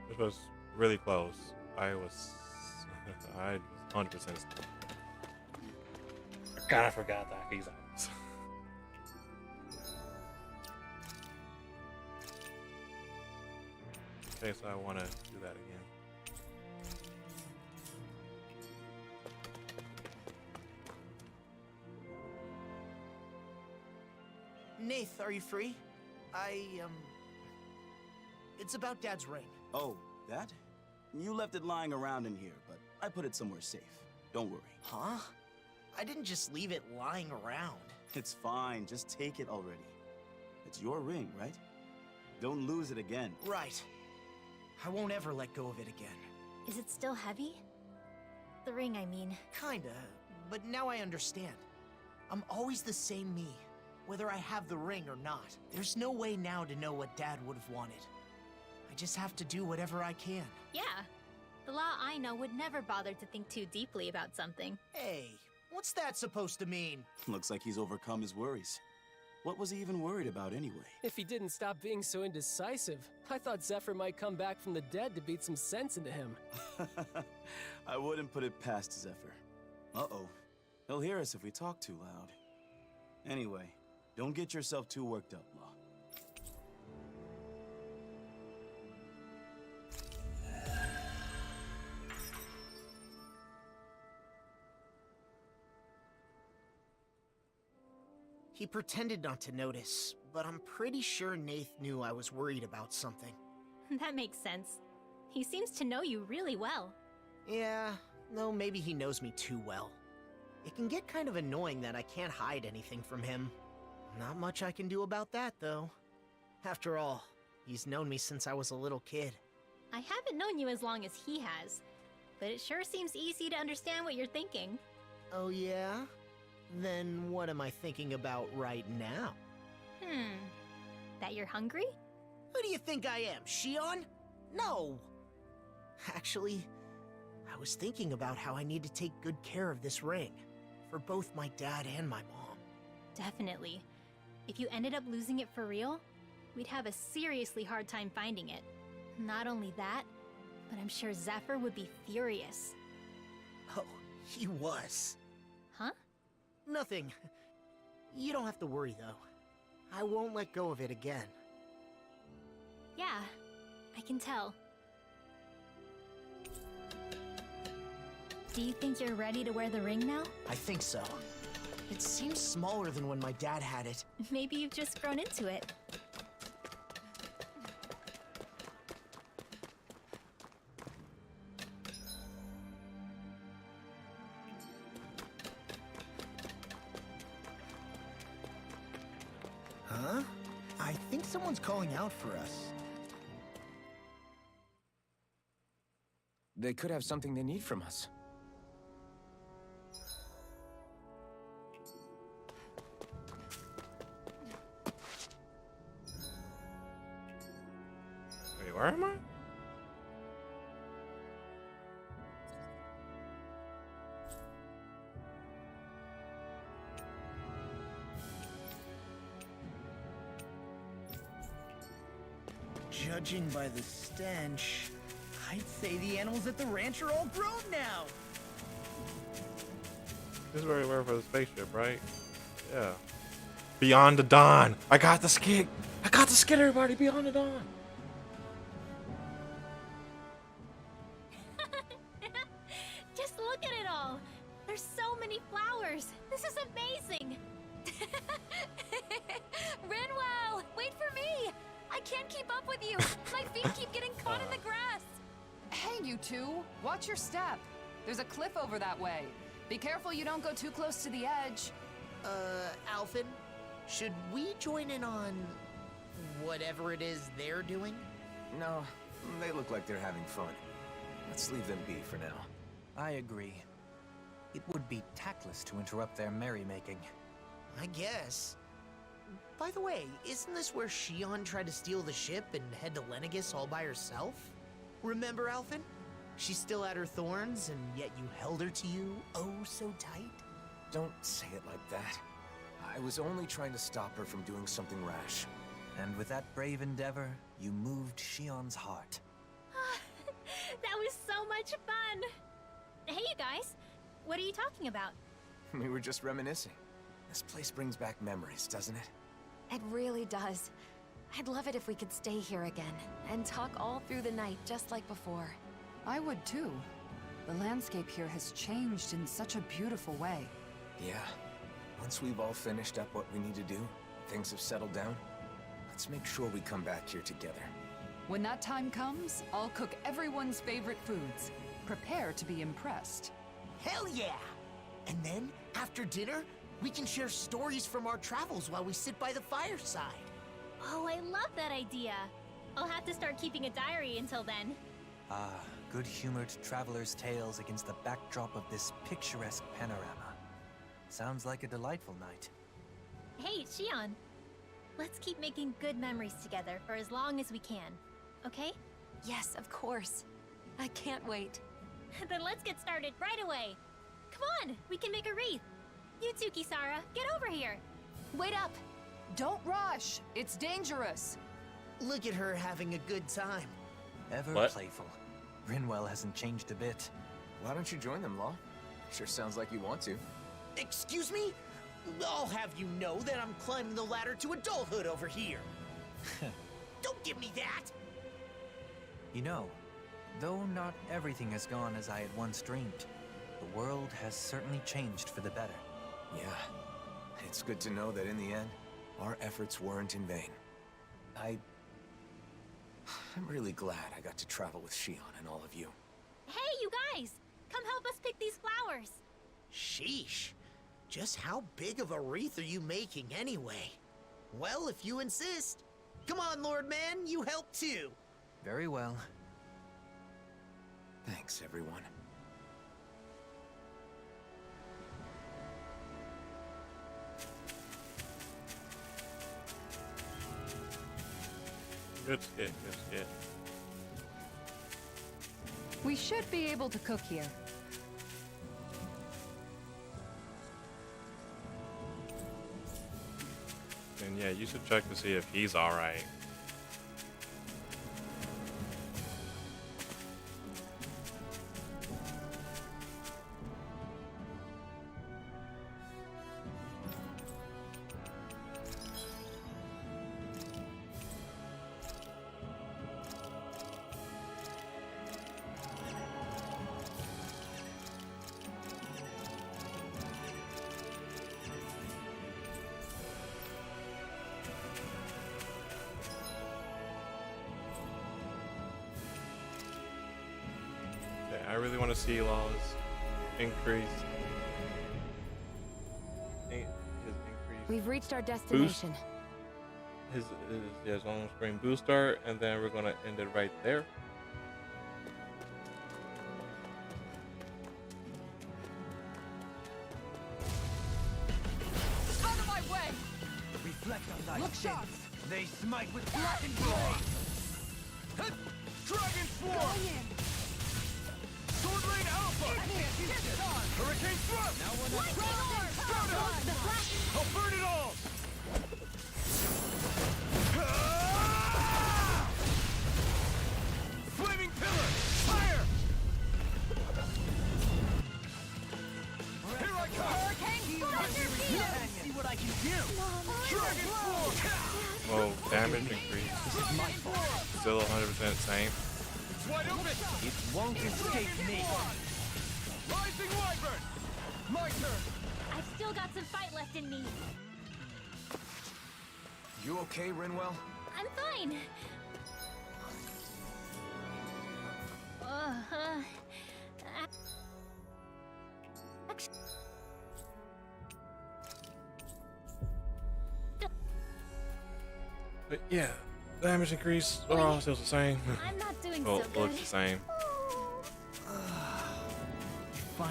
This was really close. I was 100%. I kinda forgot that these items. Okay, so I wanna do that again. Nath, are you free? It's about Dad's ring. Oh, that? You left it lying around in here, but I put it somewhere safe. Don't worry. Huh? I didn't just leave it lying around. It's fine, just take it already. It's your ring, right? Don't lose it again. Right. I won't ever let go of it again. Is it still heavy? The ring, I mean. Kinda, but now I understand. I'm always the same me, whether I have the ring or not. There's no way now to know what Dad would have wanted. I just have to do whatever I can. Yeah. The Law I know would never bother to think too deeply about something. Hey, what's that supposed to mean? Looks like he's overcome his worries. What was he even worried about anyway? If he didn't stop being so indecisive, I thought Zephyr might come back from the dead to beat some sense into him. I wouldn't put it past Zephyr. Uh-oh. He'll hear us if we talk too loud. Anyway, don't get yourself too worked up, Law. He pretended not to notice, but I'm pretty sure Nath knew I was worried about something. That makes sense. He seems to know you really well. Yeah, though maybe he knows me too well. It can get kind of annoying that I can't hide anything from him. Not much I can do about that, though. After all, he's known me since I was a little kid. I haven't known you as long as he has, but it sure seems easy to understand what you're thinking. Oh yeah? Then what am I thinking about right now? That you're hungry? Who do you think I am, Shion? No! Actually, I was thinking about how I need to take good care of this ring. For both my dad and my mom. Definitely. If you ended up losing it for real, we'd have a seriously hard time finding it. Not only that, but I'm sure Zephyr would be furious. Oh, he was. Huh? Nothing. You don't have to worry, though. I won't let go of it again. Yeah, I can tell. Do you think you're ready to wear the ring now? I think so. It seems smaller than when my dad had it. Maybe you've just grown into it. Huh? I think someone's calling out for us. They could have something they need from us. where am I? Judging by the stench, I'd say the animals at the ranch are all grown now. This is where we were for the spaceship, right? Yeah. Beyond the Dawn. I got the skit. I got the skit, everybody. Beyond the Dawn. Just look at it all. There's so many flowers. This is amazing. Rinwell, wait for me. I can't keep up with you. My feet keep getting caught in the grass. Hey, you two. Watch your step. There's a cliff over that way. Be careful you don't go too close to the edge. Alphen, should we join in on whatever it is they're doing? No, they look like they're having fun. Let's leave them be for now. I agree. It would be tactless to interrupt their merrymaking. I guess. By the way, isn't this where Shion tried to steal the ship and head to Lenegis all by herself? Remember, Alphen? She's still at her thorns, and yet you held her to you oh so tight? Don't say it like that. I was only trying to stop her from doing something rash. And with that brave endeavor, you moved Shion's heart. That was so much fun. Hey, you guys. What are you talking about? We were just reminiscing. This place brings back memories, doesn't it? It really does. I'd love it if we could stay here again and talk all through the night just like before. I would too. The landscape here has changed in such a beautiful way. Yeah. Once we've all finished up what we need to do, things have settled down, let's make sure we come back here together. When that time comes, I'll cook everyone's favorite foods. Prepare to be impressed. Hell yeah! And then, after dinner, we can share stories from our travels while we sit by the fireside. Oh, I love that idea. I'll have to start keeping a diary until then. Ah, good-humored traveler's tales against the backdrop of this picturesque panorama. Sounds like a delightful night. Hey, Shion. Let's keep making good memories together for as long as we can, okay? Yes, of course. I can't wait. Then let's get started right away. Come on, we can make a wreath. You too, Kisara, get over here. Wait up! Don't rush! It's dangerous! Look at her having a good time. Ever What? playful. Rinwell hasn't changed a bit. Why don't you join them, Law? Sure sounds like you want to. Excuse me? I'll have you know that I'm climbing the ladder to adulthood over here. Don't give me that! You know, though not everything has gone as I had once dreamed, the world has certainly changed for the better. Yeah. It's good to know that in the end, our efforts weren't in vain. I'm really glad I got to travel with Shion and all of you. Hey, you guys! Come help us pick these flowers. Sheesh. Just how big of a wreath are you making anyway? Well, if you insist. Come on, Lord Man, you help too. Very well. Thanks, everyone. Good skit, good skit. We should be able to cook here. And yeah, you should check to see if he's alright. I really want to see Law's increase. His increase. We've reached our destination. His on screen boost start, and then we're gonna end it right there. Out of my way! Reflect on thy sins. They smite with black and blade. I'll burn it all! Flaming pillar! Fire! Here I come! See what I can do! Dragon Floor! Whoa, damage increase. Still 100% same. It's wide open! It won't escape me! Rising Wyvern! My turn! I've still got some fight left in me. You okay, Rinwell? I'm fine. But yeah, damage increase overall still the same. I'm not doing Well, so good. looks the same.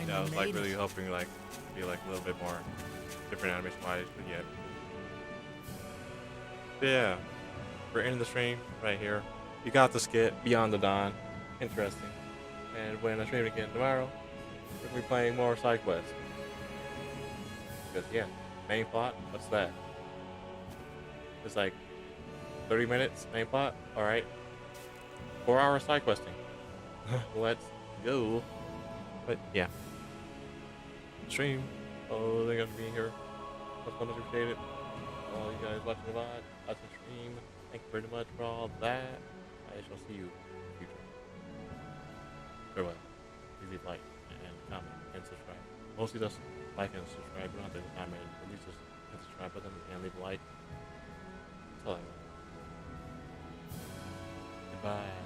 Yeah, I was like really hoping like be like a little bit more different animation wise, but yeah. But yeah, we're ending the stream right here. You got the skit Beyond the Dawn, interesting. And when I stream again tomorrow, we're gonna be playing more side quests. Because yeah, main plot, what's that? It's like 30 minutes main plot. All right, 4 hours side questing. Let's go. But yeah, stream. Oh, they're gonna be here. Much fun, appreciate it. All you guys watching the VOD, watching the stream. Thank you very much for all that. I shall see you in the future. Farewell. Please leave like and comment and subscribe. Mostly just like and subscribe. You don't have to comment. At least just hit the subscribe button and leave a like. That's all I want. Goodbye.